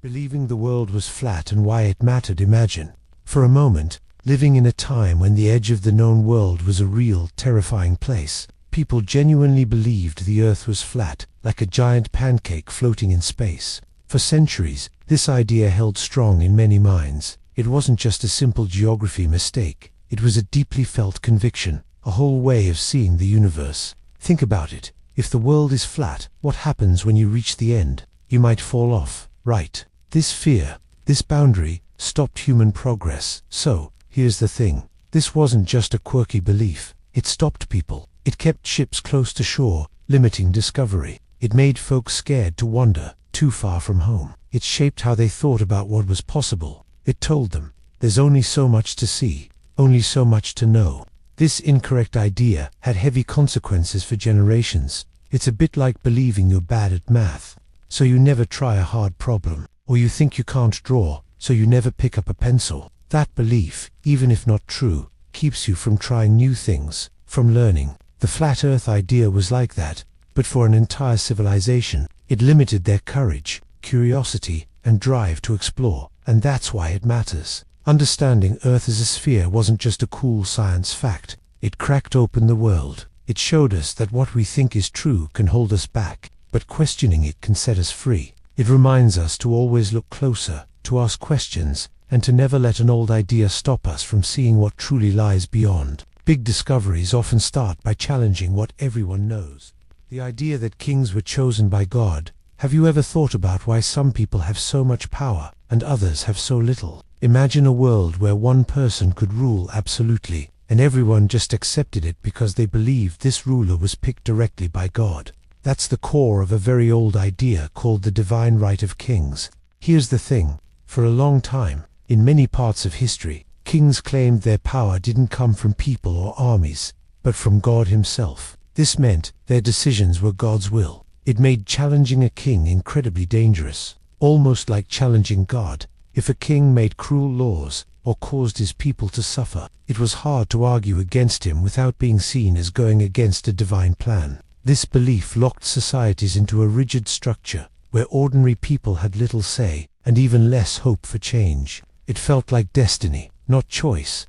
Believing the world was flat and why it mattered. Imagine, for a moment, living in a time when the edge of the known world was a real, terrifying place. People genuinely believed the Earth was flat, like a giant pancake floating in space. For centuries, this idea held strong in many minds. It wasn't just a simple geography mistake. It was a deeply felt conviction, a whole way of seeing the universe. Think about it. If the world is flat, what happens when you reach the end? You might fall off, right? This fear, this boundary, stopped human progress. So, here's the thing. This wasn't just a quirky belief. It stopped people. It kept ships close to shore, limiting discovery. It made folks scared to wander too far from home. It shaped how they thought about what was possible. It told them, there's only so much to see, only so much to know. This incorrect idea had heavy consequences for generations. It's a bit like believing you're bad at math, so you never try a hard problem, or you think you can't draw, so you never pick up a pencil. That belief, even if not true, keeps you from trying new things, from learning. The flat earth idea was like that, but for an entire civilization. It limited their courage, curiosity, and drive to explore, and that's why it matters. Understanding Earth as a sphere wasn't just a cool science fact. It cracked open the world. It showed us that what we think is true can hold us back, but questioning it can set us free. It reminds us to always look closer, to ask questions, and to never let an old idea stop us from seeing what truly lies beyond. Big discoveries often start by challenging what everyone knows. The idea that kings were chosen by God. Have you ever thought about why some people have so much power and others have so little? Imagine a world where one person could rule absolutely, and everyone just accepted it because they believed this ruler was picked directly by God. That's the core of a very old idea called the divine right of kings. Here's the thing. For a long time, in many parts of history, kings claimed their power didn't come from people or armies, but from God himself. This meant their decisions were God's will. It made challenging a king incredibly dangerous, almost like challenging God. If a king made cruel laws or caused his people to suffer, it was hard to argue against him without being seen as going against a divine plan. This belief locked societies into a rigid structure where ordinary people had little say and even less hope for change. It felt like destiny, not choice.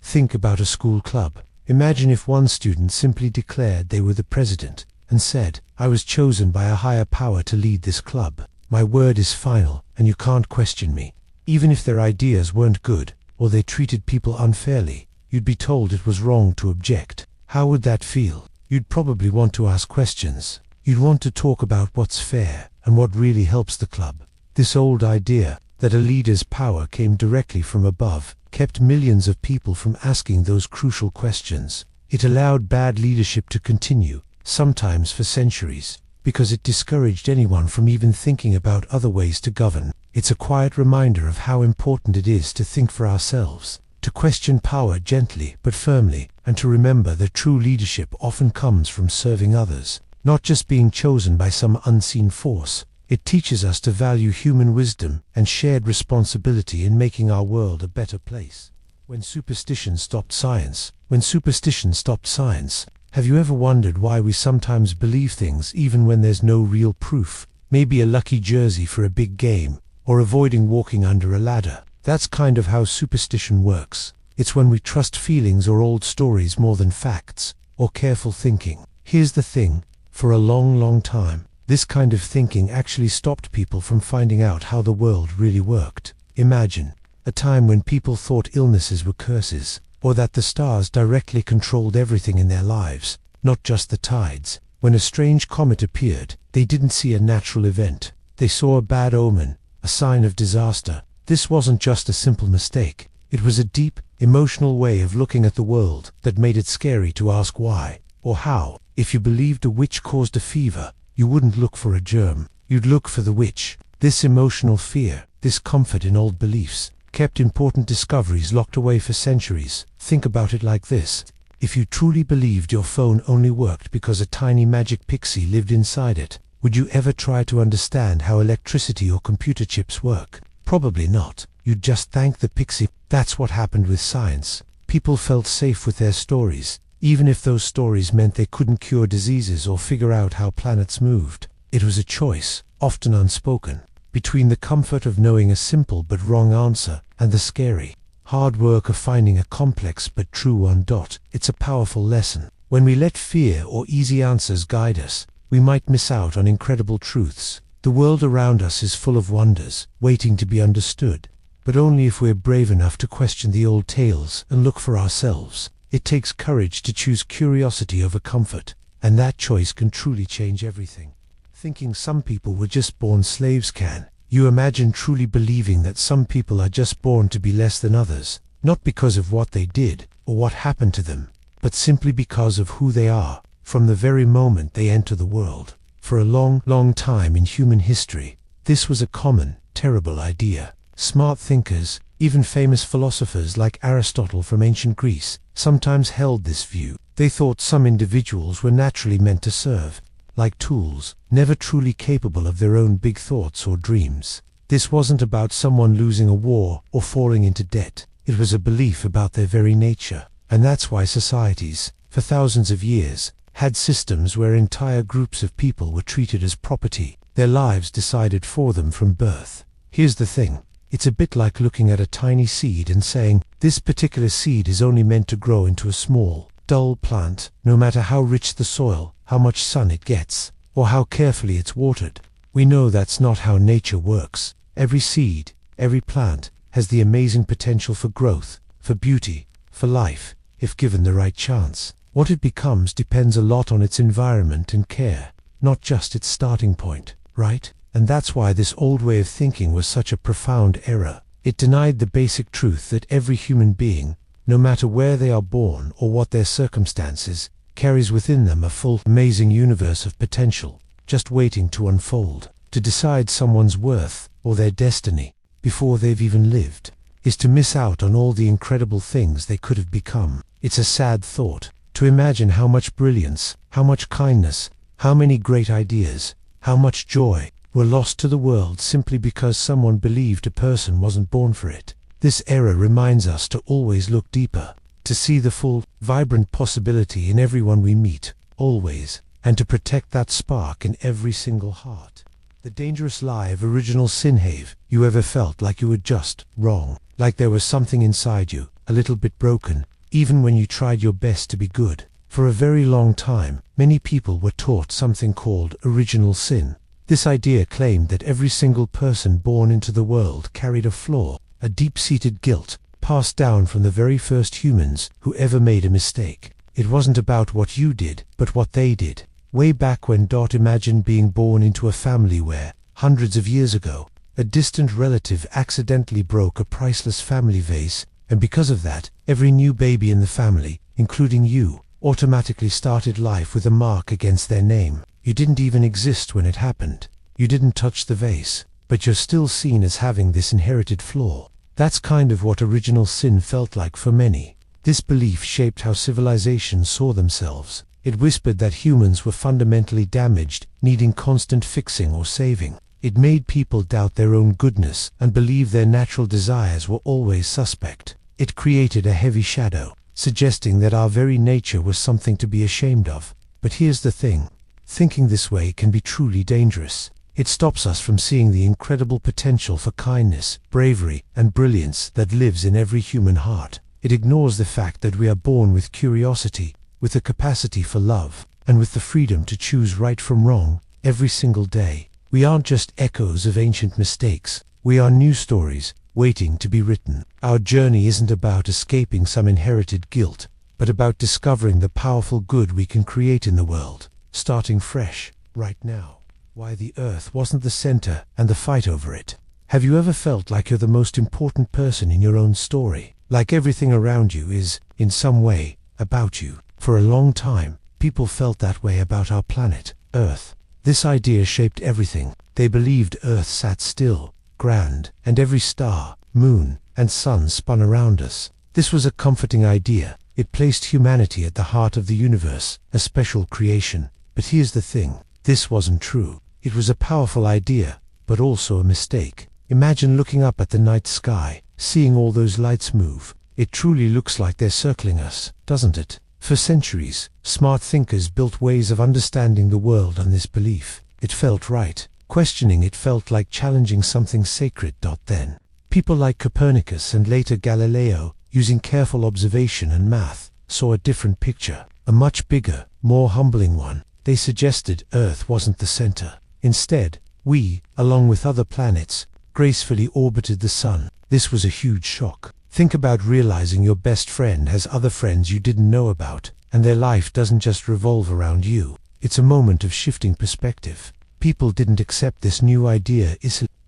Think about a school club. Imagine if one student simply declared they were the president and said, I was chosen by a higher power to lead this club. My word is final, and you can't question me. Even if their ideas weren't good, or they treated people unfairly, you'd be told it was wrong to object. How would that feel? You'd probably want to ask questions. You'd want to talk about what's fair and what really helps the club. This old idea that a leader's power came directly from above kept millions of people from asking those crucial questions. It allowed bad leadership to continue, sometimes for centuries, because it discouraged anyone from even thinking about other ways to govern. It's a quiet reminder of how important it is to think for ourselves, to question power gently but firmly, and to remember that true leadership often comes from serving others, not just being chosen by some unseen force. It teaches us to value human wisdom and shared responsibility in making our world a better place. When superstition stopped science, have you ever wondered why we sometimes believe things even when there's no real proof? Maybe a lucky jersey for a big game, or avoiding walking under a ladder. That's kind of how superstition works. It's when we trust feelings or old stories more than facts, or careful thinking. Here's the thing, for a long time, this kind of thinking actually stopped people from finding out how the world really worked. Imagine a time when people thought illnesses were curses, or that the stars directly controlled everything in their lives, not just the tides. When a strange comet appeared, they didn't see a natural event. They saw a bad omen, a sign of disaster. This wasn't just a simple mistake. It was a deep, emotional way of looking at the world that made it scary to ask why or how. If you believed a witch caused a fever, you wouldn't look for a germ. You'd look for the witch. This emotional fear, this comfort in old beliefs, kept important discoveries locked away for centuries. Think about it like this. If you truly believed your phone only worked because a tiny magic pixie lived inside it, would you ever try to understand how electricity or computer chips work? Probably not. You'd just thank the pixie. That's what happened with science. People felt safe with their stories, even if those stories meant they couldn't cure diseases or figure out how planets moved. It was a choice, often unspoken, between the comfort of knowing a simple but wrong answer and the scary, hard work of finding a complex but true one. It's a powerful lesson. When we let fear or easy answers guide us, we might miss out on incredible truths. The world around us is full of wonders, waiting to be understood, but only if we're brave enough to question the old tales and look for ourselves. It takes courage to choose curiosity over comfort, and that choice can truly change everything. Thinking some people were just born slaves can. You imagine truly believing that some people are just born to be less than others, not because of what they did or what happened to them, but simply because of who they are, from the very moment they enter the world. For a long, long time in human history, this was a common, terrible idea. Smart thinkers, even famous philosophers like Aristotle from ancient Greece, sometimes held this view. They thought some individuals were naturally meant to serve, like tools, never truly capable of their own big thoughts or dreams. This wasn't about someone losing a war or falling into debt. It was a belief about their very nature. And that's why societies, for thousands of years, had systems where entire groups of people were treated as property, their lives decided for them from birth. Here's the thing. It's a bit like looking at a tiny seed and saying, this particular seed is only meant to grow into a small, dull plant, no matter how rich the soil, how much sun it gets, or how carefully it's watered. We know that's not how nature works. Every seed, every plant, has the amazing potential for growth, for beauty, for life, if given the right chance. What it becomes depends a lot on its environment and care, not just its starting point, right? And that's why this old way of thinking was such a profound error. It denied the basic truth that every human being, no matter where they are born or what their circumstances, carries within them a full, amazing universe of potential, just waiting to unfold. To decide someone's worth or their destiny before they've even lived is to miss out on all the incredible things they could have become. It's a sad thought. To imagine how much brilliance, how much kindness, how many great ideas, how much joy were lost to the world simply because someone believed a person wasn't born for it. This error reminds us to always look deeper, to see the full, vibrant possibility in everyone we meet, always, and to protect that spark in every single heart. The dangerous lie of original sin. Have you ever felt like you were just wrong, like there was something inside you, a little bit broken, even when you tried your best to be good? For a very long time, many people were taught something called original sin. This idea claimed that every single person born into the world carried a flaw, a deep-seated guilt, passed down from the very first humans who ever made a mistake. It wasn't about what you did, but what they did. Way back when. Imagine being born into a family where, hundreds of years ago, a distant relative accidentally broke a priceless family vase, and because of that, every new baby in the family, including you, automatically started life with a mark against their name. You didn't even exist when it happened. You didn't touch the vase, but you're still seen as having this inherited flaw. That's kind of what original sin felt like for many. This belief shaped how civilizations saw themselves. It whispered that humans were fundamentally damaged, needing constant fixing or saving. It made people doubt their own goodness and believe their natural desires were always suspect. It created a heavy shadow, suggesting that our very nature was something to be ashamed of. But here's the thing. Thinking this way can be truly dangerous. It stops us from seeing the incredible potential for kindness, bravery, and brilliance that lives in every human heart. It ignores the fact that we are born with curiosity, with the capacity for love, and with the freedom to choose right from wrong every single day. We aren't just echoes of ancient mistakes. We are new stories, waiting to be written. Our journey isn't about escaping some inherited guilt, but about discovering the powerful good we can create in the world, starting fresh, right now. Why the earth wasn't the center and the fight over it. Have you ever felt like you're the most important person in your own story? Like everything around you is, in some way, about you? For a long time, people felt that way about our planet, Earth. This idea shaped everything. They believed Earth sat still, grand, and every star, moon, and sun spun around us. This was a comforting idea. It placed humanity at the heart of the universe, a special creation. But here's the thing. This wasn't true. It was a powerful idea, but also a mistake. Imagine looking up at the night sky, seeing all those lights move. It truly looks like they're circling us, doesn't it? For centuries, smart thinkers built ways of understanding the world on this belief. It felt right. Questioning it felt like challenging something sacred. Then, people like Copernicus and later Galileo, using careful observation and math, saw a different picture, a much bigger, more humbling one. They suggested Earth wasn't the center. Instead, we, along with other planets, gracefully orbited the sun. This was a huge shock. Think about realizing your best friend has other friends you didn't know about, and their life doesn't just revolve around you. It's a moment of shifting perspective. People didn't accept this new idea.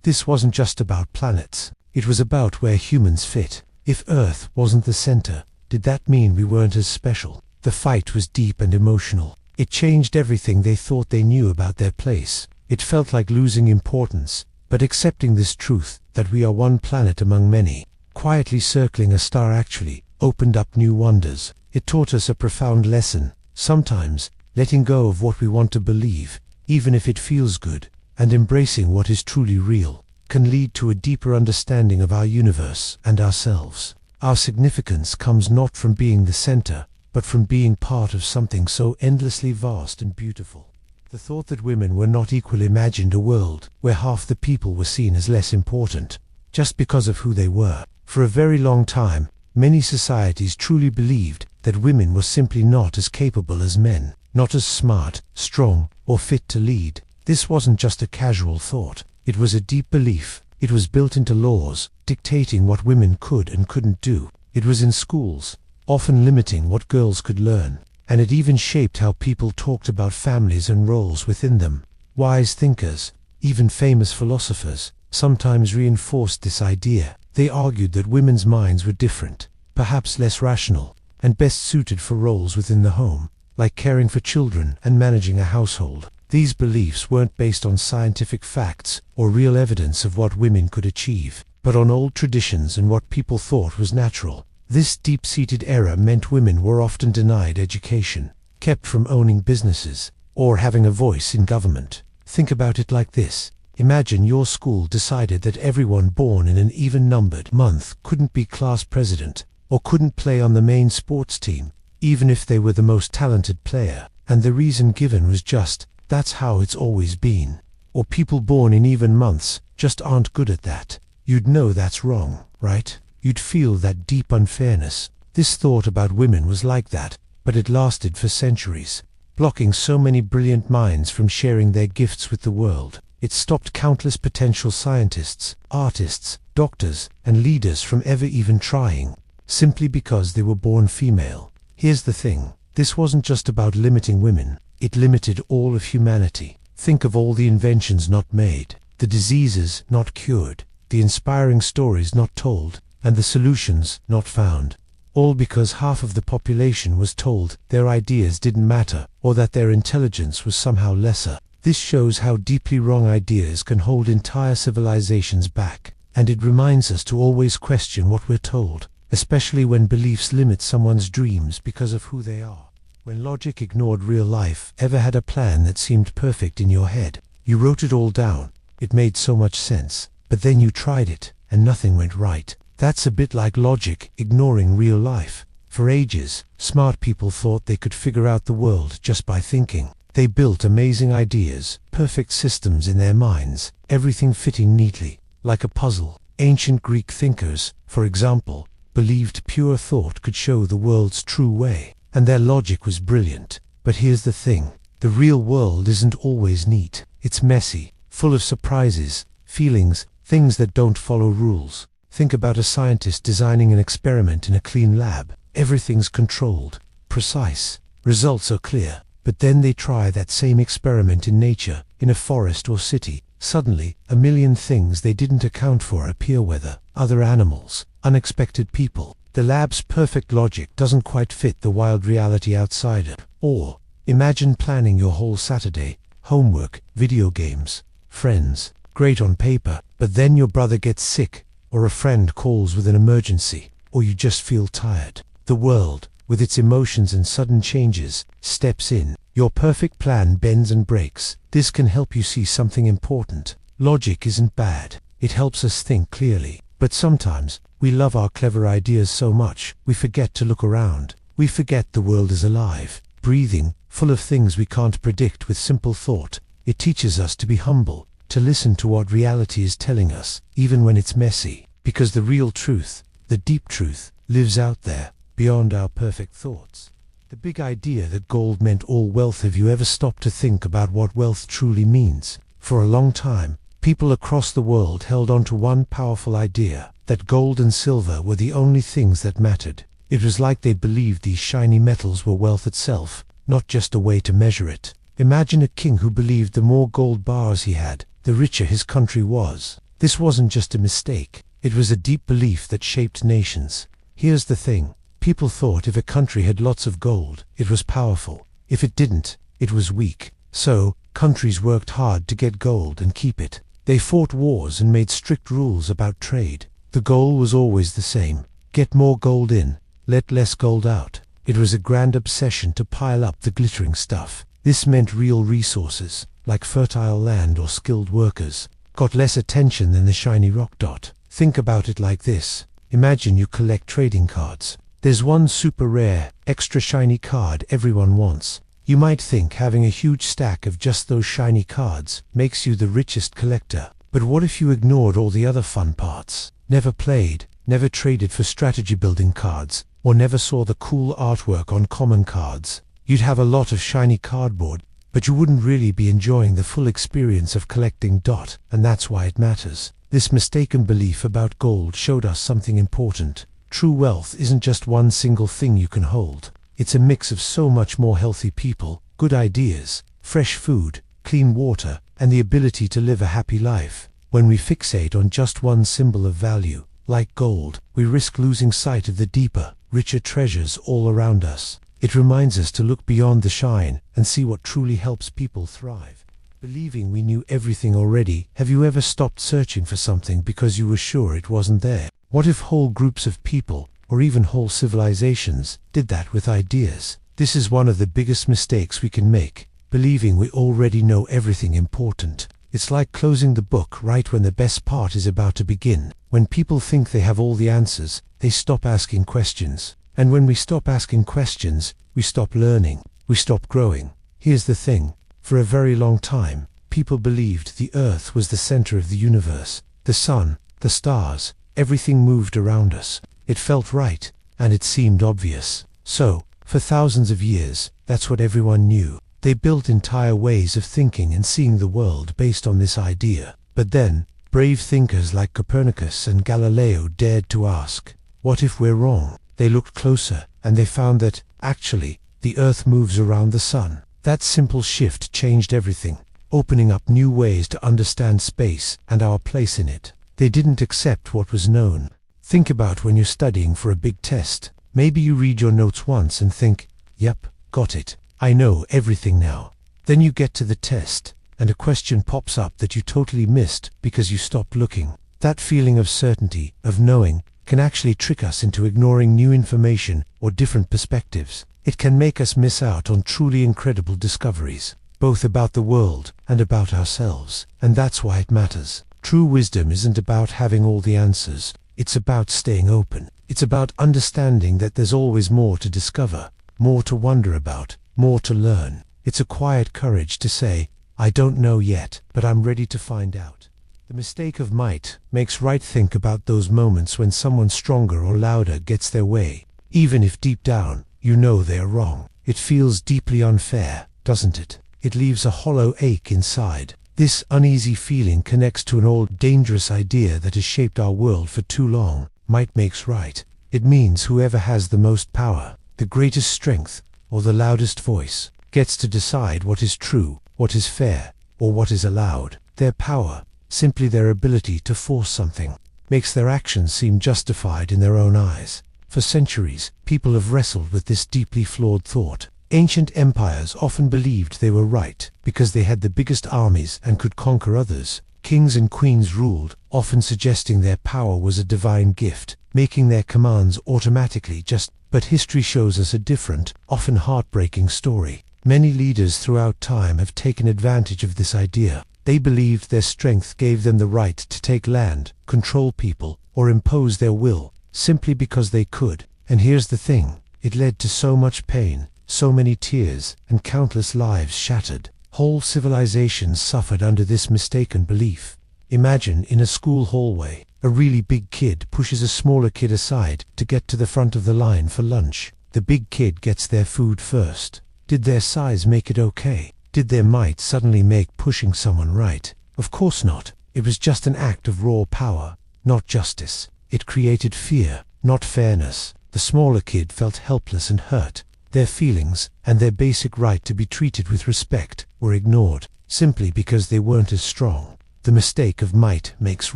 This wasn't just about planets. It was about where humans fit. If Earth wasn't the center, did that mean we weren't as special? The fight was deep and emotional. It changed everything they thought they knew about their place. It felt like losing importance, but accepting this truth, that we are one planet among many, quietly circling a star, actually opened up new wonders. It taught us a profound lesson. Sometimes, letting go of what we want to believe, even if it feels good, and embracing what is truly real, can lead to a deeper understanding of our universe and ourselves. Our significance comes not from being the center, but from being part of something so endlessly vast and beautiful. The thought that women were not equal imagined a world where half the people were seen as less important, just because of who they were. For a very long time, many societies truly believed that women were simply not as capable as men, not as smart, strong, or fit to lead. This wasn't just a casual thought. It was a deep belief. It was built into laws, dictating what women could and couldn't do. It was in schools, often limiting what girls could learn. And it even shaped how people talked about families and roles within them. Wise thinkers, even famous philosophers, sometimes reinforced this idea. They argued that women's minds were different, perhaps less rational, and best suited for roles within the home, like caring for children and managing a household. These beliefs weren't based on scientific facts or real evidence of what women could achieve, but on old traditions and what people thought was natural. This deep-seated error meant women were often denied education, kept from owning businesses, or having a voice in government. Think about it like this. Imagine your school decided that everyone born in an even-numbered month couldn't be class president, or couldn't play on the main sports team, even if they were the most talented player, and the reason given was just, that's how it's always been. Or people born in even months just aren't good at that. You'd know that's wrong, right? You'd feel that deep unfairness. This thought about women was like that, but it lasted for centuries, blocking so many brilliant minds from sharing their gifts with the world. It stopped countless potential scientists, artists, doctors, and leaders from ever even trying, simply because they were born female. Here's the thing, this wasn't just about limiting women, it limited all of humanity. Think of all the inventions not made, the diseases not cured, the inspiring stories not told, and the solutions not found, all because half of the population was told their ideas didn't matter, or that their intelligence was somehow lesser. This shows how deeply wrong ideas can hold entire civilizations back, and it reminds us to always question what we're told, especially when beliefs limit someone's dreams because of who they are. When logic ignored real life. Ever had a plan that seemed perfect in your head? You wrote it all down, it made so much sense, but then you tried it, and nothing went right. That's a bit like logic ignoring real life. For ages, smart people thought they could figure out the world just by thinking. They built amazing ideas, perfect systems in their minds, everything fitting neatly, like a puzzle. Ancient Greek thinkers, for example, believed pure thought could show the world's true way, and their logic was brilliant. But here's the thing, the real world isn't always neat. It's messy, full of surprises, feelings, things that don't follow rules. Think about a scientist designing an experiment in a clean lab. Everything's controlled, precise, results are clear. But then they try that same experiment in nature, in a forest or city. Suddenly, a million things they didn't account for appear, whether other animals, unexpected people. The lab's perfect logic doesn't quite fit the wild reality outside it. Or, imagine planning your whole Saturday, homework, video games, friends, great on paper, but then your brother gets sick, or a friend calls with an emergency, or you just feel tired. The world, with its emotions and sudden changes, steps in. Your perfect plan bends and breaks. This can help you see something important. Logic isn't bad. It helps us think clearly. But sometimes, we love our clever ideas so much, we forget to look around. We forget the world is alive, breathing, full of things we can't predict with simple thought. It teaches us to be humble, to listen to what reality is telling us, even when it's messy, because the real truth, the deep truth, lives out there, beyond our perfect thoughts. The big idea that gold meant all wealth. Have you ever stopped to think about what wealth truly means? For a long time, people across the world held on to one powerful idea, that gold and silver were the only things that mattered. It was like they believed these shiny metals were wealth itself, not just a way to measure it. Imagine a king who believed the more gold bars he had, the richer his country was. This wasn't just a mistake, it was a deep belief that shaped nations. Here's the thing. People thought if a country had lots of gold, it was powerful. If it didn't, it was weak. So, countries worked hard to get gold and keep it. They fought wars and made strict rules about trade. The goal was always the same: get more gold in, let less gold out. It was a grand obsession to pile up the glittering stuff. This meant real resources, like fertile land or skilled workers, got less attention than the shiny rock dot. Think about it like this. Imagine you collect trading cards. There's one super rare, extra shiny card everyone wants. You might think having a huge stack of just those shiny cards makes you the richest collector. But what if you ignored all the other fun parts? Never played, never traded for strategy building cards, or never saw the cool artwork on common cards? You'd have a lot of shiny cardboard, but you wouldn't really be enjoying the full experience of collecting. And that's why it matters. This mistaken belief about gold showed us something important. True wealth isn't just one single thing you can hold. It's a mix of so much more: healthy people, good ideas, fresh food, clean water, and the ability to live a happy life. When we fixate on just one symbol of value, like gold, we risk losing sight of the deeper, richer treasures all around us. It reminds us to look beyond the shine and see what truly helps people thrive. Believing we knew everything already. Have you ever stopped searching for something because you were sure it wasn't there? What if whole groups of people, or even whole civilizations, did that with ideas? This is one of the biggest mistakes we can make, believing we already know everything important. It's like closing the book right when the best part is about to begin. When people think they have all the answers, they stop asking questions. And when we stop asking questions, we stop learning, we stop growing. Here's the thing. For a very long time, people believed the earth was the center of the universe. The sun, the stars, everything moved around us. It felt right, and it seemed obvious. So, for thousands of years, that's what everyone knew. They built entire ways of thinking and seeing the world based on this idea. But then, brave thinkers like Copernicus and Galileo dared to ask, what if we're wrong? They looked closer, and they found that, actually, the earth moves around the sun. That simple shift changed everything, opening up new ways to understand space and our place in it. They didn't accept what was known. Think about when you're studying for a big test. Maybe you read your notes once and think, yep, got it. I know everything now. Then you get to the test, and a question pops up that you totally missed because you stopped looking. That feeling of certainty, of knowing, can actually trick us into ignoring new information or different perspectives. It can make us miss out on truly incredible discoveries, both about the world and about ourselves. And that's why it matters. True wisdom isn't about having all the answers. It's about staying open. It's about understanding that there's always more to discover, more to wonder about, more to learn. It's a quiet courage to say, I don't know yet, but I'm ready to find out. The mistake of might makes right. Think about those moments when someone stronger or louder gets their way. Even if deep down, you know they are wrong. It feels deeply unfair, doesn't it? It leaves a hollow ache inside. This uneasy feeling connects to an old dangerous idea that has shaped our world for too long. Might makes right. It means whoever has the most power, the greatest strength, or the loudest voice, gets to decide what is true, what is fair, or what is allowed. Their power, simply their ability to force something, makes their actions seem justified in their own eyes. For centuries, people have wrestled with this deeply flawed thought. Ancient empires often believed they were right because they had the biggest armies and could conquer others. Kings and queens ruled, often suggesting their power was a divine gift, making their commands automatically just. But history shows us a different, often heartbreaking story. Many leaders throughout time have taken advantage of this idea. They believed their strength gave them the right to take land, control people, or impose their will, simply because they could. And here's the thing, it led to so much pain, so many tears, and countless lives shattered. Whole civilizations suffered under this mistaken belief. Imagine in a school hallway, a really big kid pushes a smaller kid aside to get to the front of the line for lunch. The big kid gets their food first. Did their size make it okay? Did their might suddenly make pushing someone right? Of course not. It was just an act of raw power, not justice. It created fear, not fairness. The smaller kid felt helpless and hurt. Their feelings and their basic right to be treated with respect were ignored, simply because they weren't as strong. The mistake of might makes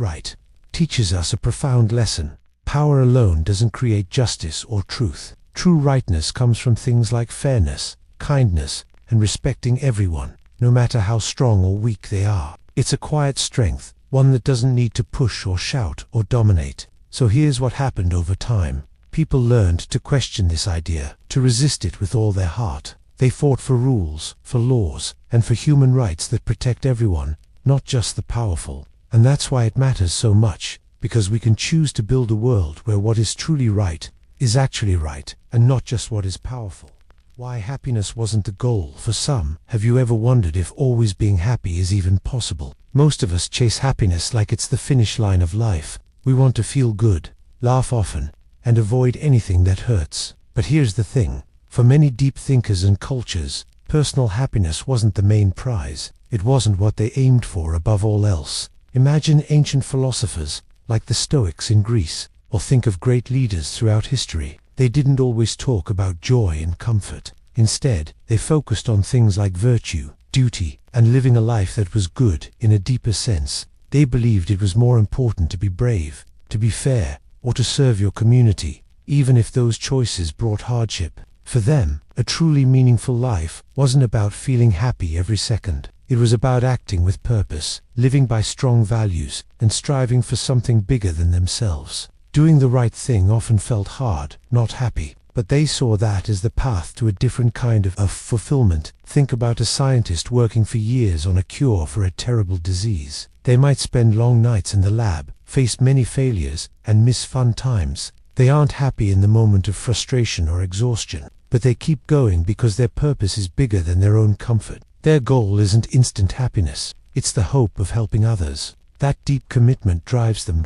right teaches us a profound lesson. Power alone doesn't create justice or truth. True rightness comes from things like fairness, kindness, and respecting everyone, no matter how strong or weak they are. It's a quiet strength, one that doesn't need to push or shout or dominate. So here's what happened over time. People learned to question this idea, to resist it with all their heart. They fought for rules, for laws, and for human rights that protect everyone, not just the powerful. And that's why it matters so much, because we can choose to build a world where what is truly right is actually right, and not just what is powerful. Why happiness wasn't the goal for some. Have you ever wondered if always being happy is even possible? Most of us chase happiness like it's the finish line of life. We want to feel good, laugh often, and avoid anything that hurts. But here's the thing. For many deep thinkers and cultures, personal happiness wasn't the main prize. It wasn't what they aimed for above all else. Imagine ancient philosophers, like the Stoics in Greece, or think of great leaders throughout history. They didn't always talk about joy and comfort. Instead, they focused on things like virtue, duty, and living a life that was good in a deeper sense. They believed it was more important to be brave, to be fair, or to serve your community, even if those choices brought hardship. For them, a truly meaningful life wasn't about feeling happy every second. It was about acting with purpose, living by strong values, and striving for something bigger than themselves. Doing the right thing often felt hard, not happy, but they saw that as the path to a different kind of fulfillment. Think about a scientist working for years on a cure for a terrible disease. They might spend long nights in the lab, face many failures, and miss fun times. They aren't happy in the moment of frustration or exhaustion, but they keep going because their purpose is bigger than their own comfort. Their goal isn't instant happiness, it's the hope of helping others. That deep commitment drives them.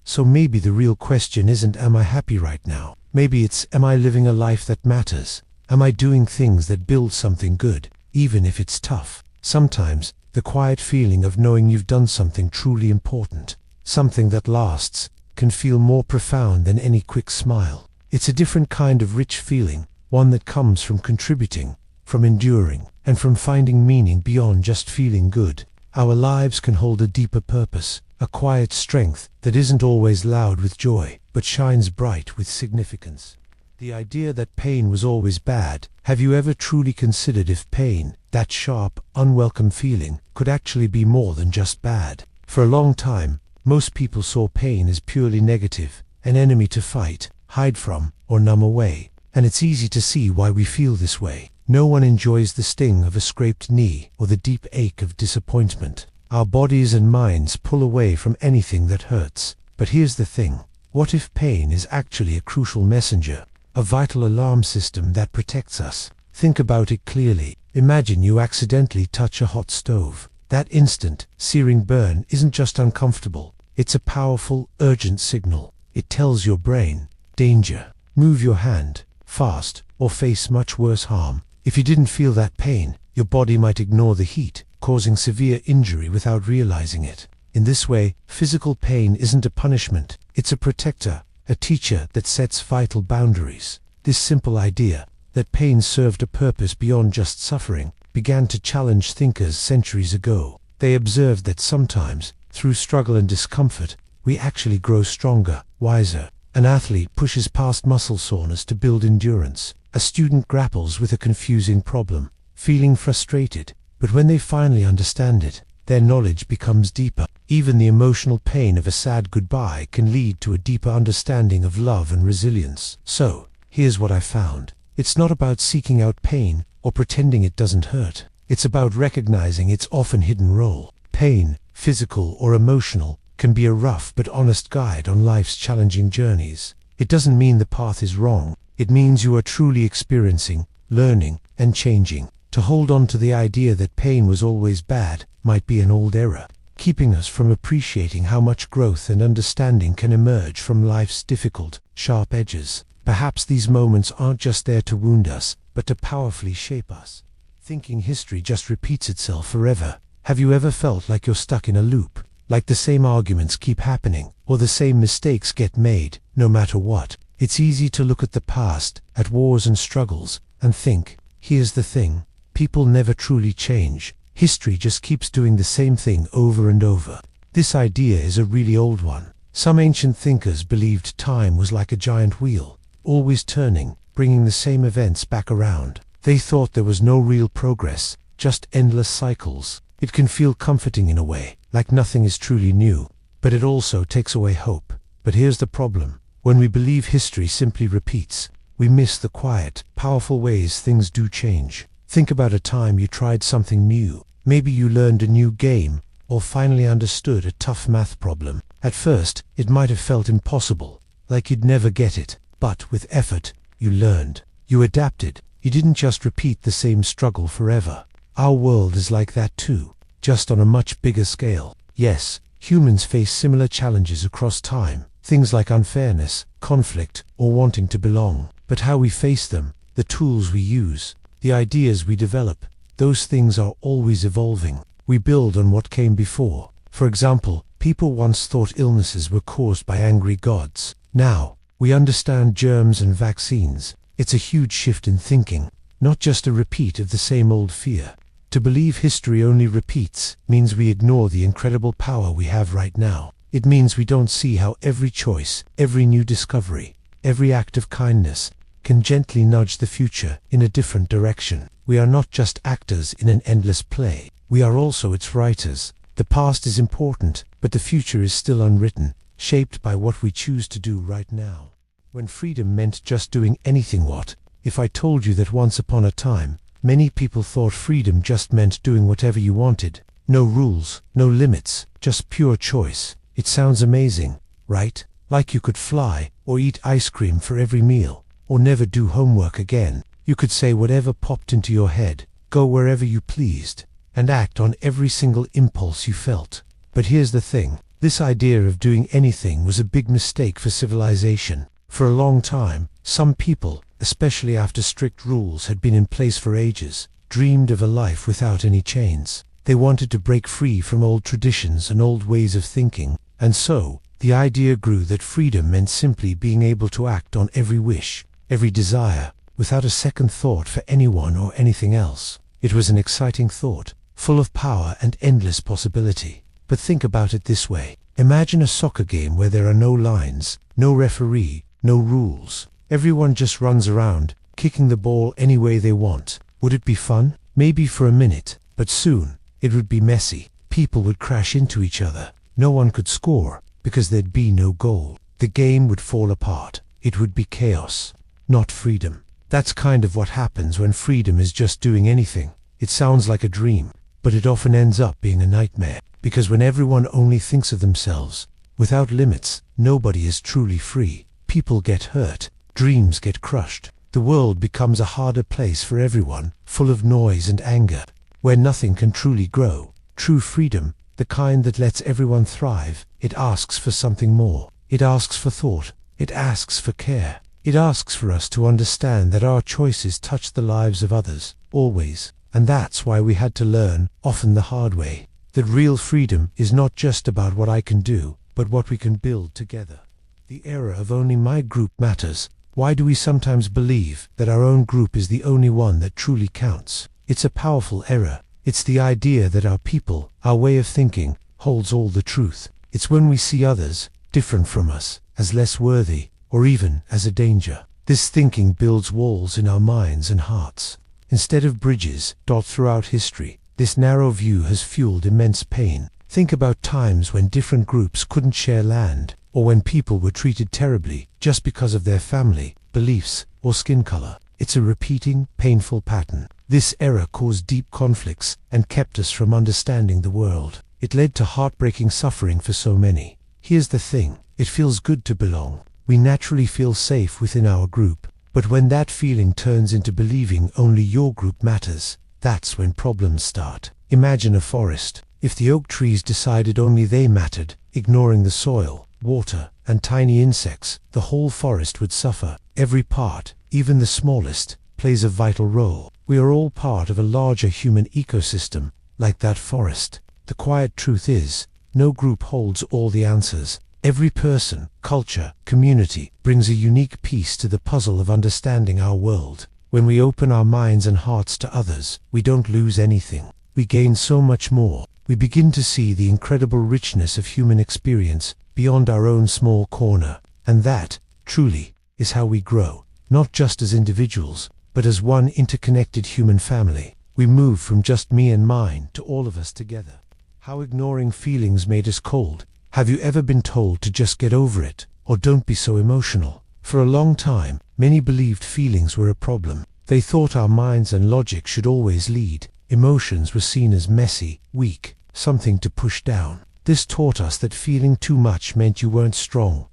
So maybe the real question isn't, am I happy right now? Maybe it's, am I living a life that matters? Am I doing things that build something good, even if it's tough? Sometimes, the quiet feeling of knowing you've done something truly important, something that lasts, can feel more profound than any quick smile. It's a different kind of rich feeling, one that comes from contributing, from enduring, and from finding meaning beyond just feeling good. Our lives can hold a deeper purpose, a quiet strength that isn't always loud with joy, but shines bright with significance. The idea that pain was always bad. Have you ever truly considered if pain, that sharp, unwelcome feeling, could actually be more than just bad? For a long time, most people saw pain as purely negative, an enemy to fight, hide from, or numb away. And it's easy to see why we feel this way. No one enjoys the sting of a scraped knee or the deep ache of disappointment. Our bodies and minds pull away from anything that hurts. But here's the thing. What if pain is actually a crucial messenger, a vital alarm system that protects us? Think about it clearly. Imagine you accidentally touch a hot stove. That instant, searing burn isn't just uncomfortable. It's a powerful, urgent signal. It tells your brain, danger. Move your hand, fast, or face much worse harm. If you didn't feel that pain, your body might ignore the heat, causing severe injury without realizing it. In this way, physical pain isn't a punishment, it's a protector, a teacher that sets vital boundaries. This simple idea, that pain served a purpose beyond just suffering, began to challenge thinkers centuries ago. They observed that sometimes, through struggle and discomfort, we actually grow stronger, wiser. An athlete pushes past muscle soreness to build endurance. A student grapples with a confusing problem, feeling frustrated, but when they finally understand it, their knowledge becomes deeper. Even the emotional pain of a sad goodbye can lead to a deeper understanding of love and resilience. So, here's what I found. It's not about seeking out pain or pretending it doesn't hurt. It's about recognizing its often hidden role. Pain, physical or emotional, can be a rough but honest guide on life's challenging journeys. It doesn't mean the path is wrong. It means you are truly experiencing, learning, and changing. To hold on to the idea that pain was always bad might be an old error, keeping us from appreciating how much growth and understanding can emerge from life's difficult, sharp edges. Perhaps these moments aren't just there to wound us, but to powerfully shape us. Thinking history just repeats itself forever. Have you ever felt like you're stuck in a loop? Like the same arguments keep happening, or the same mistakes get made, no matter what? It's easy to look at the past, at wars and struggles, and think, here's the thing, people never truly change. History just keeps doing the same thing over and over. This idea is a really old one. Some ancient thinkers believed time was like a giant wheel, always turning, bringing the same events back around. They thought there was no real progress, just endless cycles. It can feel comforting in a way, like nothing is truly new, but it also takes away hope. But here's the problem. When we believe history simply repeats, we miss the quiet, powerful ways things do change. Think about a time you tried something new. Maybe you learned a new game, or finally understood a tough math problem. At first, it might have felt impossible, like you'd never get it. But with effort, you learned. You adapted. You didn't just repeat the same struggle forever. Our world is like that too, just on a much bigger scale. Yes, humans face similar challenges across time, things like unfairness, conflict, or wanting to belong. But how we face them, the tools we use, the ideas we develop, those things are always evolving. We build on what came before. For example, people once thought illnesses were caused by angry gods. Now, we understand germs and vaccines. It's a huge shift in thinking, not just a repeat of the same old fear. To believe history only repeats means we ignore the incredible power we have right now. It means we don't see how every choice, every new discovery, every act of kindness can gently nudge the future in a different direction. We are not just actors in an endless play. We are also its writers. The past is important, but the future is still unwritten, shaped by what we choose to do right now. When freedom meant just doing anything, what if I told you that once upon a time, many people thought freedom just meant doing whatever you wanted? No rules, no limits, just pure choice. It sounds amazing, right? Like you could fly, or eat ice cream for every meal, or never do homework again. You could say whatever popped into your head, go wherever you pleased, and act on every single impulse you felt. But here's the thing. This idea of doing anything was a big mistake for civilization. For a long time, some people, especially after strict rules had been in place for ages, dreamed of a life without any chains. They wanted to break free from old traditions and old ways of thinking, and so, the idea grew that freedom meant simply being able to act on every wish, every desire, without a second thought for anyone or anything else. It was an exciting thought, full of power and endless possibility. But think about it this way. Imagine a soccer game where there are no lines, no referee, no rules. Everyone just runs around, kicking the ball any way they want. Would it be fun? Maybe for a minute, but soon, it would be messy. People would crash into each other. No one could score, because there'd be no goal. The game would fall apart. It would be chaos, not freedom. That's kind of what happens when freedom is just doing anything. It sounds like a dream, but it often ends up being a nightmare. Because when everyone only thinks of themselves, without limits, nobody is truly free. People get hurt. Dreams get crushed. The world becomes a harder place for everyone, full of noise and anger, where nothing can truly grow. True freedom, the kind that lets everyone thrive, it asks for something more. It asks for thought. It asks for care. It asks for us to understand that our choices touch the lives of others, always. And that's why we had to learn, often the hard way, that real freedom is not just about what I can do, but what we can build together. The era of only my group matters. Why do we sometimes believe that our own group is the only one that truly counts? It's a powerful error. It's the idea that our people, our way of thinking, holds all the truth. It's when we see others, different from us, as less worthy, or even as a danger. This thinking builds walls in our minds and hearts, instead of bridges. Throughout history, this narrow view has fueled immense pain. Think about times when different groups couldn't share land, or when people were treated terribly just because of their family, beliefs, or skin color. It's a repeating, painful pattern. This era caused deep conflicts and kept us from understanding the world. It led to heartbreaking suffering for so many. Here's the thing. It feels good to belong. We naturally feel safe within our group. But when that feeling turns into believing only your group matters, that's when problems start. Imagine a forest. If the oak trees decided only they mattered, ignoring the soil, water, and tiny insects, the whole forest would suffer. Every part, even the smallest, plays a vital role. We are all part of a larger human ecosystem, like that forest. The quiet truth is, no group holds all the answers. Every person, culture, community brings a unique piece to the puzzle of understanding our world. When we open our minds and hearts to others, we don't lose anything. We gain so much more. We begin to see the incredible richness of human experience beyond our own small corner. And that, truly, is how we grow, not just as individuals, but as one interconnected human family. We move from just me and mine to all of us together. How ignoring feelings made us cold. Have you ever been told to just get over it, or don't be so emotional? For a long time, many believed feelings were a problem. They thought our minds and logic should always lead. Emotions were seen as messy, weak, something to push down. This taught us that feeling too much meant you weren't strong.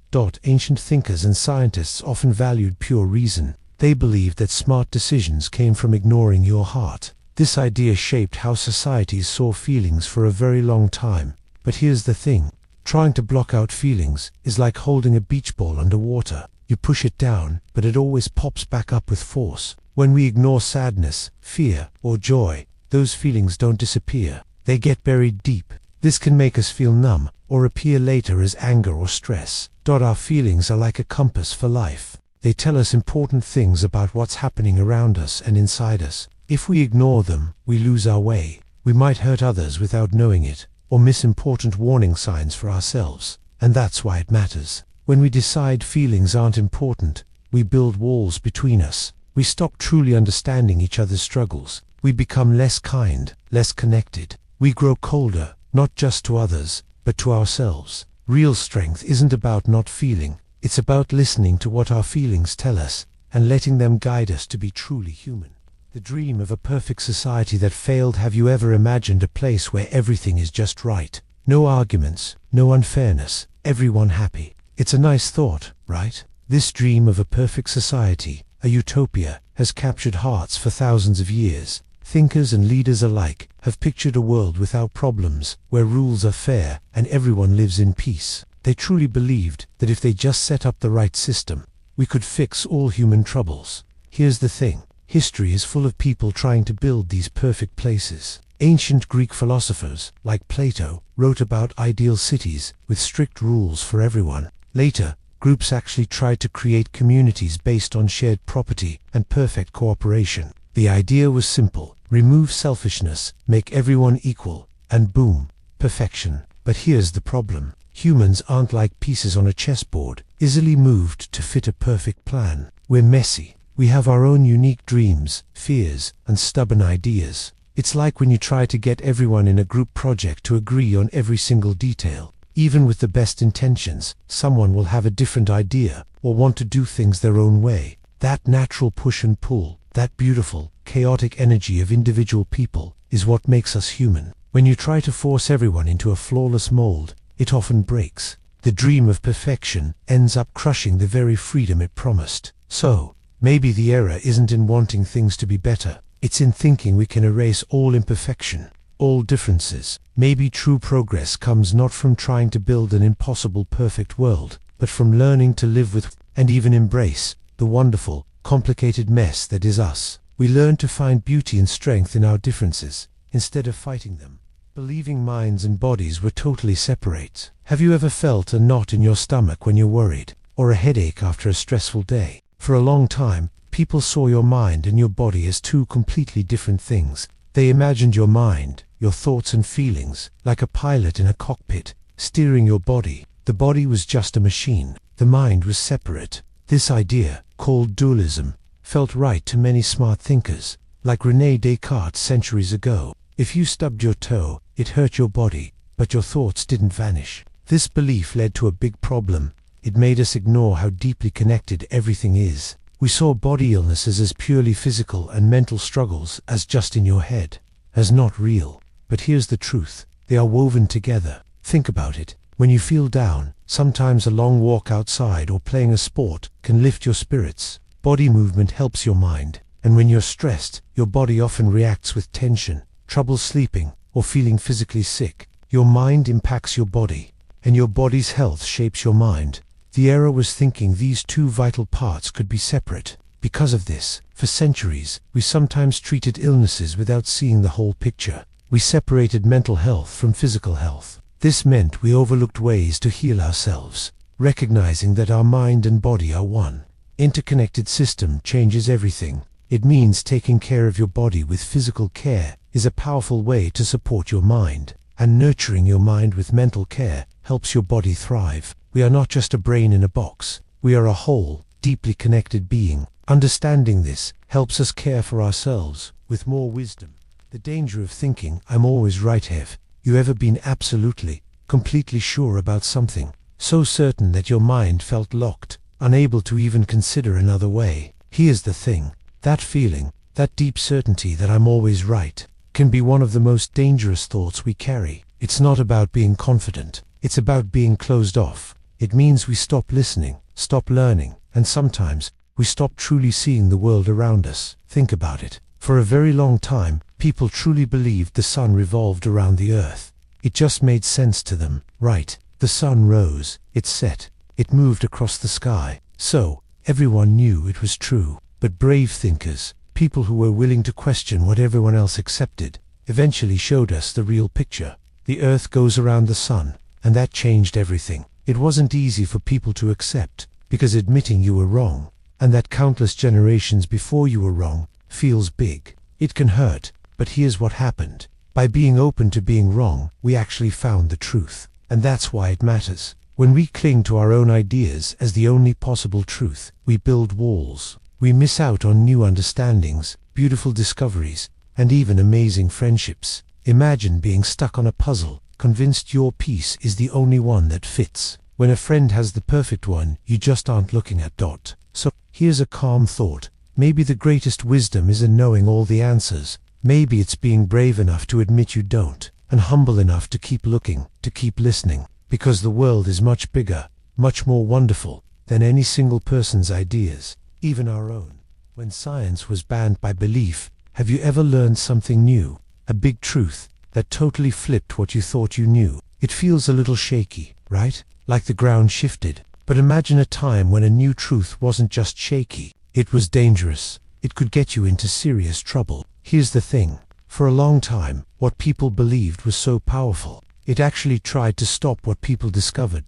Ancient thinkers and scientists often valued pure reason. They believed that smart decisions came from ignoring your heart. This idea shaped how societies saw feelings for a very long time. But here's the thing. Trying to block out feelings is like holding a beach ball underwater. You push it down, but it always pops back up with force. When we ignore sadness, fear, or joy, those feelings don't disappear. They get buried deep. This can make us feel numb, or appear later as anger or stress. Our feelings are like a compass for life. They tell us important things about what's happening around us and inside us. If we ignore them, we lose our way. We might hurt others without knowing it, or miss important warning signs for ourselves. And that's why it matters. When we decide feelings aren't important, we build walls between us. We stop truly understanding each other's struggles. We become less kind, less connected. We grow colder, not just to others, but to ourselves. Real strength isn't about not feeling. It's about listening to what our feelings tell us and letting them guide us to be truly human. The dream of a perfect society that failed. Have you ever imagined a place where everything is just right? No arguments, no unfairness, everyone happy. It's a nice thought, right? This dream of a perfect society, a utopia, has captured hearts for thousands of years. Thinkers and leaders alike have pictured a world without problems, where rules are fair and everyone lives in peace. They truly believed that if they just set up the right system, we could fix all human troubles. Here's the thing. History is full of people trying to build these perfect places. Ancient Greek philosophers, like Plato, wrote about ideal cities with strict rules for everyone. Later, groups actually tried to create communities based on shared property and perfect cooperation. The idea was simple: remove selfishness, make everyone equal, and boom, perfection. But here's the problem. Humans aren't like pieces on a chessboard, easily moved to fit a perfect plan. We're messy. We have our own unique dreams, fears, and stubborn ideas. It's like when you try to get everyone in a group project to agree on every single detail. Even with the best intentions, someone will have a different idea or want to do things their own way. That natural push and pull, that beautiful, chaotic energy of individual people, is what makes us human. When you try to force everyone into a flawless mold, it often breaks. The dream of perfection ends up crushing the very freedom it promised. So, maybe the error isn't in wanting things to be better. It's in thinking we can erase all imperfection, all differences. Maybe true progress comes not from trying to build an impossible perfect world, but from learning to live with and even embrace the wonderful, complicated mess that is us. We learn to find beauty and strength in our differences, instead of fighting them. Believing minds and bodies were totally separate. Have you ever felt a knot in your stomach when you're worried, or a headache after a stressful day? For a long time, people saw your mind and your body as two completely different things. They imagined your mind, your thoughts and feelings, like a pilot in a cockpit, steering your body. The body was just a machine. The mind was separate. This idea, called dualism, felt right to many smart thinkers, like René Descartes centuries ago. If you stubbed your toe, it hurt your body, but your thoughts didn't vanish. This belief led to a big problem. It made us ignore how deeply connected everything is. We saw body illnesses as purely physical and mental struggles as just in your head, as not real. But here's the truth. They are woven together. Think about it. When you feel down, sometimes a long walk outside or playing a sport can lift your spirits. Body movement helps your mind, And when you're stressed, your body often reacts with tension, trouble sleeping, or feeling physically sick. Your mind impacts your body, and your body's health shapes your mind. The era was thinking these two vital parts could be separate. Because of this, for centuries, we sometimes treated illnesses without seeing the whole picture. We separated mental health from physical health. This meant we overlooked ways to heal ourselves, recognizing that our mind and body are one interconnected system changes everything. It means taking care of your body with physical care is a powerful way to support your mind, and nurturing your mind with mental care helps your body thrive. We are not just a brain in a box. We are a whole, deeply connected being. Understanding this helps us care for ourselves with more wisdom. The danger of thinking, I'm always right. Have you ever been absolutely, completely sure about something? So certain that your mind felt locked, unable to even consider another way. Here's the thing. That feeling, that deep certainty that I'm always right, can be one of the most dangerous thoughts we carry. It's not about being confident. It's about being closed off. It means we stop listening, stop learning, and sometimes we stop truly seeing the world around us. Think about it. For a very long time, people truly believed the sun revolved around the earth. It just made sense to them, right? The sun rose, it set, it moved across the sky. So, everyone knew it was true. But brave thinkers, people who were willing to question what everyone else accepted, eventually showed us the real picture. The earth goes around the sun, and that changed everything. It wasn't easy for people to accept, because admitting you were wrong, and that countless generations before you were wrong, feels big. It can hurt, but here's what happened. By being open to being wrong, we actually found the truth. And that's why it matters. When we cling to our own ideas as the only possible truth, we build walls. We miss out on new understandings, beautiful discoveries, and even amazing friendships. Imagine being stuck on a puzzle, convinced your piece is the only one that fits. When a friend has the perfect one, you just aren't looking at dot. So, here's a calm thought. Maybe the greatest wisdom isn't knowing all the answers. Maybe it's being brave enough to admit you don't, and humble enough to keep looking, to keep listening. Because the world is much bigger, much more wonderful, than any single person's ideas, even our own. When science was banned by belief, have you ever learned something new? A big truth that totally flipped what you thought you knew. It feels a little shaky, right? Like the ground shifted. But imagine a time when a new truth wasn't just shaky. It was dangerous. It could get you into serious trouble. Here's the thing. For a long time, what people believed was so powerful. It actually tried to stop what people discovered.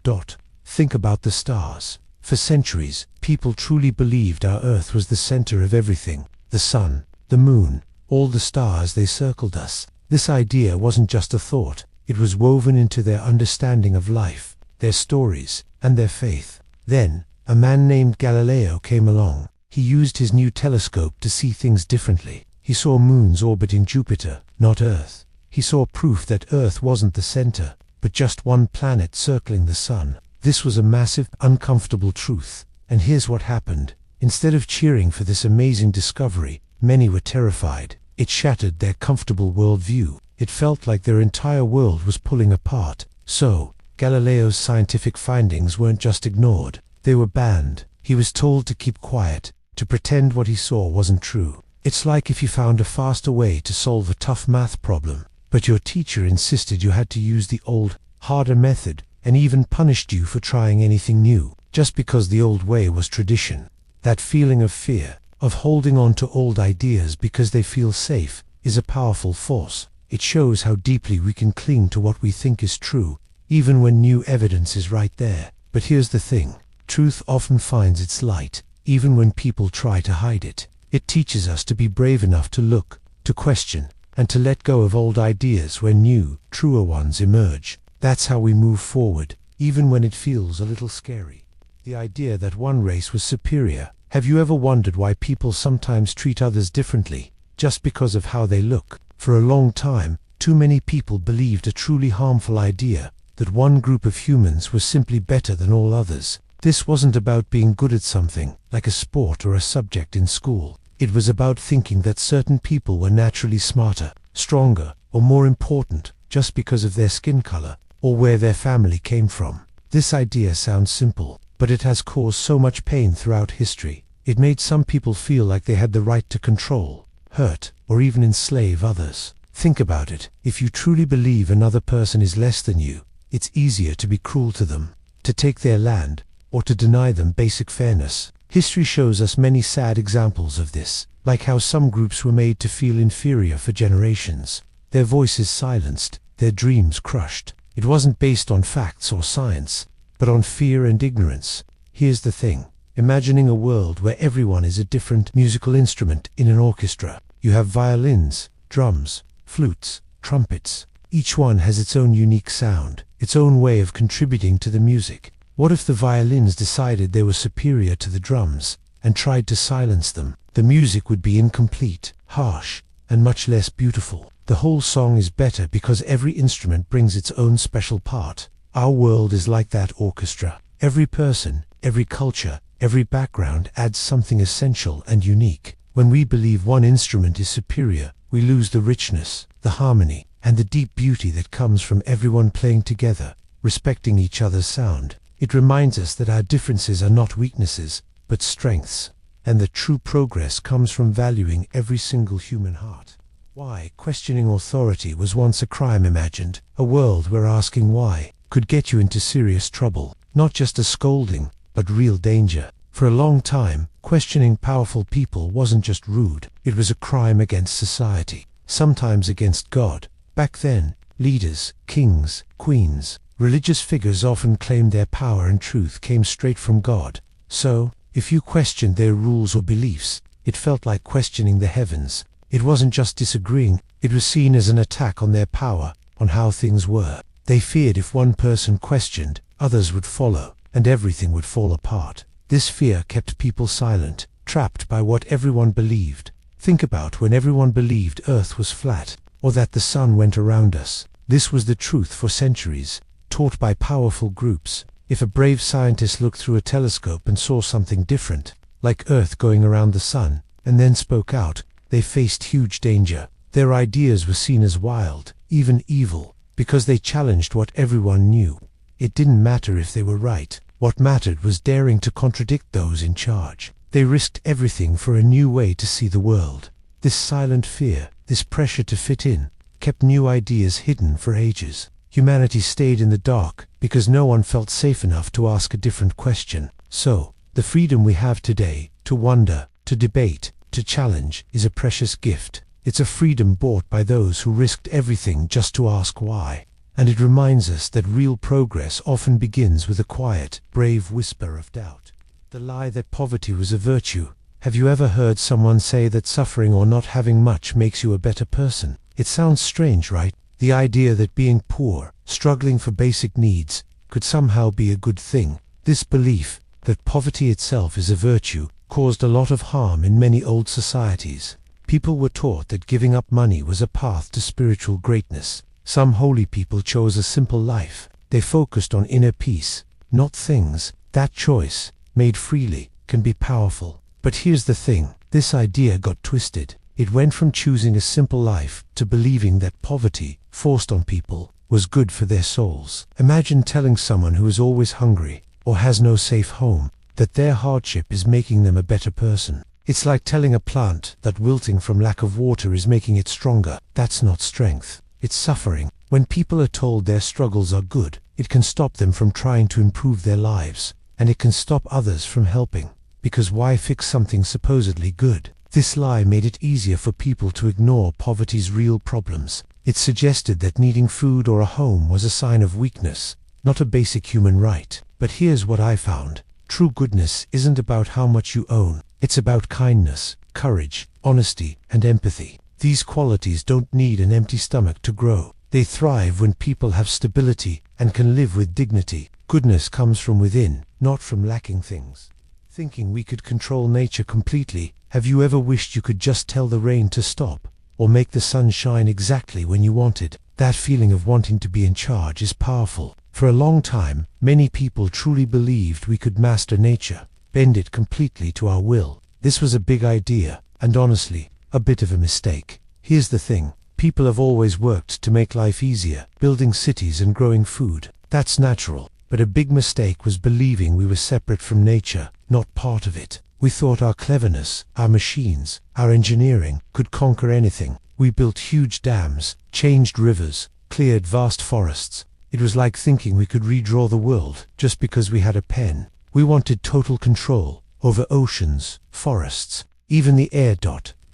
Think about the stars. For centuries, people truly believed our Earth was the center of everything. The sun, the moon, all the stars, they circled us. This idea wasn't just a thought. It was woven into their understanding of life, their stories, and their faith. Then, a man named Galileo came along. He used his new telescope to see things differently. He saw moons orbiting Jupiter, not Earth. He saw proof that Earth wasn't the center, but just one planet circling the sun. This was a massive, uncomfortable truth. And here's what happened. Instead of cheering for this amazing discovery, many were terrified. It shattered their comfortable worldview. It felt like their entire world was pulling apart. So, Galileo's scientific findings weren't just ignored. They were banned. He was told to keep quiet, to pretend what he saw wasn't true. It's like if you found a faster way to solve a tough math problem, but your teacher insisted you had to use the old, harder method, and even punished you for trying anything new, just because the old way was tradition. That feeling of fear, of holding on to old ideas because they feel safe, is a powerful force. It shows how deeply we can cling to what we think is true, even when new evidence is right there. But here's the thing. Truth often finds its light, even when people try to hide it. It teaches us to be brave enough to look, to question, and to let go of old ideas when new, truer ones emerge. That's how we move forward, even when it feels a little scary. The idea that one race was superior. Have you ever wondered why people sometimes treat others differently, just because of how they look? For a long time, too many people believed a truly harmful idea, that one group of humans was simply better than all others. This wasn't about being good at something, like a sport or a subject in school. It was about thinking that certain people were naturally smarter, stronger, or more important, just because of their skin color, or where their family came from. This idea sounds simple, but it has caused so much pain throughout history. It made some people feel like they had the right to control, hurt, or even enslave others. Think about it. If you truly believe another person is less than you, it's easier to be cruel to them, to take their land, or to deny them basic fairness. History shows us many sad examples of this, like how some groups were made to feel inferior for generations, their voices silenced, their dreams crushed. It wasn't based on facts or science, but on fear and ignorance. Here's the thing. Imagining a world where everyone is a different musical instrument in an orchestra. You have violins, drums, flutes, trumpets. Each one has its own unique sound, its own way of contributing to the music. What if the violins decided they were superior to the drums and tried to silence them? The music would be incomplete, harsh, and much less beautiful. The whole song is better because every instrument brings its own special part. Our world is like that orchestra. Every person, every culture, every background adds something essential and unique. When we believe one instrument is superior, we lose the richness, the harmony, and the deep beauty that comes from everyone playing together, respecting each other's sound. It reminds us that our differences are not weaknesses, but strengths, and that true progress comes from valuing every single human heart. Why questioning authority was once a crime imagined, a world where asking why could get you into serious trouble, not just a scolding, but real danger. For a long time, questioning powerful people wasn't just rude, it was a crime against society, sometimes against God. Back then, leaders, kings, queens, religious figures often claimed their power and truth came straight from God. So, if you questioned their rules or beliefs, it felt like questioning the heavens. It wasn't just disagreeing, it was seen as an attack on their power, on how things were. They feared if one person questioned, others would follow, and everything would fall apart. This fear kept people silent, trapped by what everyone believed. Think about when everyone believed Earth was flat, or that the sun went around us. This was the truth for centuries, taught by powerful groups. If a brave scientist looked through a telescope and saw something different, like Earth going around the sun, and then spoke out, they faced huge danger. Their ideas were seen as wild, even evil, because they challenged what everyone knew. It didn't matter if they were right. What mattered was daring to contradict those in charge. They risked everything for a new way to see the world. This silent fear, this pressure to fit in, kept new ideas hidden for ages. Humanity stayed in the dark because no one felt safe enough to ask a different question. So, the freedom we have today, to wonder, to debate, to challenge, is a precious gift. It's a freedom bought by those who risked everything just to ask why. And it reminds us that real progress often begins with a quiet, brave whisper of doubt. The lie that poverty was a virtue. Have you ever heard someone say that suffering or not having much makes you a better person? It sounds strange, right? The idea that being poor, struggling for basic needs, could somehow be a good thing. This belief, that poverty itself is a virtue, caused a lot of harm in many old societies. People were taught that giving up money was a path to spiritual greatness. Some holy people chose a simple life. They focused on inner peace, not things. That choice, made freely, can be powerful. But here's the thing, this idea got twisted. It went from choosing a simple life to believing that poverty, forced on people, was good for their souls. Imagine telling someone who is always hungry, or has no safe home, that their hardship is making them a better person. It's like telling a plant that wilting from lack of water is making it stronger. That's not strength. It's suffering. When people are told their struggles are good, it can stop them from trying to improve their lives, and it can stop others from helping. Because why fix something supposedly good? This lie made it easier for people to ignore poverty's real problems. It suggested that needing food or a home was a sign of weakness, not a basic human right. But here's what I found. True goodness isn't about how much you own. It's about kindness, courage, honesty, and empathy. These qualities don't need an empty stomach to grow. They thrive when people have stability and can live with dignity. Goodness comes from within, not from lacking things. Thinking we could control nature completely. Have you ever wished you could just tell the rain to stop, or make the sun shine exactly when you wanted? That feeling of wanting to be in charge is powerful. For a long time, many people truly believed we could master nature, bend it completely to our will. This was a big idea, and honestly, a bit of a mistake. Here's the thing, people have always worked to make life easier, building cities and growing food. That's natural, but a big mistake was believing we were separate from nature, not part of it. We thought our cleverness, our machines, our engineering could conquer anything. We built huge dams, changed rivers, cleared vast forests. It was like thinking we could redraw the world just because we had a pen. We wanted total control over oceans, forests, even the air.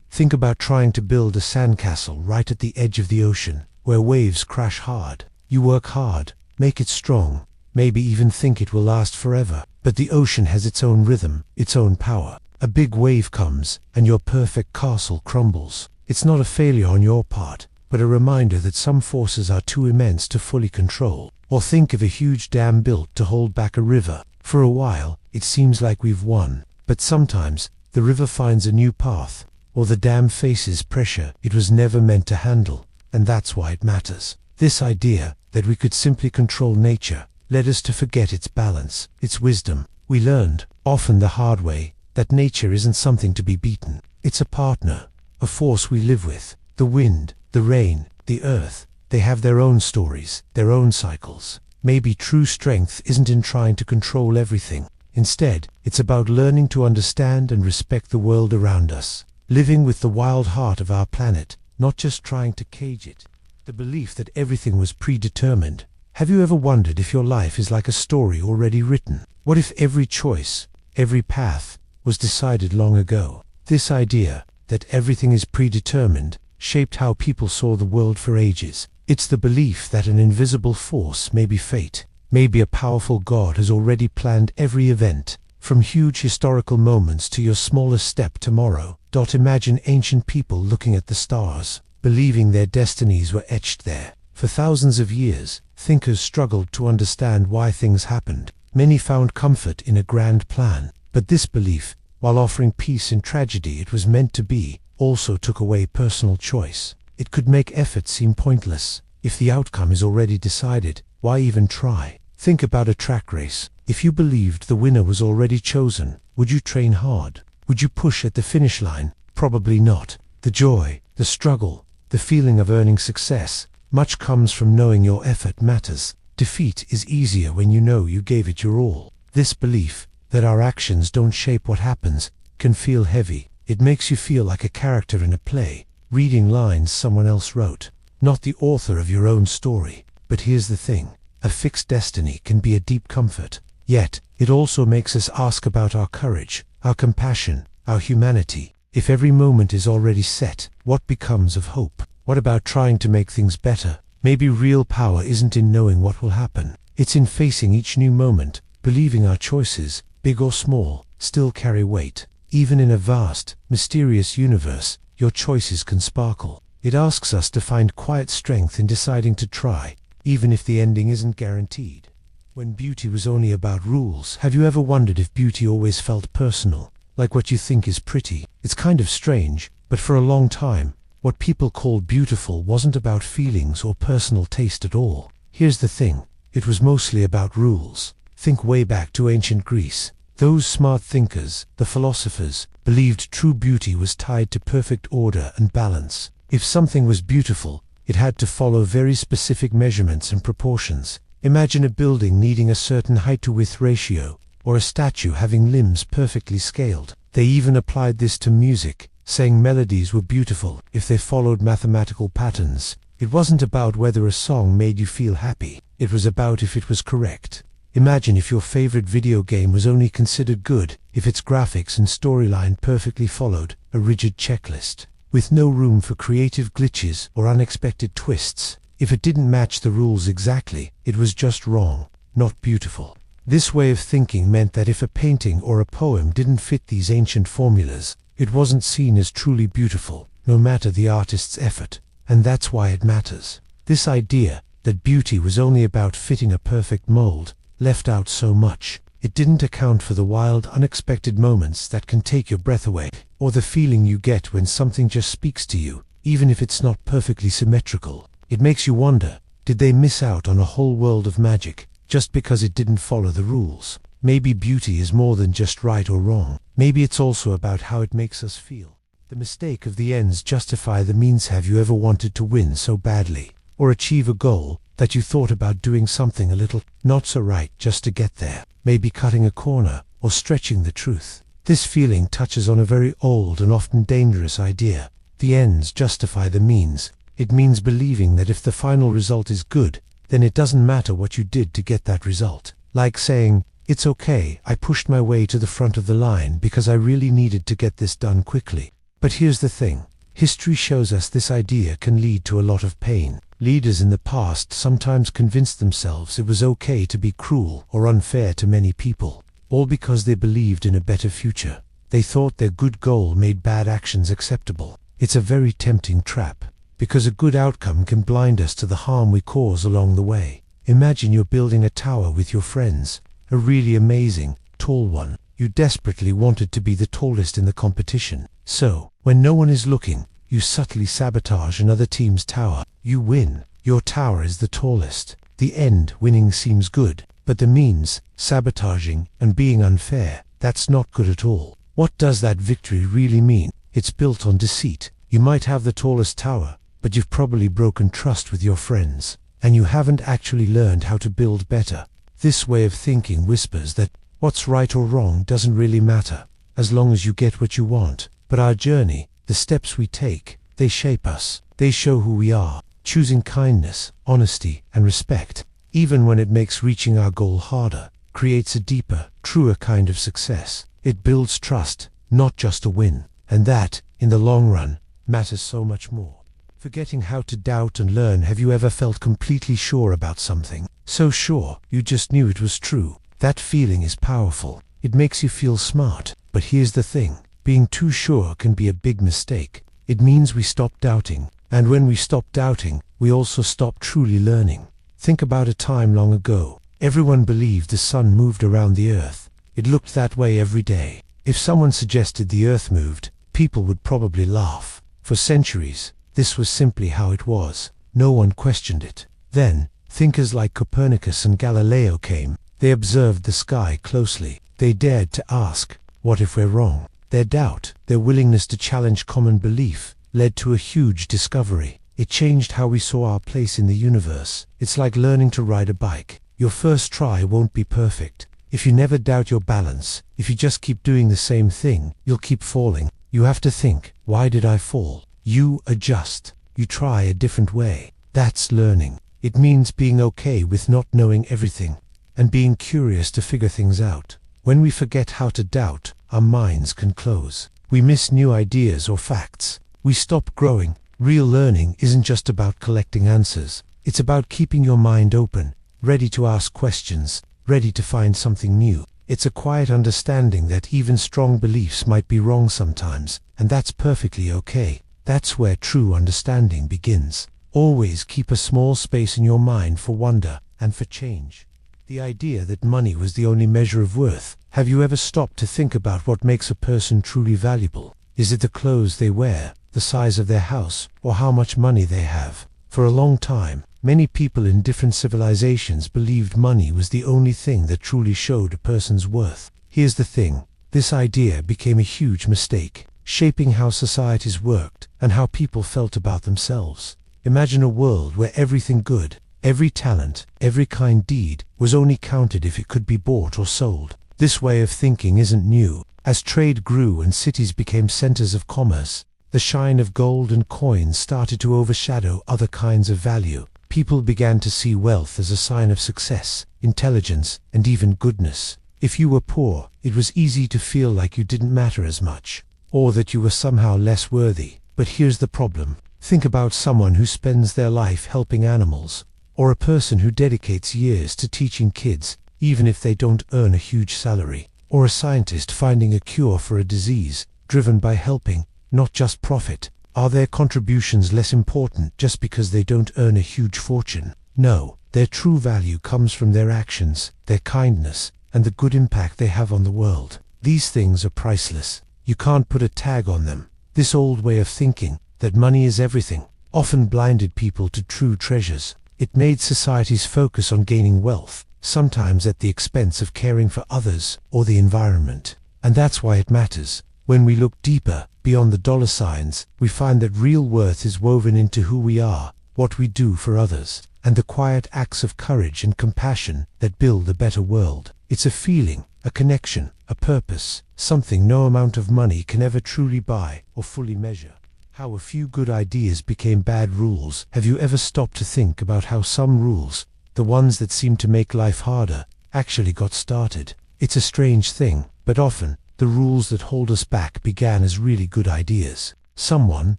Think about trying to build a sandcastle right at the edge of the ocean, where waves crash hard. You work hard, make it strong, maybe even think it will last forever. But the ocean has its own rhythm, its own power. A big wave comes, and your perfect castle crumbles. It's not a failure on your part, but a reminder that some forces are too immense to fully control. Or think of a huge dam built to hold back a river. For a while, it seems like we've won. But sometimes, the river finds a new path, or the dam faces pressure it was never meant to handle. And that's why it matters. This idea that we could simply control nature led us to forget its balance, its wisdom. We learned, often the hard way, that nature isn't something to be beaten. It's a partner, a force we live with. The wind, the rain, the earth, they have their own stories, their own cycles. Maybe true strength isn't in trying to control everything. Instead, it's about learning to understand and respect the world around us, living with the wild heart of our planet, not just trying to cage it. The belief that everything was predetermined. Have you ever wondered if your life is like a story already written? What if every choice, every path, was decided long ago? This idea that everything is predetermined shaped how people saw the world for ages. It's the belief that an invisible force, maybe fate, maybe a powerful God, has already planned every event, from huge historical moments to your smallest step tomorrow. Imagine ancient people looking at the stars, believing their destinies were etched there. For thousands of years, thinkers struggled to understand why things happened. Many found comfort in a grand plan. But this belief, while offering peace in tragedy it was meant to be, also took away personal choice. It could make effort seem pointless. If the outcome is already decided, why even try? Think about a track race. If you believed the winner was already chosen, would you train hard? Would you push at the finish line? Probably not. The joy, the struggle, the feeling of earning success, much comes from knowing your effort matters. Defeat is easier when you know you gave it your all. This belief that our actions don't shape what happens can feel heavy. It makes you feel like a character in a play, reading lines someone else wrote, not the author of your own story. But here's the thing, a fixed destiny can be a deep comfort. Yet, it also makes us ask about our courage, our compassion, our humanity. If every moment is already set, what becomes of hope? What about trying to make things better? Maybe real power isn't in knowing what will happen. It's in facing each new moment, believing our choices, big or small, still carry weight. Even in a vast, mysterious universe, your choices can sparkle. It asks us to find quiet strength in deciding to try, even if the ending isn't guaranteed. When beauty was only about rules, have you ever wondered if beauty always felt personal, like what you think is pretty? It's kind of strange, but for a long time, what people called beautiful wasn't about feelings or personal taste at all. Here's the thing, it was mostly about rules. Think way back to ancient Greece. Those smart thinkers, the philosophers, believed true beauty was tied to perfect order and balance. If something was beautiful, it had to follow very specific measurements and proportions. Imagine a building needing a certain height-to-width ratio, or a statue having limbs perfectly scaled. They even applied this to music, saying melodies were beautiful if they followed mathematical patterns. It wasn't about whether a song made you feel happy, it was about if it was correct. Imagine if your favorite video game was only considered good if its graphics and storyline perfectly followed a rigid checklist, with no room for creative glitches or unexpected twists. If it didn't match the rules exactly, it was just wrong, not beautiful. This way of thinking meant that if a painting or a poem didn't fit these ancient formulas, it wasn't seen as truly beautiful, no matter the artist's effort. And that's why it matters. This idea that beauty was only about fitting a perfect mold left out so much. It didn't account for the wild, unexpected moments that can take your breath away, or the feeling you get when something just speaks to you, even if it's not perfectly symmetrical. It makes you wonder, did they miss out on a whole world of magic just because it didn't follow the rules? Maybe beauty is more than just right or wrong. Maybe it's also about how it makes us feel. The mistake of the ends justify the means. Have you ever wanted to win so badly, or achieve a goal, that you thought about doing something a little not so right just to get there? Maybe cutting a corner, or stretching the truth. This feeling touches on a very old and often dangerous idea. The ends justify the means. It means believing that if the final result is good, then it doesn't matter what you did to get that result. Like saying, "It's okay, I pushed my way to the front of the line because I really needed to get this done quickly." But here's the thing. History shows us this idea can lead to a lot of pain. Leaders in the past sometimes convinced themselves it was okay to be cruel or unfair to many people, all because they believed in a better future. They thought their good goal made bad actions acceptable. It's a very tempting trap, because a good outcome can blind us to the harm we cause along the way. Imagine you're building a tower with your friends, a really amazing, tall one. You desperately wanted to be the tallest in the competition. So, when no one is looking, you subtly sabotage another team's tower. You win. Your tower is the tallest. The end, winning, seems good, but the means, sabotaging and being unfair, that's not good at all. What does that victory really mean? It's built on deceit. You might have the tallest tower, but you've probably broken trust with your friends, and you haven't actually learned how to build better. This way of thinking whispers that what's right or wrong doesn't really matter, as long as you get what you want. But our journey, the steps we take, they shape us. They show who we are. Choosing kindness, honesty, and respect, even when it makes reaching our goal harder, creates a deeper, truer kind of success. It builds trust, not just a win. And that, in the long run, matters so much more. Forgetting how to doubt and learn. Have you ever felt completely sure about something? So sure, you just knew it was true. That feeling is powerful. It makes you feel smart. But here's the thing. Being too sure can be a big mistake. It means we stop doubting. And when we stop doubting, we also stop truly learning. Think about a time long ago. Everyone believed the sun moved around the earth. It looked that way every day. If someone suggested the earth moved, people would probably laugh. For centuries, this was simply how it was. No one questioned it. Then, thinkers like Copernicus and Galileo came. They observed the sky closely. They dared to ask, what if we're wrong? Their doubt, their willingness to challenge common belief, led to a huge discovery. It changed how we saw our place in the universe. It's like learning to ride a bike. Your first try won't be perfect. If you never doubt your balance, if you just keep doing the same thing, you'll keep falling. You have to think, why did I fall? You adjust. You try a different way. That's learning. It means being okay with not knowing everything, and being curious to figure things out. When we forget how to doubt, our minds can close. We miss new ideas or facts. We stop growing. Real learning isn't just about collecting answers. It's about keeping your mind open, ready to ask questions, ready to find something new. It's a quiet understanding that even strong beliefs might be wrong sometimes, and that's perfectly okay. That's where true understanding begins. Always keep a small space in your mind for wonder and for change. The idea that money was the only measure of worth. Have you ever stopped to think about what makes a person truly valuable? Is it the clothes they wear, the size of their house, or how much money they have? For a long time, many people in different civilizations believed money was the only thing that truly showed a person's worth. Here's the thing. This idea became a huge mistake, shaping how societies worked and how people felt about themselves. Imagine a world where everything good, every talent, every kind deed was only counted if it could be bought or sold. This way of thinking isn't new. As trade grew and cities became centers of commerce, the shine of gold and coins started to overshadow other kinds of value. People began to see wealth as a sign of success, intelligence, and even goodness. If you were poor, it was easy to feel like you didn't matter as much, or that you were somehow less worthy. But here's the problem. Think about someone who spends their life helping animals, or a person who dedicates years to teaching kids, even if they don't earn a huge salary, or a scientist finding a cure for a disease, driven by helping, not just profit. Are their contributions less important just because they don't earn a huge fortune? No, their true value comes from their actions, their kindness, and the good impact they have on the world. These things are priceless. You can't put a tag on them. This old way of thinking, that money is everything, often blinded people to true treasures. It made societies focus on gaining wealth, sometimes at the expense of caring for others or the environment. And that's why it matters. When we look deeper, beyond the dollar signs, we find that real worth is woven into who we are, what we do for others, and the quiet acts of courage and compassion that build a better world. It's a feeling, a connection, a a purpose, something no amount of money can ever truly buy or fully measure. How a few good ideas became bad rules. Have you ever stopped to think about how some rules, the ones that seem to make life harder, actually got started? It's a strange thing, but often, the rules that hold us back began as really good ideas. Someone,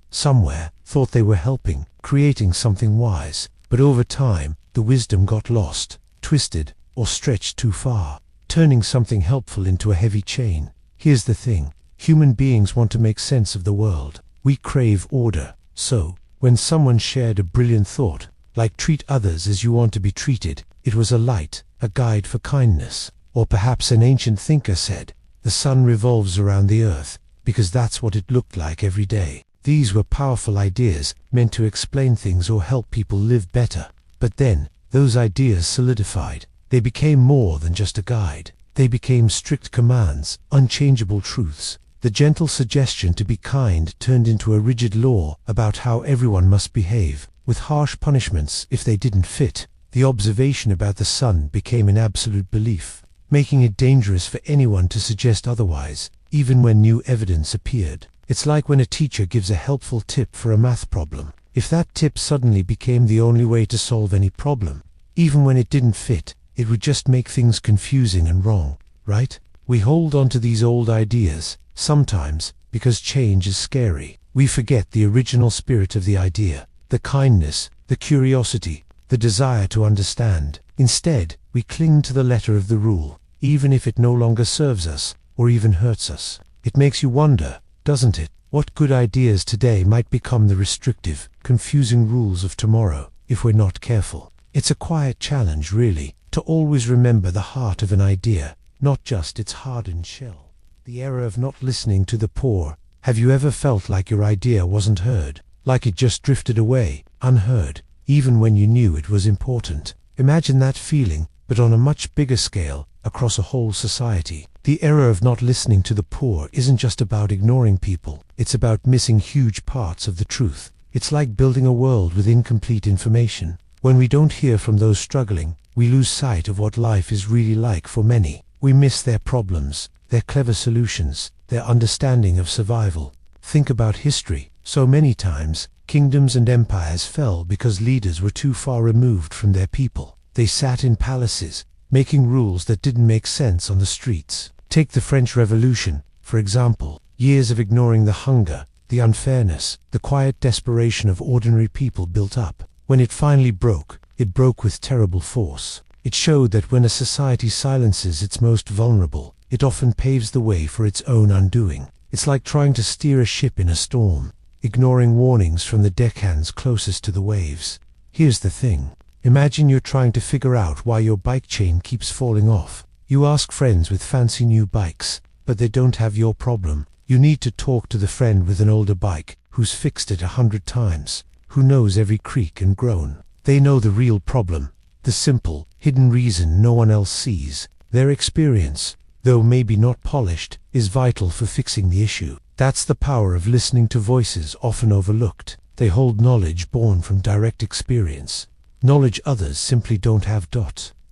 somewhere, thought they were helping, creating something wise, but over time, the wisdom got lost, twisted, or stretched too far, turning something helpful into a heavy chain. Here's the thing, human beings want to make sense of the world. We crave order, so, when someone shared a brilliant thought, like treat others as you want to be treated, it was a light, a guide for kindness. Or perhaps an ancient thinker said, the sun revolves around the earth, because that's what it looked like every day. These were powerful ideas, meant to explain things or help people live better. But then, those ideas solidified. They became more than just a guide. They became strict commands, unchangeable truths. The gentle suggestion to be kind turned into a rigid law about how everyone must behave, with harsh punishments if they didn't fit. The observation about the sun became an absolute belief, making it dangerous for anyone to suggest otherwise, even when new evidence appeared. It's like when a teacher gives a helpful tip for a math problem. If that tip suddenly became the only way to solve any problem, even when it didn't fit, it would just make things confusing and wrong, right? We hold on to these old ideas, sometimes, because change is scary. We forget the original spirit of the idea, the kindness, the curiosity, the desire to understand. Instead, we cling to the letter of the rule, even if it no longer serves us, or even hurts us. It makes you wonder, doesn't it, what good ideas today might become the restrictive, confusing rules of tomorrow, if we're not careful. It's a quiet challenge, really, to always remember the heart of an idea, not just its hardened shell. The error of not listening to the poor. Have you ever felt like your idea wasn't heard, like it just drifted away, unheard, even when you knew it was important? Imagine that feeling, but on a much bigger scale, across a whole society. The error of not listening to the poor isn't just about ignoring people, it's about missing huge parts of the truth. It's like building a world with incomplete information. When we don't hear from those struggling, we lose sight of what life is really like for many. We miss their problems, their clever solutions, their understanding of survival. Think about history. So many times, kingdoms and empires fell because leaders were too far removed from their people. They sat in palaces, making rules that didn't make sense on the streets. Take the French Revolution, for example. Years of ignoring the hunger, the unfairness, the quiet desperation of ordinary people built up. When it finally broke, it broke with terrible force. It showed that when a society silences its most vulnerable, it often paves the way for its own undoing. It's like trying to steer a ship in a storm, ignoring warnings from the deckhands closest to the waves. Here's the thing. Imagine you're trying to figure out why your bike chain keeps falling off. You ask friends with fancy new bikes, but they don't have your problem. You need to talk to the friend with an older bike, who's fixed it 100 times, who knows every creak and groan. They know the real problem, the simple, hidden reason no one else sees. Their experience, though maybe not polished, is vital for fixing the issue. That's the power of listening to voices often overlooked. They hold knowledge born from direct experience, knowledge others simply don't have.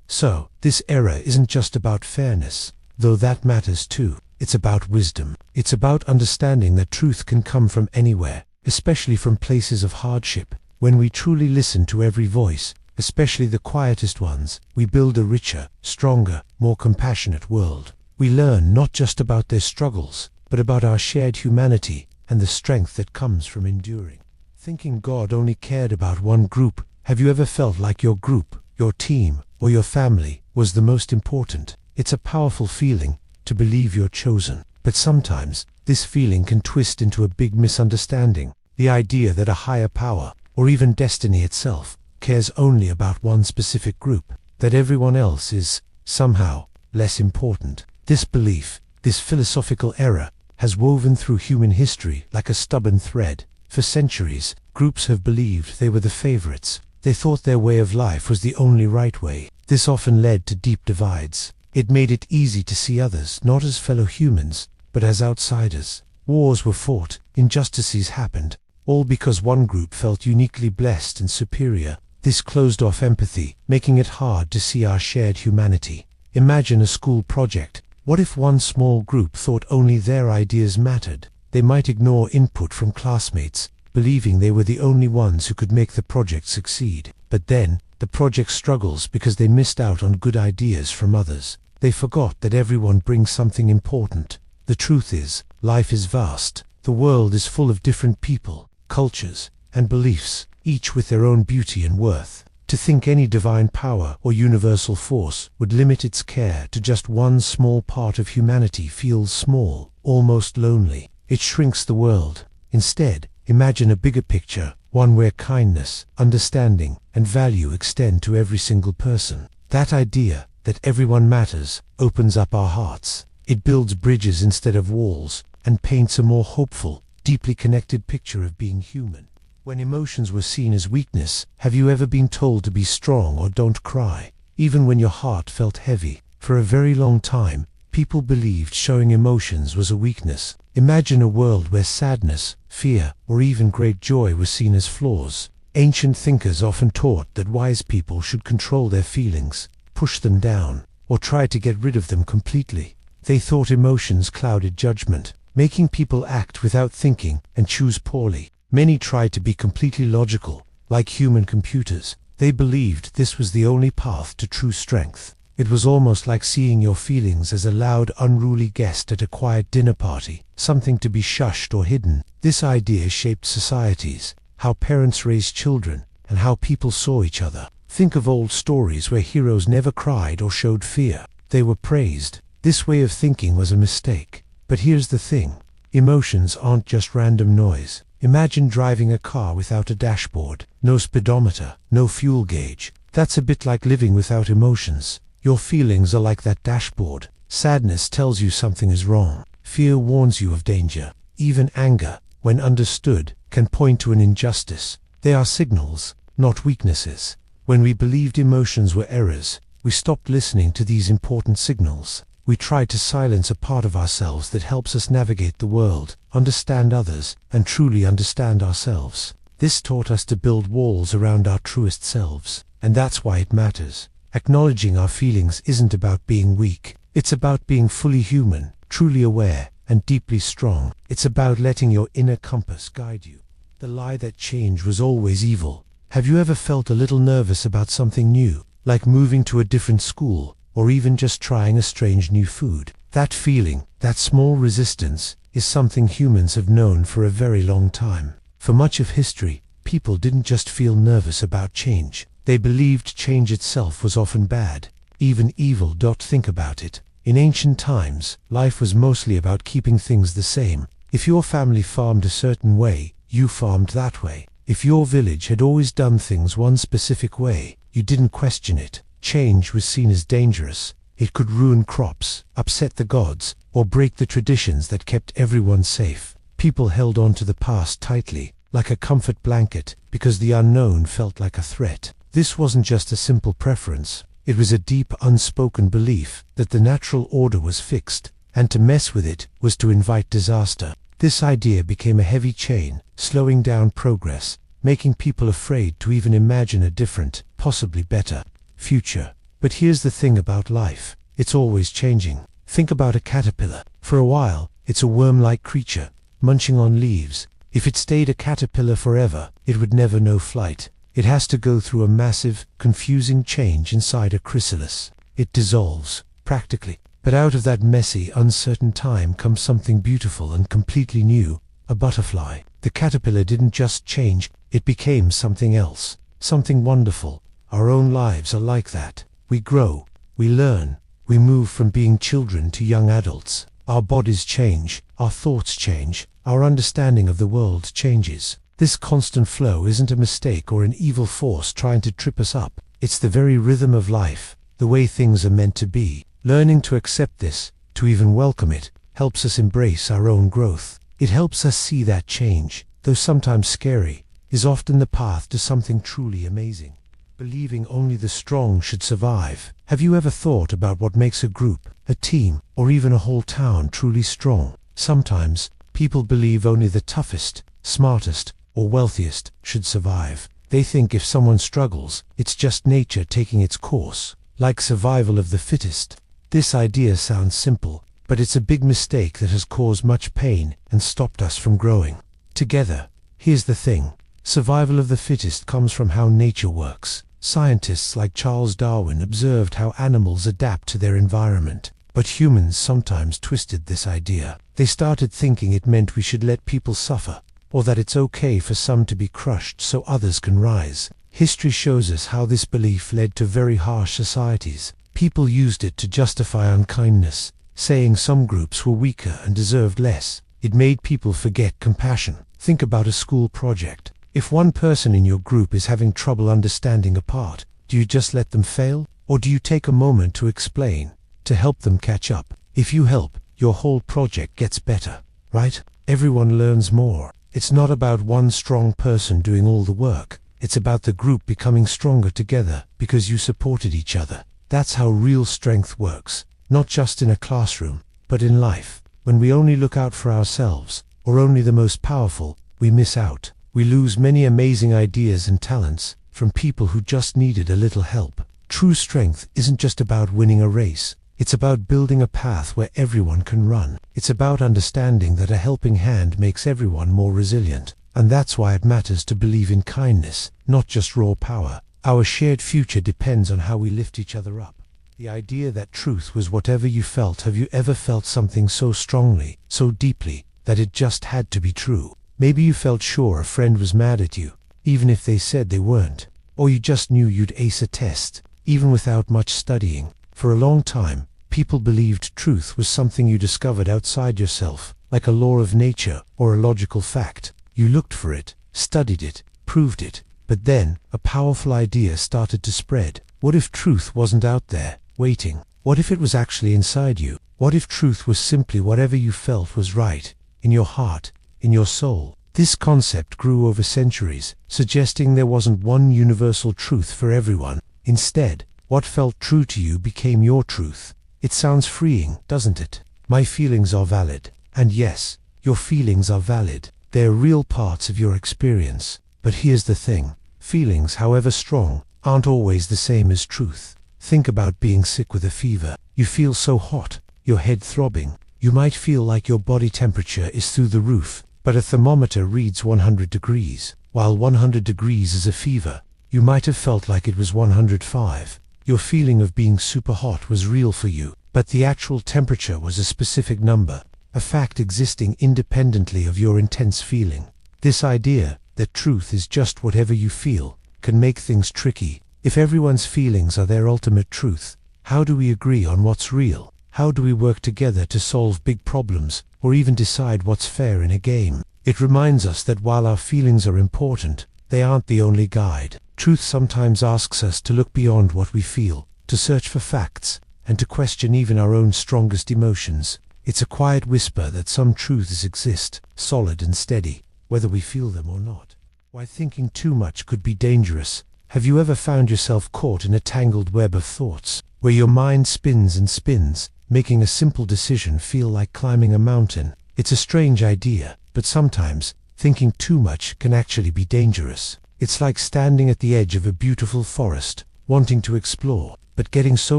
So, this era isn't just about fairness, though that matters too. It's about wisdom. It's about understanding that truth can come from anywhere, especially from places of hardship. When we truly listen to every voice, especially the quietest ones, we build a richer, stronger, more compassionate world. We learn not just about their struggles, but about our shared humanity and the strength that comes from enduring. Thinking God only cared about one group. Have you ever felt like your group, your team, or your family was the most important? It's a powerful feeling to believe you're chosen. But sometimes, this feeling can twist into a big misunderstanding. The idea that a higher power, or even destiny itself, cares only about one specific group, that everyone else is, somehow, less important. This belief, this philosophical error, has woven through human history like a stubborn thread. For centuries, groups have believed they were the favorites. They thought their way of life was the only right way. This often led to deep divides. It made it easy to see others not as fellow humans, but as outsiders. Wars were fought, injustices happened, all because one group felt uniquely blessed and superior. This closed off empathy, making it hard to see our shared humanity. Imagine a school project. What if one small group thought only their ideas mattered? They might ignore input from classmates, believing they were the only ones who could make the project succeed. But then, the project struggles because they missed out on good ideas from others. They forgot that everyone brings something important. The truth is, life is vast. The world is full of different people, cultures, and beliefs, each with their own beauty and worth. To think any divine power or universal force would limit its care to just one small part of humanity feels small, almost lonely. It shrinks the world. Instead, imagine a bigger picture, one where kindness, understanding, and value extend to every single person. That idea, that everyone matters, opens up our hearts. It builds bridges instead of walls, and paints a more hopeful, deeply connected picture of being human. When emotions were seen as weakness, have you ever been told to be strong or don't cry? Even when your heart felt heavy, for a very long time, people believed showing emotions was a weakness. Imagine a world where sadness, fear, or even great joy were seen as flaws. Ancient thinkers often taught that wise people should control their feelings, push them down, or try to get rid of them completely. They thought emotions clouded judgment, making people act without thinking and choose poorly. Many tried to be completely logical, like human computers. They believed this was the only path to true strength. It was almost like seeing your feelings as a loud, unruly guest at a quiet dinner party, something to be shushed or hidden. This idea shaped societies, how parents raised children, and how people saw each other. Think of old stories where heroes never cried or showed fear. They were praised. This way of thinking was a mistake. But here's the thing. Emotions aren't just random noise. Imagine driving a car without a dashboard, no speedometer, no fuel gauge. That's a bit like living without emotions. Your feelings are like that dashboard. Sadness tells you something is wrong. Fear warns you of danger. Even anger, when understood, can point to an injustice. They are signals, not weaknesses. When we believed emotions were errors, we stopped listening to these important signals. We tried to silence a part of ourselves that helps us navigate the world, understand others, and truly understand ourselves. This taught us to build walls around our truest selves. And that's why it matters. Acknowledging our feelings isn't about being weak. It's about being fully human, truly aware, and deeply strong. It's about letting your inner compass guide you. The lie that change was always evil. Have you ever felt a little nervous about something new, like moving to a different school, or even just trying a strange new food? That feeling, that small resistance, is something humans have known for a very long time. For much of history, people didn't just feel nervous about change. They believed change itself was often bad, even evil. Think about it. In ancient times, life was mostly about keeping things the same. If your family farmed a certain way, you farmed that way. If your village had always done things one specific way, you didn't question it. Change was seen as dangerous. It could ruin crops, upset the gods, or break the traditions that kept everyone safe. People held on to the past tightly, like a comfort blanket, because the unknown felt like a threat. This wasn't just a simple preference. It was a deep, unspoken belief that the natural order was fixed, and to mess with it was to invite disaster. This idea became a heavy chain, slowing down progress, making people afraid to even imagine a different, possibly better, future. But here's the thing about life. It's always changing. Think about a caterpillar. For a while, it's a worm-like creature, munching on leaves. If it stayed a caterpillar forever, it would never know flight. It has to go through a massive, confusing change inside a chrysalis. It dissolves, practically. But out of that messy, uncertain time comes something beautiful and completely new, a butterfly. The caterpillar didn't just change, it became something else, something wonderful. Our own lives are like that. We grow, we learn, we move from being children to young adults. Our bodies change, our thoughts change, our understanding of the world changes. This constant flow isn't a mistake or an evil force trying to trip us up. It's the very rhythm of life, the way things are meant to be. Learning to accept this, to even welcome it, helps us embrace our own growth. It helps us see that change, though sometimes scary, is often the path to something truly amazing. Believing only the strong should survive. Have you ever thought about what makes a group, a team, or even a whole town truly strong? Sometimes, people believe only the toughest, smartest, or wealthiest should survive. They think if someone struggles, it's just nature taking its course, like survival of the fittest. This idea sounds simple, but it's a big mistake that has caused much pain and stopped us from growing together. Here's the thing. Survival of the fittest comes from how nature works. Scientists like Charles Darwin observed how animals adapt to their environment. But humans sometimes twisted this idea. They started thinking it meant we should let people suffer, or that it's okay for some to be crushed so others can rise. History shows us how this belief led to very harsh societies. People used it to justify unkindness, saying some groups were weaker and deserved less. It made people forget compassion. Think about a school project. If one person in your group is having trouble understanding a part, do you just let them fail? Or do you take a moment to explain, to help them catch up? If you help, your whole project gets better, right? Everyone learns more. It's not about one strong person doing all the work. It's about the group becoming stronger together because you supported each other. That's how real strength works, not just in a classroom, but in life. When we only look out for ourselves, or only the most powerful, we miss out. We lose many amazing ideas and talents from people who just needed a little help. True strength isn't just about winning a race. It's about building a path where everyone can run. It's about understanding that a helping hand makes everyone more resilient. And that's why it matters to believe in kindness, not just raw power. Our shared future depends on how we lift each other up. The idea that truth was whatever you felt. Have you ever felt something so strongly, so deeply, that it just had to be true? Maybe you felt sure a friend was mad at you, even if they said they weren't. Or you just knew you'd ace a test, even without much studying. For a long time, people believed truth was something you discovered outside yourself, like a law of nature or a logical fact. You looked for it, studied it, proved it. But then, a powerful idea started to spread. What if truth wasn't out there, waiting? What if it was actually inside you? What if truth was simply whatever you felt was right, in your heart, in your soul? This concept grew over centuries, suggesting there wasn't one universal truth for everyone. Instead, what felt true to you became your truth. It sounds freeing, doesn't it? My feelings are valid. And yes, your feelings are valid. They're real parts of your experience. But here's the thing. Feelings, however strong, aren't always the same as truth. Think about being sick with a fever. You feel so hot, your head throbbing. You might feel like your body temperature is through the roof, but a thermometer reads 100 degrees. While 100 degrees is a fever, you might have felt like it was 105. Your feeling of being super hot was real for you, but the actual temperature was a specific number, a fact existing independently of your intense feeling. This idea that truth is just whatever you feel can make things tricky. If everyone's feelings are their ultimate truth, how do we agree on what's real? How do we work together to solve big problems, or even decide what's fair in a game? It reminds us that while our feelings are important, they aren't the only guide. Truth sometimes asks us to look beyond what we feel, to search for facts, and to question even our own strongest emotions. It's a quiet whisper that some truths exist, solid and steady, whether we feel them or not. Why thinking too much could be dangerous. Have you ever found yourself caught in a tangled web of thoughts, where your mind spins and spins, making a simple decision feel like climbing a mountain? It's a strange idea, but sometimes, thinking too much can actually be dangerous. It's like standing at the edge of a beautiful forest, wanting to explore, but getting so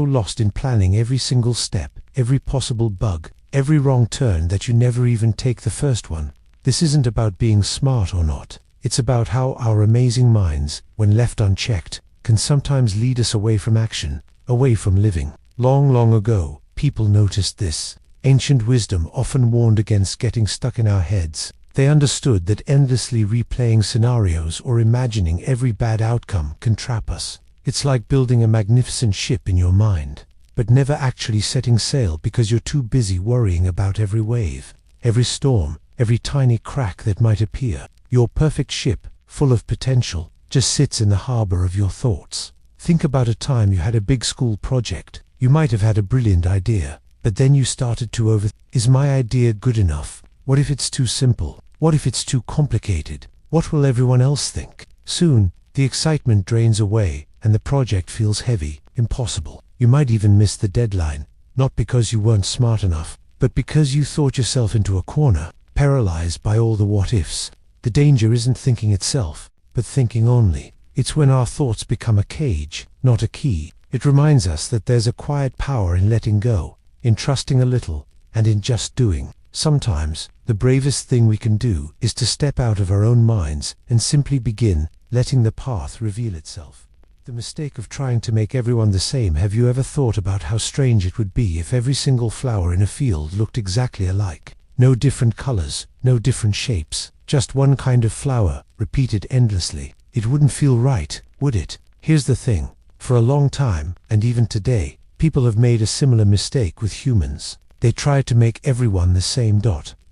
lost in planning every single step, every possible bug, every wrong turn that you never even take the first one. This isn't about being smart or not. It's about how our amazing minds, when left unchecked, can sometimes lead us away from action, away from living. Long, long ago, people noticed this. Ancient wisdom often warned against getting stuck in our heads. They understood that endlessly replaying scenarios or imagining every bad outcome can trap us. It's like building a magnificent ship in your mind, but never actually setting sail because you're too busy worrying about every wave, every storm, every tiny crack that might appear. Your perfect ship, full of potential, just sits in the harbor of your thoughts. Think about a time you had a big school project. You might have had a brilliant idea, but then you started to overthink. Is my idea good enough? What if it's too simple? What if it's too complicated? What will everyone else think? Soon, the excitement drains away, and the project feels heavy, impossible. You might even miss the deadline, not because you weren't smart enough, but because you thought yourself into a corner, paralyzed by all the what-ifs. The danger isn't thinking itself, but thinking only. It's when our thoughts become a cage, not a key. It reminds us that there's a quiet power in letting go, in trusting a little, and in just doing. Sometimes, the bravest thing we can do is to step out of our own minds and simply begin letting the path reveal itself. The mistake of trying to make everyone the same. Have you ever thought about how strange it would be if every single flower in a field looked exactly alike? No different colors, no different shapes, just one kind of flower, repeated endlessly. It wouldn't feel right, would it? Here's the thing. For a long time, and even today, people have made a similar mistake with humans. They try to make everyone the same.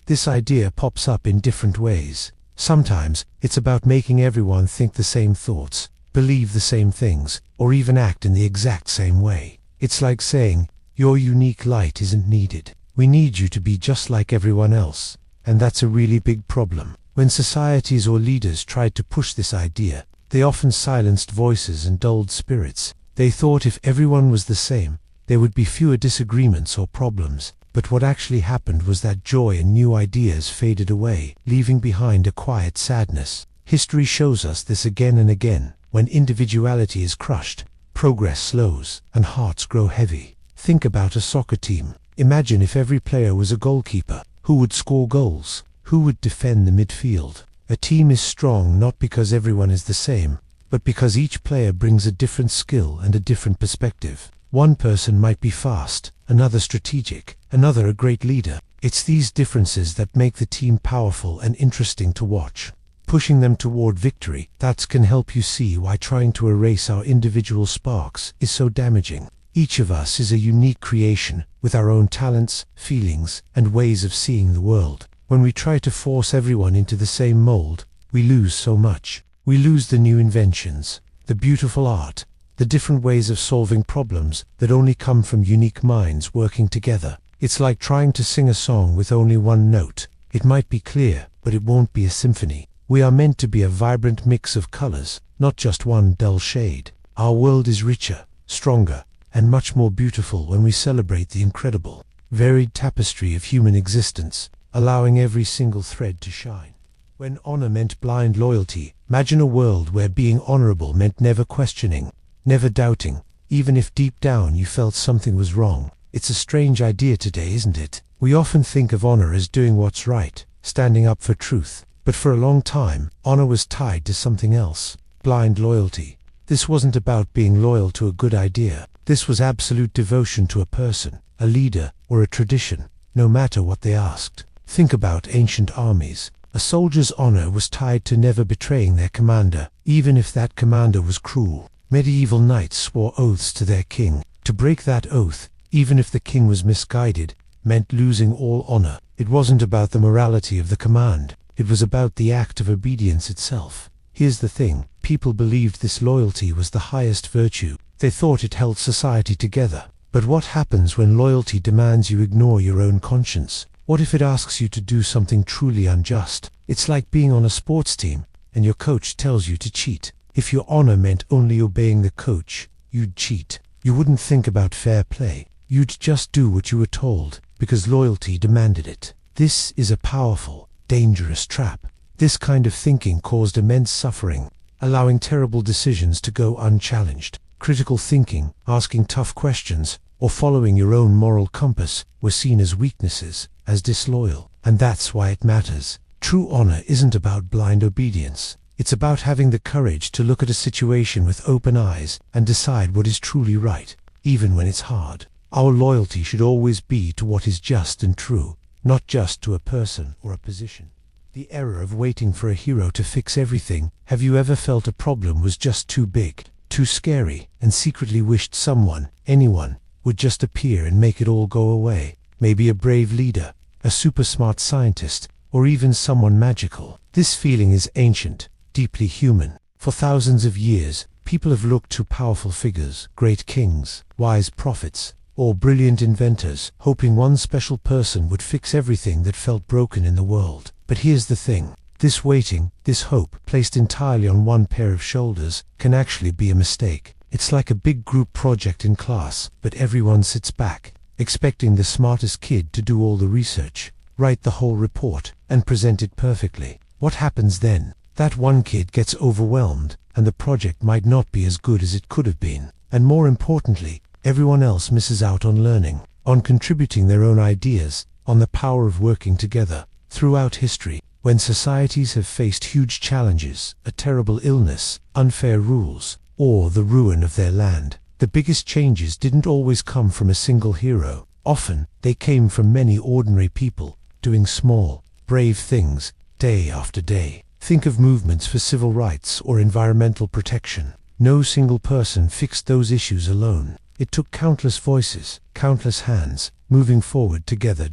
This idea pops up in different ways. Sometimes, it's about making everyone think the same thoughts, believe the same things, or even act in the exact same way. It's like saying, your unique light isn't needed. We need you to be just like everyone else. And that's a really big problem. When societies or leaders tried to push this idea, they often silenced voices and dulled spirits. They thought if everyone was the same, there would be fewer disagreements or problems. But what actually happened was that joy and new ideas faded away, leaving behind a quiet sadness. History shows us this again and again. When individuality is crushed, progress slows, and hearts grow heavy. Think about a soccer team. Imagine if every player was a goalkeeper. Who would score goals? Who would defend the midfield? A team is strong not because everyone is the same, but because each player brings a different skill and a different perspective. One person might be fast, another strategic, another a great leader. It's these differences that make the team powerful and interesting to watch. Pushing them toward victory, that can help you see why trying to erase our individual sparks is so damaging. Each of us is a unique creation, with our own talents, feelings, and ways of seeing the world. When we try to force everyone into the same mold, we lose so much. We lose the new inventions, the beautiful art, the different ways of solving problems that only come from unique minds working together. It's like trying to sing a song with only one note. It might be clear, but it won't be a symphony. We are meant to be a vibrant mix of colors, not just one dull shade. Our world is richer, stronger, and much more beautiful when we celebrate the incredible, varied tapestry of human existence, allowing every single thread to shine. When honor meant blind loyalty, imagine a world where being honorable meant never questioning, never doubting, even if deep down you felt something was wrong. It's a strange idea today, isn't it? We often think of honor as doing what's right, standing up for truth. But for a long time, honor was tied to something else, blind loyalty. This wasn't about being loyal to a good idea. This was absolute devotion to a person, a leader, or a tradition, no matter what they asked. Think about ancient armies. A soldier's honor was tied to never betraying their commander, even if that commander was cruel. Medieval knights swore oaths to their king. To break that oath, even if the king was misguided, meant losing all honor. It wasn't about the morality of the command. It was about the act of obedience itself. Here's the thing, people believed this loyalty was the highest virtue. They thought it held society together. But what happens when loyalty demands you ignore your own conscience? What if it asks you to do something truly unjust? It's like being on a sports team, and your coach tells you to cheat. If your honor meant only obeying the coach, you'd cheat. You wouldn't think about fair play. You'd just do what you were told, because loyalty demanded it. This is a powerful, dangerous trap. This kind of thinking caused immense suffering, allowing terrible decisions to go unchallenged. Critical thinking, asking tough questions, or following your own moral compass were seen as weaknesses, as disloyal. And that's why it matters. True honor isn't about blind obedience. It's about having the courage to look at a situation with open eyes and decide what is truly right, even when it's hard. Our loyalty should always be to what is just and true, not just to a person or a position. The error of waiting for a hero to fix everything. Have you ever felt a problem was just too big, too scary, and secretly wished someone, anyone, would just appear and make it all go away? Maybe a brave leader, a super smart scientist, or even someone magical. This feeling is ancient, deeply human. For thousands of years, people have looked to powerful figures, great kings, wise prophets, or brilliant inventors, hoping one special person would fix everything that felt broken in the world. But here's the thing. This waiting, this hope, placed entirely on one pair of shoulders, can actually be a mistake. It's like a big group project in class, but everyone sits back, expecting the smartest kid to do all the research, write the whole report, and present it perfectly. What happens then? That one kid gets overwhelmed, and the project might not be as good as it could have been. And more importantly, everyone else misses out on learning, on contributing their own ideas, on the power of working together. Throughout history, when societies have faced huge challenges, a terrible illness, unfair rules, or the ruin of their land, the biggest changes didn't always come from a single hero. Often, they came from many ordinary people, doing small, brave things, day after day. Think of movements for civil rights or environmental protection. No single person fixed those issues alone. It took countless voices, countless hands, moving forward together.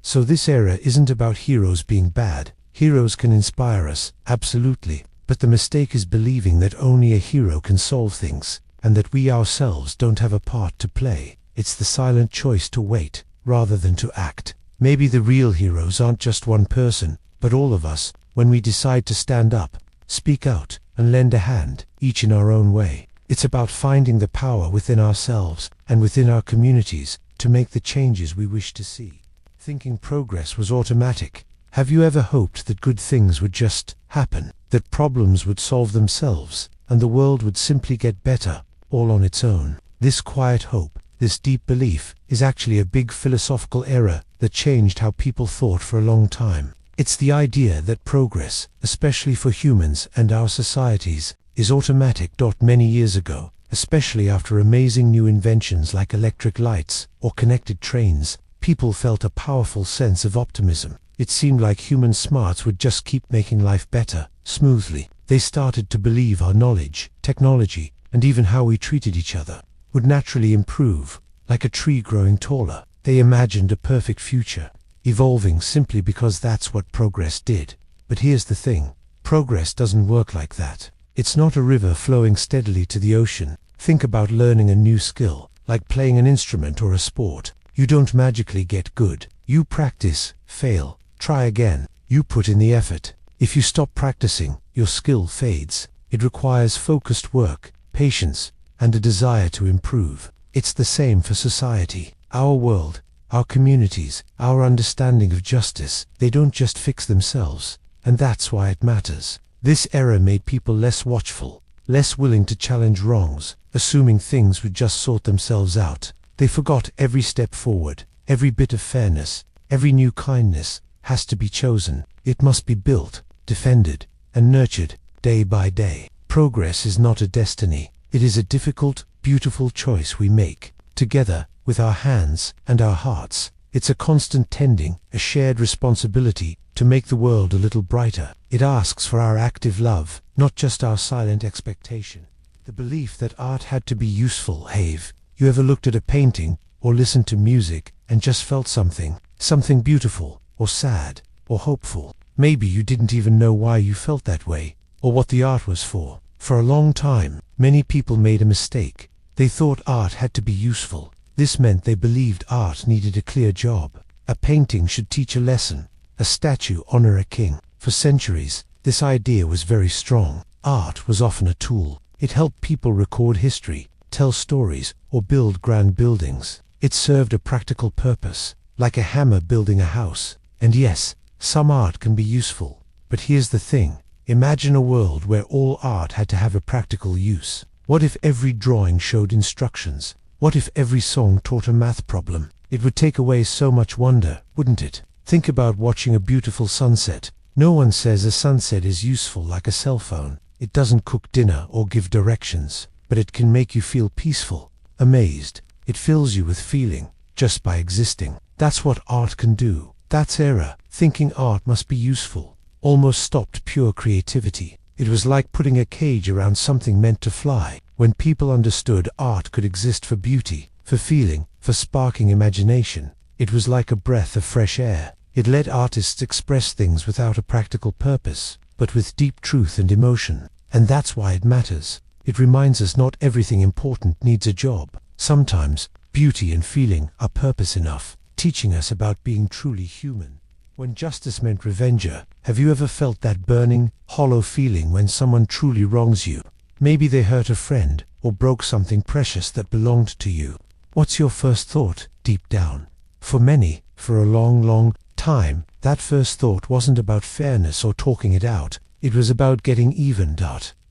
So this era isn't about heroes being bad. Heroes can inspire us, absolutely, but the mistake is believing that only a hero can solve things, and that we ourselves don't have a part to play. It's the silent choice to wait, rather than to act. Maybe the real heroes aren't just one person, but all of us, when we decide to stand up, speak out, and lend a hand, each in our own way. It's about finding the power within ourselves, and within our communities, to make the changes we wish to see. Thinking progress was automatic. Have you ever hoped that good things would just happen, that problems would solve themselves, and the world would simply get better, all on its own? This quiet hope, this deep belief, is actually a big philosophical error that changed how people thought for a long time. It's the idea that progress, especially for humans and our societies, is automatic. Many years ago, especially after amazing new inventions like electric lights or connected trains, people felt a powerful sense of optimism. It seemed like human smarts would just keep making life better, smoothly. They started to believe our knowledge, technology, and even how we treated each other would naturally improve, like a tree growing taller. They imagined a perfect future, evolving simply because that's what progress did. But here's the thing, progress doesn't work like that. It's not a river flowing steadily to the ocean. Think about learning a new skill, like playing an instrument or a sport. You don't magically get good. You practice, fail, try again. You put in the effort. If you stop practicing, your skill fades. It requires focused work, patience, and a desire to improve. It's the same for society. Our world, our communities, our understanding of justice, they don't just fix themselves. And that's why it matters. This era made people less watchful, less willing to challenge wrongs, assuming things would just sort themselves out. They forgot every step forward, every bit of fairness, every new kindness has to be chosen. It must be built, defended, and nurtured, day by day. Progress is not a destiny. It is a difficult, beautiful choice we make, together, with our hands and our hearts. It's a constant tending, a shared responsibility to make the world a little brighter. It asks for our active love, not just our silent expectation. The belief that art had to be useful. You ever looked at a painting, or listened to music, and just felt something beautiful, or sad, or hopeful? Maybe you didn't even know why you felt that way, or what the art was for. For a long time, many people made a mistake. They thought art had to be useful. This meant they believed art needed a clear job. A painting should teach a lesson, a statue honor a king. For centuries, this idea was very strong. Art was often a tool. It helped people record history, tell stories, or build grand buildings. It served a practical purpose, like a hammer building a house. And yes, some art can be useful. But here's the thing. Imagine a world where all art had to have a practical use. What if every drawing showed instructions? What if every song taught a math problem? It would take away so much wonder, wouldn't it? Think about watching a beautiful sunset. No one says a sunset is useful like a cell phone. It doesn't cook dinner or give directions, but it can make you feel peaceful, amazed. It fills you with feeling, just by existing. That's what art can do. That's era. Thinking art must be useful almost stopped pure creativity. It was like putting a cage around something meant to fly. When people understood art could exist for beauty, for feeling, for sparking imagination, it was like a breath of fresh air. It let artists express things without a practical purpose, but with deep truth and emotion. And that's why it matters. It reminds us not everything important needs a job. Sometimes, beauty and feeling are purpose enough, teaching us about being truly human. When justice meant revenge, have you ever felt that burning, hollow feeling when someone truly wrongs you? Maybe they hurt a friend, or broke something precious that belonged to you. What's your first thought, deep down? For many, for a long time, that first thought wasn't about fairness or talking it out. It was about getting even.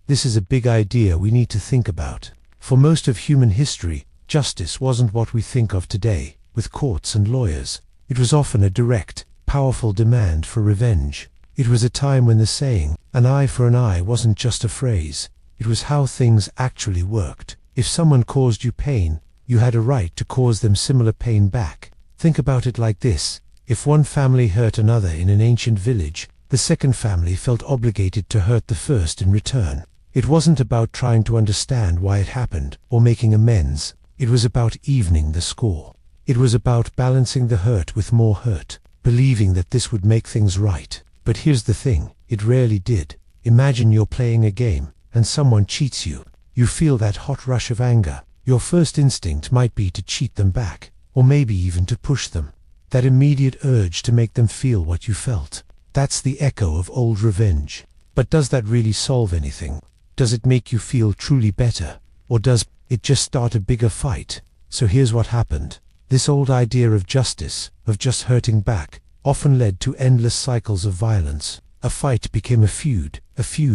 This is a big idea we need to think about. For most of human history, justice wasn't what we think of today, with courts and lawyers. It was often a direct, powerful demand for revenge. It was a time when the saying, "an eye for an eye," wasn't just a phrase. It was how things actually worked. If someone caused you pain, you had a right to cause them similar pain back. Think about it like this. If one family hurt another in an ancient village, the second family felt obligated to hurt the first in return. It wasn't about trying to understand why it happened or making amends. It was about evening the score. It was about balancing the hurt with more hurt, believing that this would make things right. But here's the thing, it rarely did. Imagine you're playing a game, and someone cheats you. You feel that hot rush of anger. Your first instinct might be to cheat them back, or maybe even to push them. That immediate urge to make them feel what you felt. That's the echo of old revenge. But does that really solve anything? Does it make you feel truly better? Or does it just start a bigger fight? So here's what happened. This old idea of justice, of just hurting back, often led to endless cycles of violence. A fight became a feud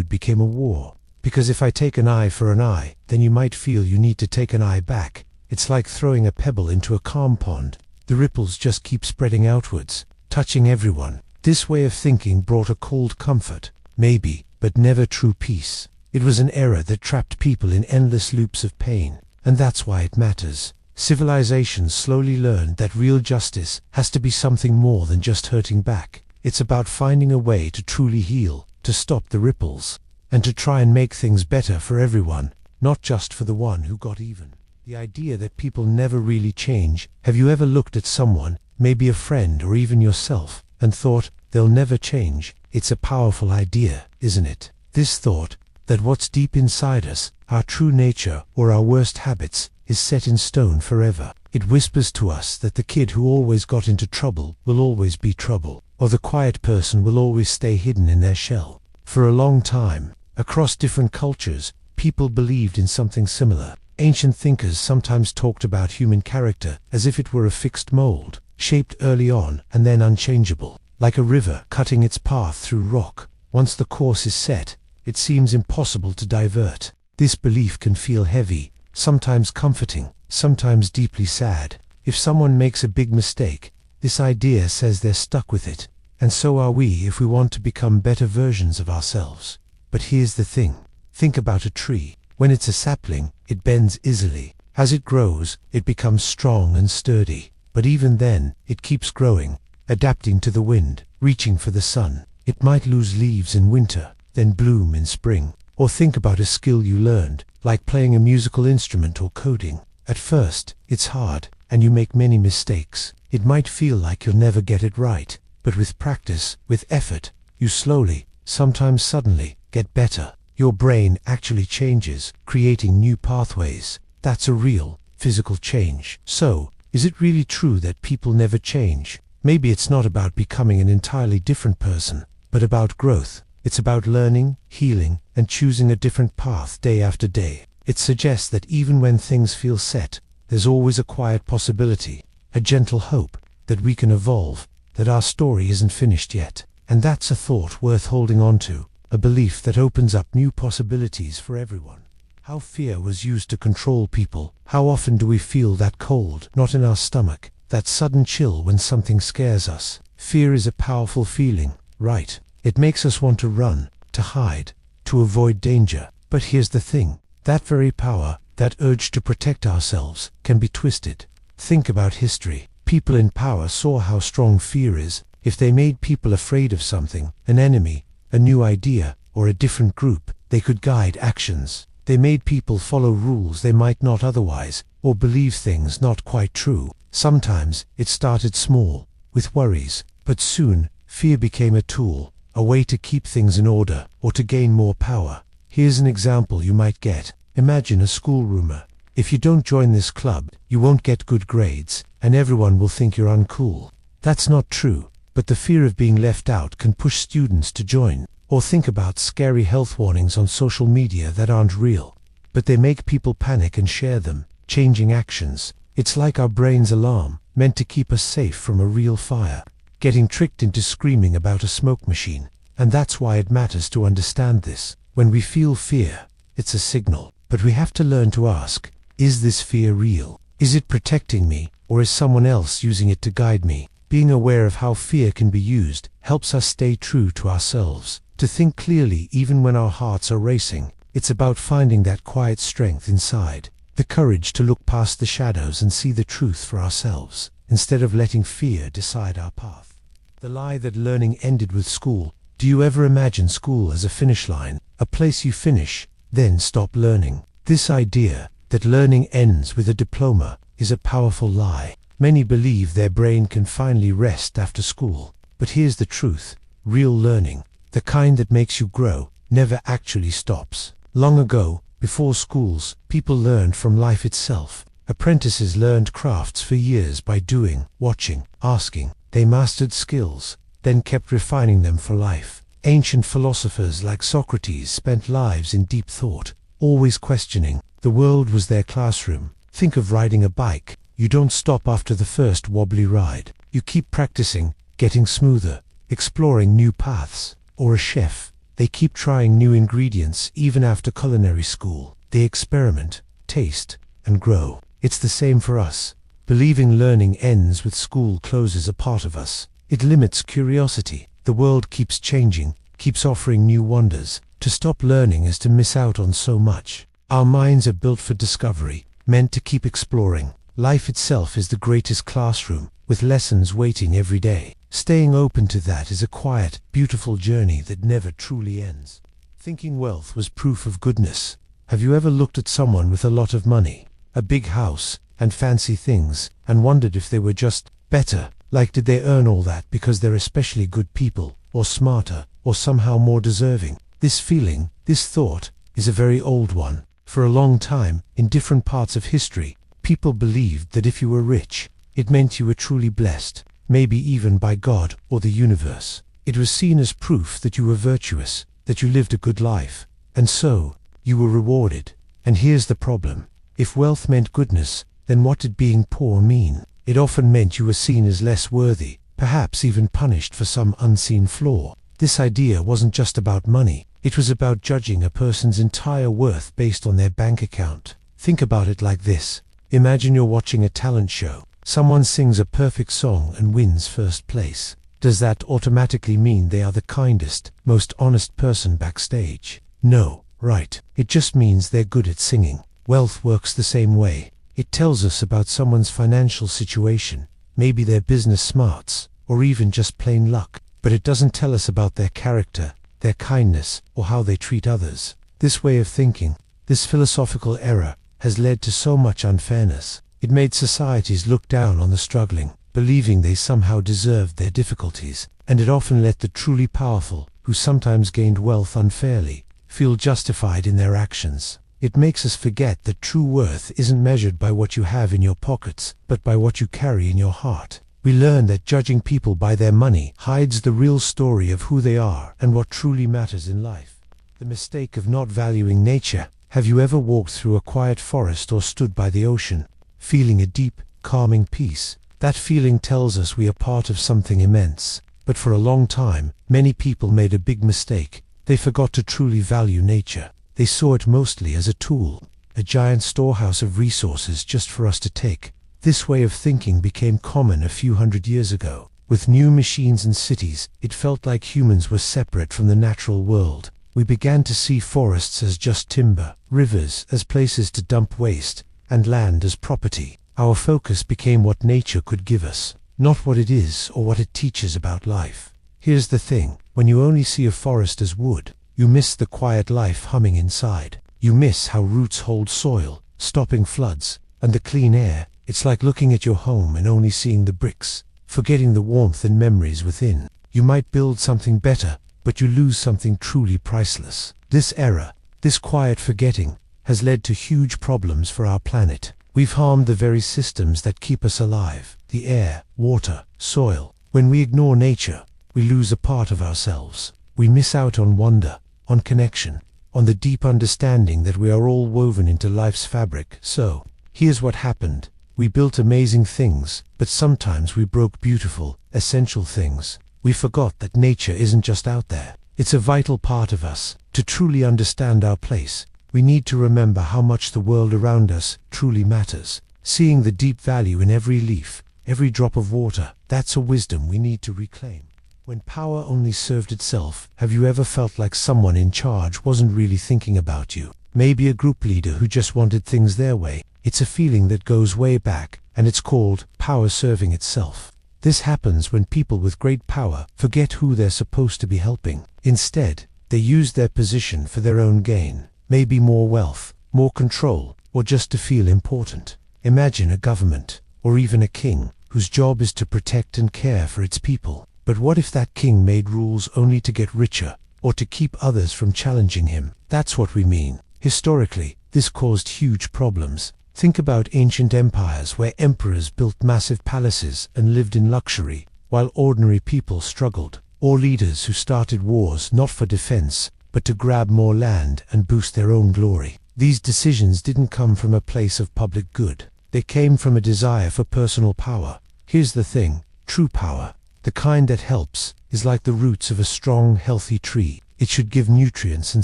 became a war. Because if I take an eye for an eye, then you might feel you need to take an eye back. It's like throwing a pebble into a calm pond. The ripples just keep spreading outwards, touching everyone. This way of thinking brought a cold comfort, maybe, but never true peace. It was an error that trapped people in endless loops of pain, and that's why it matters. Civilizations slowly learned that real justice has to be something more than just hurting back. It's about finding a way to truly heal, to stop the ripples, and to try and make things better for everyone, not just for the one who got even. The idea that people never really change. Have you ever looked at someone, maybe a friend or even yourself, and thought, they'll never change? It's a powerful idea, isn't it? This thought, that what's deep inside us, our true nature or our worst habits, is set in stone forever. It whispers to us that the kid who always got into trouble will always be trouble, or the quiet person will always stay hidden in their shell. For a long time, across different cultures, people believed in something similar. Ancient thinkers sometimes talked about human character as if it were a fixed mold, shaped early on and then unchangeable, like a river cutting its path through rock. Once the course is set, it seems impossible to divert. This belief can feel heavy, sometimes comforting, sometimes deeply sad. If someone makes a big mistake, this idea says they're stuck with it, and so are we if we want to become better versions of ourselves. But here's the thing. Think about a tree. When it's a sapling, it bends easily. As it grows, it becomes strong and sturdy. But even then, it keeps growing, adapting to the wind, reaching for the sun. It might lose leaves in winter, then bloom in spring. Or think about a skill you learned, like playing a musical instrument or coding. At first, it's hard, and you make many mistakes. It might feel like you'll never get it right. But with practice, with effort, you slowly, sometimes suddenly, get better. Your brain actually changes, creating new pathways. That's a real, physical change. So, is it really true that people never change? Maybe it's not about becoming an entirely different person, but about growth. It's about learning, healing, and choosing a different path day after day. It suggests that even when things feel set, there's always a quiet possibility, a gentle hope, that we can evolve, that our story isn't finished yet. And that's a thought worth holding on to. A belief that opens up new possibilities for everyone. How fear was used to control people. How often do we feel that cold, not in our stomach, that sudden chill when something scares us? Fear is a powerful feeling, right? It makes us want to run, to hide, to avoid danger. But here's the thing. That very power, that urge to protect ourselves, can be twisted. Think about history. People in power saw how strong fear is. If they made people afraid of something, an enemy, a new idea, or a different group, they could guide actions. They made people follow rules they might not otherwise, or believe things not quite true. Sometimes it started small, with worries, but soon fear became a tool, a way to keep things in order, or to gain more power. Here's an example you might get. Imagine a school rumor. If you don't join this club, you won't get good grades, and everyone will think you're uncool. That's not true. But the fear of being left out can push students to join. Or think about scary health warnings on social media that aren't real, but they make people panic and share them, changing actions. It's like our brain's alarm, meant to keep us safe from a real fire, getting tricked into screaming about a smoke machine. And that's why it matters to understand this. When we feel fear, it's a signal. But we have to learn to ask, is this fear real? Is it protecting me, or is someone else using it to guide me? Being aware of how fear can be used helps us stay true to ourselves, to think clearly even when our hearts are racing. It's about finding that quiet strength inside, the courage to look past the shadows and see the truth for ourselves, instead of letting fear decide our path. The lie that learning ended with school. Do you ever imagine school as a finish line, a place you finish, then stop learning? This idea that learning ends with a diploma is a powerful lie. Many believe their brain can finally rest after school. But here's the truth. Real learning, the kind that makes you grow, never actually stops. Long ago, before schools, people learned from life itself. Apprentices learned crafts for years by doing, watching, asking. They mastered skills, then kept refining them for life. Ancient philosophers like Socrates spent lives in deep thought, always questioning. The world was their classroom. Think of riding a bike. You don't stop after the first wobbly ride. You keep practicing, getting smoother, exploring new paths. Or a chef. They keep trying new ingredients even after culinary school. They experiment, taste, and grow. It's the same for us. Believing learning ends with school closes a part of us. It limits curiosity. The world keeps changing, keeps offering new wonders. To stop learning is to miss out on so much. Our minds are built for discovery, meant to keep exploring. Life itself is the greatest classroom, with lessons waiting every day. Staying open to that is a quiet, beautiful journey that never truly ends. Thinking wealth was proof of goodness. Have you ever looked at someone with a lot of money, a big house, and fancy things, and wondered if they were just better? Like, did they earn all that because they're especially good people, or smarter, or somehow more deserving? This feeling, this thought, is a very old one. For a long time, in different parts of history, people believed that if you were rich, it meant you were truly blessed, maybe even by God or the universe. It was seen as proof that you were virtuous, that you lived a good life, and so, you were rewarded. And here's the problem. If wealth meant goodness, then what did being poor mean? It often meant you were seen as less worthy, perhaps even punished for some unseen flaw. This idea wasn't just about money. It was about judging a person's entire worth based on their bank account. Think about it like this. Imagine you're watching a talent show. Someone sings a perfect song and wins first place. Does that automatically mean they are the kindest, most honest person backstage? No, right. It just means they're good at singing. Wealth works the same way. It tells us about someone's financial situation, maybe their business smarts, or even just plain luck. But it doesn't tell us about their character, their kindness, or how they treat others. This way of thinking, this philosophical error, has led to so much unfairness. It made societies look down on the struggling, believing they somehow deserved their difficulties, and it often let the truly powerful, who sometimes gained wealth unfairly, feel justified in their actions. It makes us forget that true worth isn't measured by what you have in your pockets, but by what you carry in your heart. We learn that judging people by their money hides the real story of who they are and what truly matters in life. The mistake of not valuing nature. Have you ever walked through a quiet forest or stood by the ocean, feeling a deep, calming peace? That feeling tells us we are part of something immense. But for a long time, many people made a big mistake. They forgot to truly value nature. They saw it mostly as a tool, a giant storehouse of resources just for us to take. This way of thinking became common a few hundred years ago. With new machines and cities, it felt like humans were separate from the natural world. We began to see forests as just timber, rivers as places to dump waste, and land as property. Our focus became what nature could give us, not what it is or what it teaches about life. Here's the thing, when you only see a forest as wood, you miss the quiet life humming inside. You miss how roots hold soil, stopping floods, and the clean air. It's like looking at your home and only seeing the bricks, forgetting the warmth and memories within. You might build something better, but you lose something truly priceless. This error, this quiet forgetting, has led to huge problems for our planet. We've harmed the very systems that keep us alive, the air, water, soil. When we ignore nature, we lose a part of ourselves. We miss out on wonder, on connection, on the deep understanding that we are all woven into life's fabric. So, here's what happened. We built amazing things, but sometimes we broke beautiful, essential things. We forgot that nature isn't just out there. It's a vital part of us. To truly understand our place, we need to remember how much the world around us truly matters. Seeing the deep value in every leaf, every drop of water, that's a wisdom we need to reclaim. When power only served itself, have you ever felt like someone in charge wasn't really thinking about you? Maybe a group leader who just wanted things their way. It's a feeling that goes way back, and it's called power serving itself. This happens when people with great power forget who they're supposed to be helping. Instead, they use their position for their own gain, maybe more wealth, more control, or just to feel important. Imagine a government, or even a king, whose job is to protect and care for its people. But what if that king made rules only to get richer, or to keep others from challenging him? That's what we mean. Historically, this caused huge problems. Think about ancient empires where emperors built massive palaces and lived in luxury, while ordinary people struggled. Or leaders who started wars not for defense, but to grab more land and boost their own glory. These decisions didn't come from a place of public good. They came from a desire for personal power. Here's the thing, true power, the kind that helps, is like the roots of a strong, healthy tree. It should give nutrients and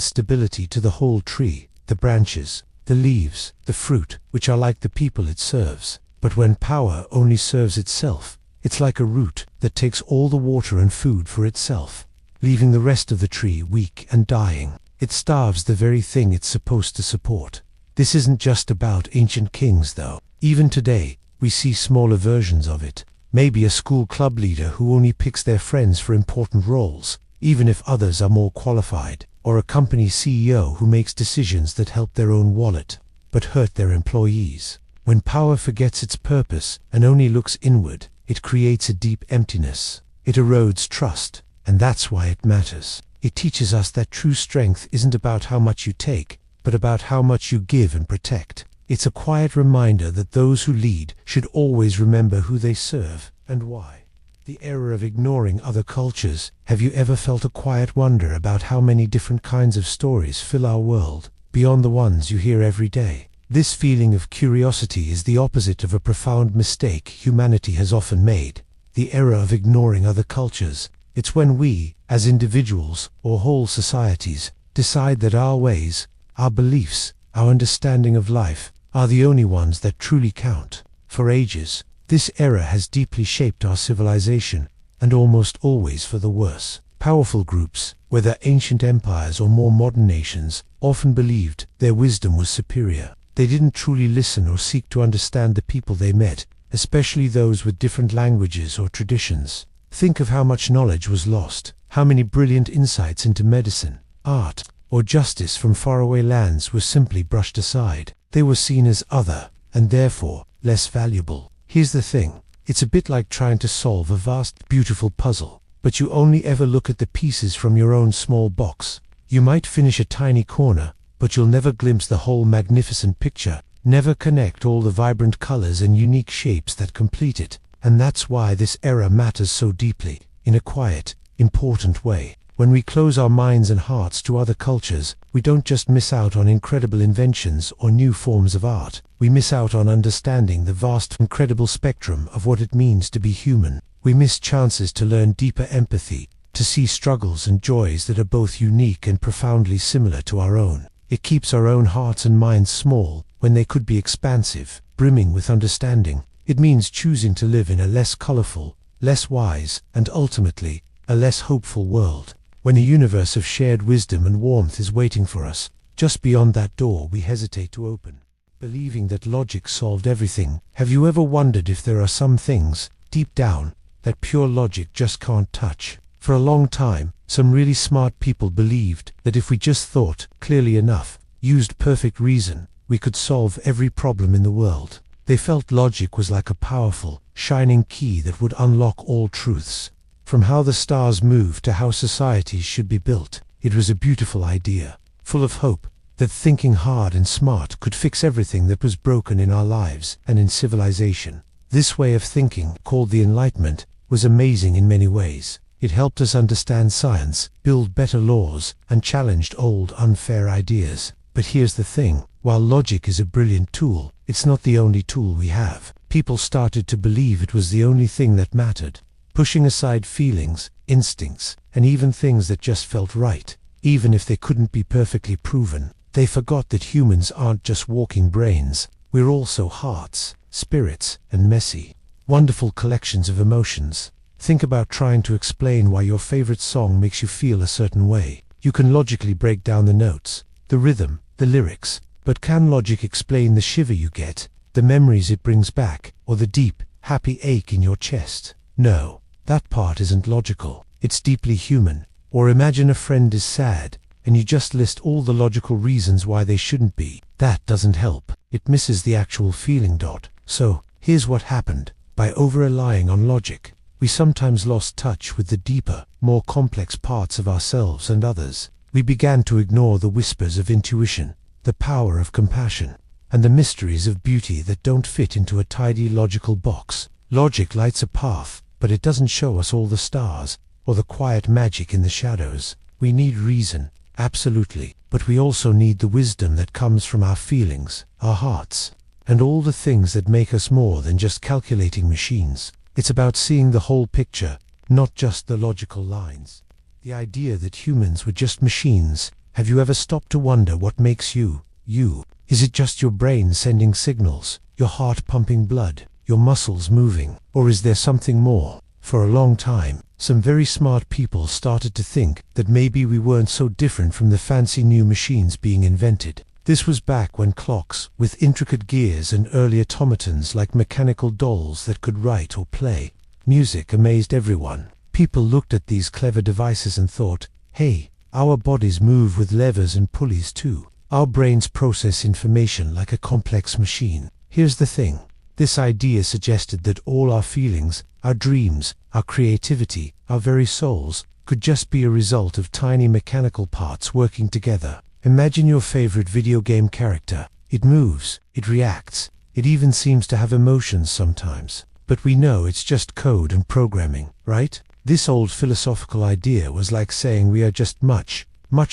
stability to the whole tree, the branches, the leaves, the fruit, which are like the people it serves. But when power only serves itself, it's like a root that takes all the water and food for itself, leaving the rest of the tree weak and dying. It starves the very thing it's supposed to support. This isn't just about ancient kings, though. Even today, we see smaller versions of it. Maybe a school club leader who only picks their friends for important roles, even if others are more qualified, or a company CEO who makes decisions that help their own wallet, but hurt their employees. When power forgets its purpose and only looks inward, it creates a deep emptiness. It erodes trust, and that's why it matters. It teaches us that true strength isn't about how much you take, but about how much you give and protect. It's a quiet reminder that those who lead should always remember who they serve and why. The error of ignoring other cultures. Have you ever felt a quiet wonder about how many different kinds of stories fill our world, beyond the ones you hear every day? This feeling of curiosity is the opposite of a profound mistake humanity has often made, the error of ignoring other cultures. It's when we, as individuals or whole societies, decide that our ways, our beliefs, our understanding of life, are the only ones that truly count. For ages, this error has deeply shaped our civilization, and almost always for the worse. Powerful groups, whether ancient empires or more modern nations, often believed their wisdom was superior. They didn't truly listen or seek to understand the people they met, especially those with different languages or traditions. Think of how much knowledge was lost, how many brilliant insights into medicine, art, or justice from faraway lands were simply brushed aside. They were seen as other, and therefore less valuable. Here's the thing, it's a bit like trying to solve a vast, beautiful puzzle, but you only ever look at the pieces from your own small box. You might finish a tiny corner, but you'll never glimpse the whole magnificent picture, never connect all the vibrant colors and unique shapes that complete it. And that's why this error matters so deeply, in a quiet, important way. When we close our minds and hearts to other cultures, we don't just miss out on incredible inventions or new forms of art. We miss out on understanding the vast, incredible spectrum of what it means to be human. We miss chances to learn deeper empathy, to see struggles and joys that are both unique and profoundly similar to our own. It keeps our own hearts and minds small when they could be expansive, brimming with understanding. It means choosing to live in a less colorful, less wise, and ultimately, a less hopeful world. When a universe of shared wisdom and warmth is waiting for us, just beyond that door we hesitate to open, believing that logic solved everything. Have you ever wondered if there are some things, deep down, that pure logic just can't touch? For a long time, some really smart people believed that if we just thought clearly enough, used perfect reason, we could solve every problem in the world. They felt logic was like a powerful, shining key that would unlock all truths. From how the stars move to how societies should be built, it was a beautiful idea, full of hope, that thinking hard and smart could fix everything that was broken in our lives and in civilization. This way of thinking, called the Enlightenment, was amazing in many ways. It helped us understand science, build better laws, and challenged old, unfair ideas. But here's the thing, while logic is a brilliant tool, it's not the only tool we have. People started to believe it was the only thing that mattered, pushing aside feelings, instincts, and even things that just felt right, even if they couldn't be perfectly proven. They forgot that humans aren't just walking brains, we're also hearts, spirits, and messy, wonderful collections of emotions. Think about trying to explain why your favorite song makes you feel a certain way. You can logically break down the notes, the rhythm, the lyrics, but can logic explain the shiver you get, the memories it brings back, or the deep, happy ache in your chest? No, that part isn't logical. It's deeply human. Or imagine a friend is sad, and you just list all the logical reasons why they shouldn't be. That doesn't help. It misses the actual feeling. So, here's what happened. By over-relying on logic, we sometimes lost touch with the deeper, more complex parts of ourselves and others. We began to ignore the whispers of intuition, the power of compassion, and the mysteries of beauty that don't fit into a tidy logical box. Logic lights a path, but it doesn't show us all the stars, or the quiet magic in the shadows. We need reason, absolutely, but we also need the wisdom that comes from our feelings, our hearts, and all the things that make us more than just calculating machines. It's about seeing the whole picture, not just the logical lines. The idea that humans were just machines. Have you ever stopped to wonder what makes you, you? Is it just your brain sending signals, your heart pumping blood, your muscles moving, or is there something more? For a long time, some very smart people started to think that maybe we weren't so different from the fancy new machines being invented. This was back when clocks, with intricate gears, and early automatons like mechanical dolls that could write or play music amazed everyone. People looked at these clever devices and thought, hey, our bodies move with levers and pulleys too. Our brains process information like a complex machine. Here's the thing. This idea suggested that all our feelings, our dreams, our creativity, our very souls, could just be a result of tiny mechanical parts working together. Imagine your favorite video game character. It moves, it reacts, it even seems to have emotions sometimes. But we know it's just code and programming, right? This old philosophical idea was like saying we are just much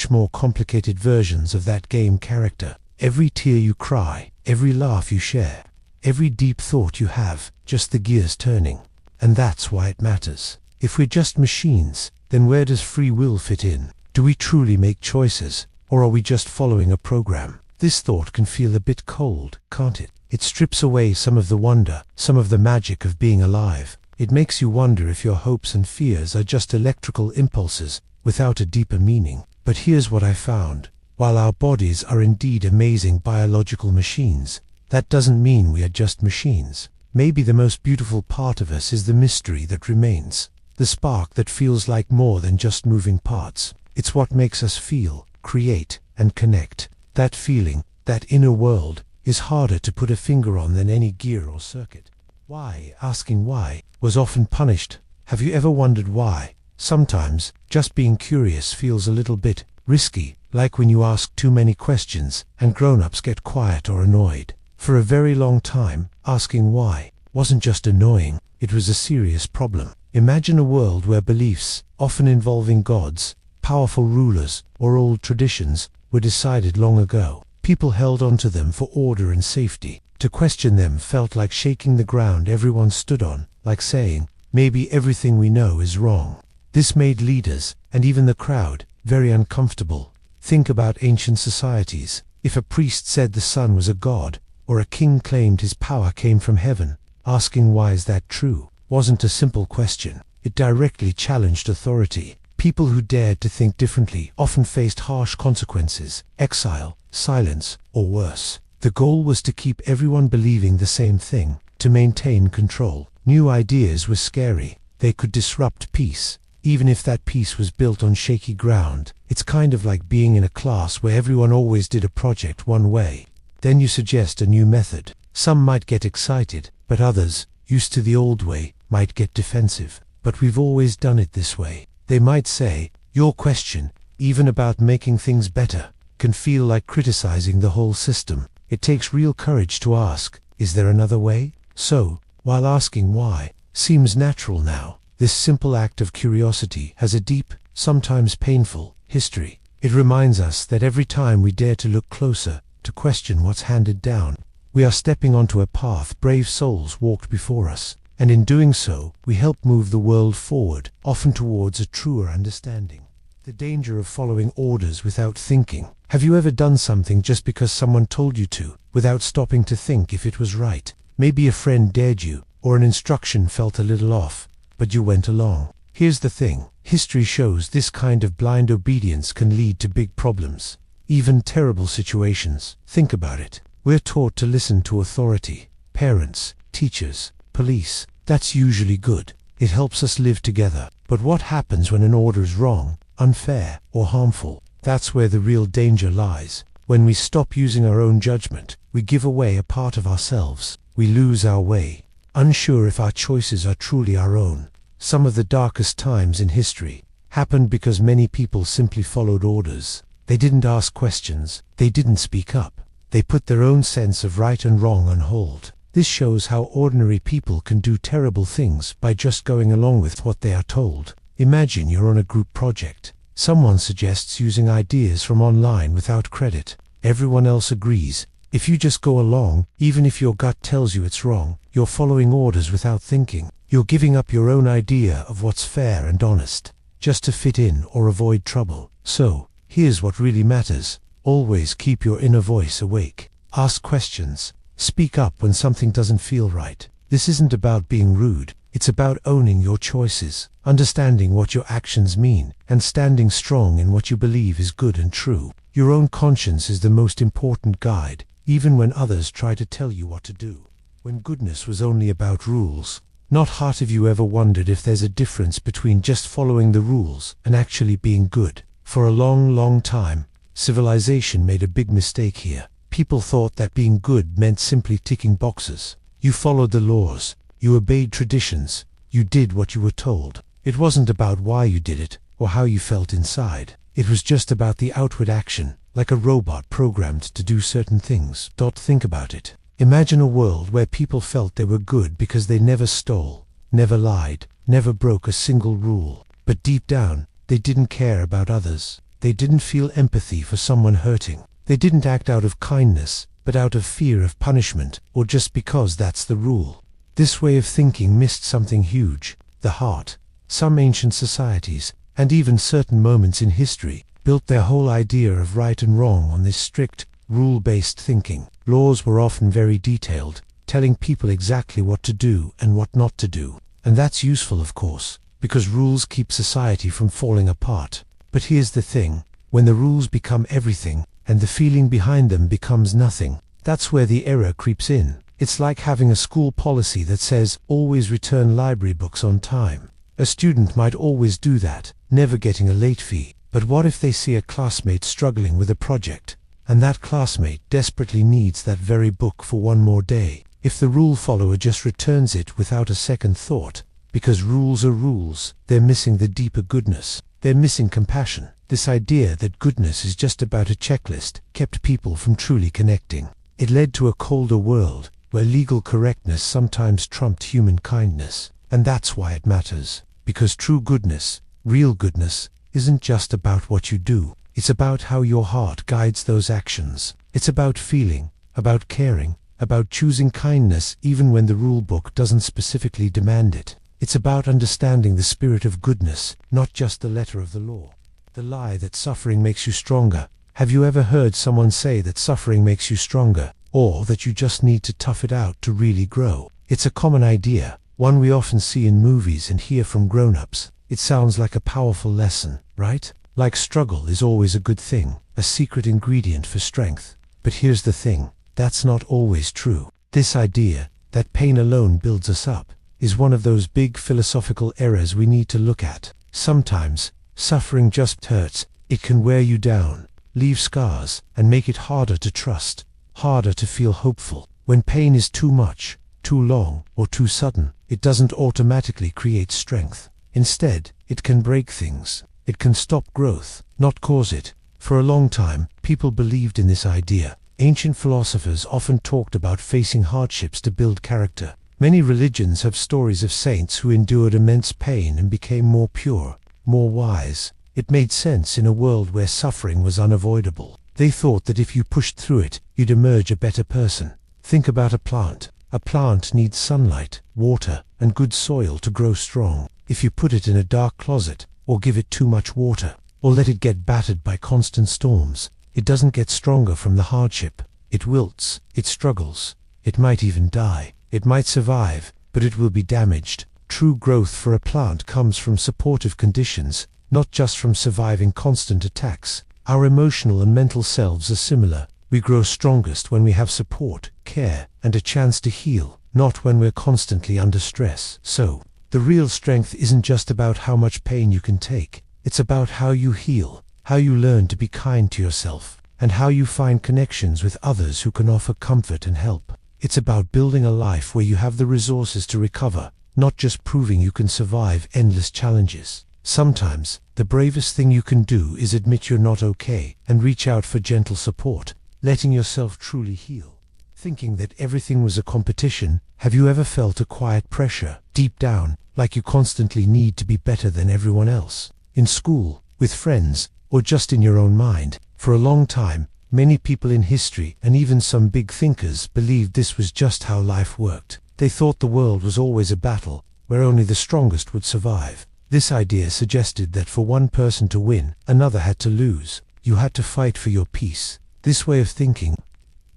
more complicated versions of that game character. Every tear you cry, every laugh you share, every deep thought you have, just the gears turning. And that's why it matters. If we're just machines, then where does free will fit in? Do we truly make choices, or are we just following a program? This thought can feel a bit cold, can't it? It strips away some of the wonder, some of the magic of being alive. It makes you wonder if your hopes and fears are just electrical impulses without a deeper meaning. But here's what I found. While our bodies are indeed amazing biological machines, that doesn't mean we are just machines. Maybe the most beautiful part of us is the mystery that remains, the spark that feels like more than just moving parts. It's what makes us feel, create, and connect. That feeling, that inner world, is harder to put a finger on than any gear or circuit. Why, asking why, was often punished. Have you ever wondered why? Sometimes, just being curious feels a little bit risky, like when you ask too many questions and grown-ups get quiet or annoyed. For a very long time, asking why wasn't just annoying, it was a serious problem. Imagine a world where beliefs, often involving gods, powerful rulers, or old traditions, were decided long ago. People held onto them for order and safety. To question them felt like shaking the ground everyone stood on, like saying, maybe everything we know is wrong. This made leaders, and even the crowd, very uncomfortable. Think about ancient societies. If a priest said the sun was a god, or a king claimed his power came from heaven, asking why is that true wasn't a simple question. It directly challenged authority. People who dared to think differently often faced harsh consequences, exile, silence, or worse. The goal was to keep everyone believing the same thing, to maintain control. New ideas were scary. They could disrupt peace, even if that peace was built on shaky ground. It's kind of like being in a class where everyone always did a project one way. Then you suggest a new method. Some might get excited, but others, used to the old way, might get defensive. But we've always done it this way. They might say, your question, even about making things better, can feel like criticizing the whole system. It takes real courage to ask, is there another way? So, while asking why seems natural now, this simple act of curiosity has a deep, sometimes painful, history. It reminds us that every time we dare to look closer, to question what's handed down, we are stepping onto a path brave souls walked before us, and in doing so, we help move the world forward, often towards a truer understanding. The danger of following orders without thinking. Have you ever done something just because someone told you to, without stopping to think if it was right? Maybe a friend dared you, or an instruction felt a little off, but you went along. Here's the thing. History shows this kind of blind obedience can lead to big problems, even terrible situations. Think about it. We're taught to listen to authority. Parents, teachers, police. That's usually good. It helps us live together. But what happens when an order is wrong, unfair, or harmful? That's where the real danger lies. When we stop using our own judgment, we give away a part of ourselves. We lose our way, unsure if our choices are truly our own. Some of the darkest times in history happened because many people simply followed orders. They didn't ask questions. They didn't speak up. They put their own sense of right and wrong on hold. This shows how ordinary people can do terrible things by just going along with what they are told. Imagine you're on a group project. Someone suggests using ideas from online without credit. Everyone else agrees. If you just go along, even if your gut tells you it's wrong, you're following orders without thinking. You're giving up your own idea of what's fair and honest, just to fit in or avoid trouble. So, here's what really matters. Always keep your inner voice awake. Ask questions. Speak up when something doesn't feel right. This isn't about being rude. It's about owning your choices, understanding what your actions mean, and standing strong in what you believe is good and true. Your own conscience is the most important guide, even when others try to tell you what to do. When goodness was only about rules, not heart. Have you ever wondered if there's a difference between just following the rules and actually being good? For a long, long time, civilization made a big mistake here. People thought that being good meant simply ticking boxes. You followed the laws, you obeyed traditions, you did what you were told. It wasn't about why you did it, or how you felt inside. It was just about the outward action, like a robot programmed to do certain things. Think about it. Imagine a world where people felt they were good because they never stole, never lied, never broke a single rule. But deep down, they didn't care about others. They didn't feel empathy for someone hurting. They didn't act out of kindness, but out of fear of punishment, or just because that's the rule. This way of thinking missed something huge: the heart. Some ancient societies, and even certain moments in history, built their whole idea of right and wrong on this strict, rule-based thinking. Laws were often very detailed, telling people exactly what to do and what not to do. And that's useful, of course, because rules keep society from falling apart. But here's the thing: when the rules become everything, and the feeling behind them becomes nothing, that's where the error creeps in. It's like having a school policy that says, always return library books on time. A student might always do that, never getting a late fee. But what if they see a classmate struggling with a project, and that classmate desperately needs that very book for one more day? If the rule follower just returns it without a second thought, because rules are rules, they're missing the deeper goodness. They're missing compassion. This idea that goodness is just about a checklist kept people from truly connecting. It led to a colder world, where legal correctness sometimes trumped human kindness. And that's why it matters. Because true goodness, real goodness, isn't just about what you do. It's about how your heart guides those actions. It's about feeling, about caring, about choosing kindness even when the rule book doesn't specifically demand it. It's about understanding the spirit of goodness, not just the letter of the law. The lie that suffering makes you stronger. Have you ever heard someone say that suffering makes you stronger, or that you just need to tough it out to really grow? It's a common idea, one we often see in movies and hear from grown-ups. It sounds like a powerful lesson, right? Like struggle is always a good thing, a secret ingredient for strength. But here's the thing, that's not always true. This idea, that pain alone builds us up, is one of those big philosophical errors we need to look at. Sometimes, suffering just hurts. It can wear you down, leave scars, and make it harder to trust, harder to feel hopeful. When pain is too much, too long, or too sudden, it doesn't automatically create strength. Instead, it can break things. It can stop growth, not cause it. For a long time, people believed in this idea. Ancient philosophers often talked about facing hardships to build character. Many religions have stories of saints who endured immense pain and became more pure, more wise. It made sense in a world where suffering was unavoidable. They thought that if you pushed through it, you'd emerge a better person. Think about a plant. A plant needs sunlight, water, and good soil to grow strong. If you put it in a dark closet, or give it too much water, or let it get battered by constant storms. It doesn't get stronger from the hardship. It wilts, it struggles, it might even die. It might survive, but it will be damaged. True growth for a plant comes from supportive conditions, not just from surviving constant attacks. Our emotional and mental selves are similar. We grow strongest when we have support, care, and a chance to heal, not when we're constantly under stress. So, the real strength isn't just about how much pain you can take. It's about how you heal, how you learn to be kind to yourself, and how you find connections with others who can offer comfort and help. It's about building a life where you have the resources to recover, not just proving you can survive endless challenges. Sometimes, the bravest thing you can do is admit you're not okay and reach out for gentle support, letting yourself truly heal. Thinking that everything was a competition, have you ever felt a quiet pressure, deep down, like you constantly need to be better than everyone else? In school, with friends, or just in your own mind? For a long time, many people in history, and even some big thinkers, believed this was just how life worked. They thought the world was always a battle, where only the strongest would survive. This idea suggested that for one person to win, another had to lose. You had to fight for your peace. This way of thinking,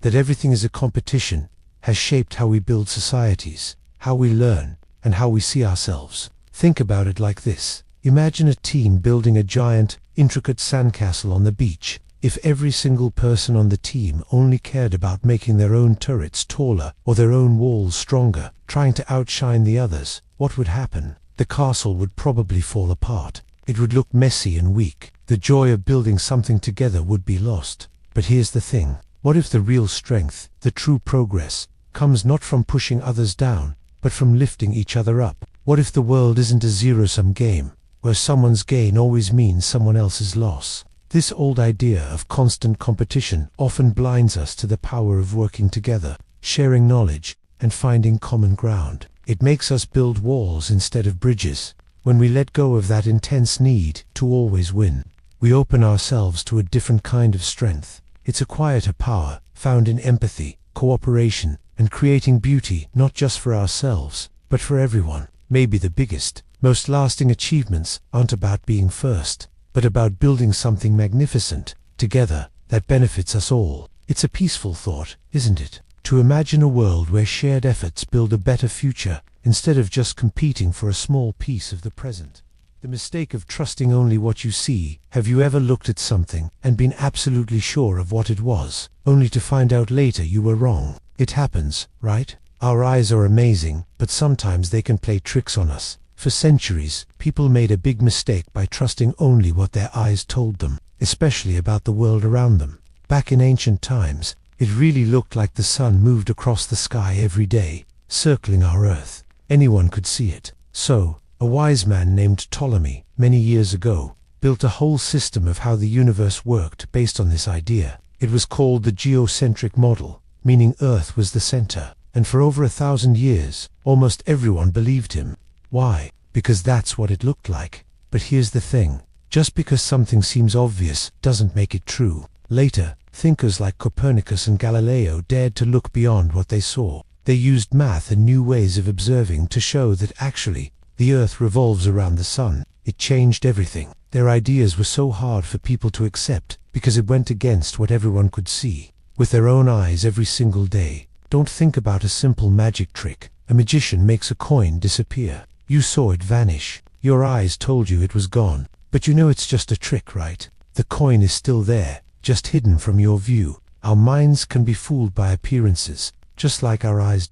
that everything is a competition, has shaped how we build societies, how we learn, and how we see ourselves. Think about it like this. Imagine a team building a giant, intricate sandcastle on the beach. If every single person on the team only cared about making their own turrets taller or their own walls stronger, trying to outshine the others, what would happen? The castle would probably fall apart. It would look messy and weak. The joy of building something together would be lost. But here's the thing. What if the real strength, the true progress, comes not from pushing others down, but from lifting each other up? What if the world isn't a zero-sum game, where someone's gain always means someone else's loss? This old idea of constant competition often blinds us to the power of working together, sharing knowledge, and finding common ground. It makes us build walls instead of bridges. When we let go of that intense need to always win, we open ourselves to a different kind of strength. It's a quieter power, found in empathy, cooperation, and creating beauty not just for ourselves, but for everyone. Maybe the biggest, most lasting achievements aren't about being first, but about building something magnificent, together, that benefits us all. It's a peaceful thought, isn't it? To imagine a world where shared efforts build a better future, instead of just competing for a small piece of the present. The mistake of trusting only what you see. Have you ever looked at something and been absolutely sure of what it was, only to find out later you were wrong? It happens, right? Our eyes are amazing, but sometimes they can play tricks on us. For centuries, people made a big mistake by trusting only what their eyes told them, especially about the world around them. Back in ancient times, it really looked like the sun moved across the sky every day, circling our Earth. Anyone could see it. So, a wise man named Ptolemy, many years ago, built a whole system of how the universe worked based on this idea. It was called the geocentric model, meaning Earth was the center. And for over 1,000 years, almost everyone believed him. Why? Because that's what it looked like. But here's the thing. Just because something seems obvious doesn't make it true. Later, thinkers like Copernicus and Galileo dared to look beyond what they saw. They used math and new ways of observing to show that actually, the Earth revolves around the sun. It changed everything. Their ideas were so hard for people to accept because it went against what everyone could see with their own eyes every single day. Don't think about a simple magic trick. A magician makes a coin disappear. You saw it vanish. Your eyes told you it was gone. But you know it's just a trick, right? The coin is still there, just hidden from your view. Our minds can be fooled by appearances, just like our eyes.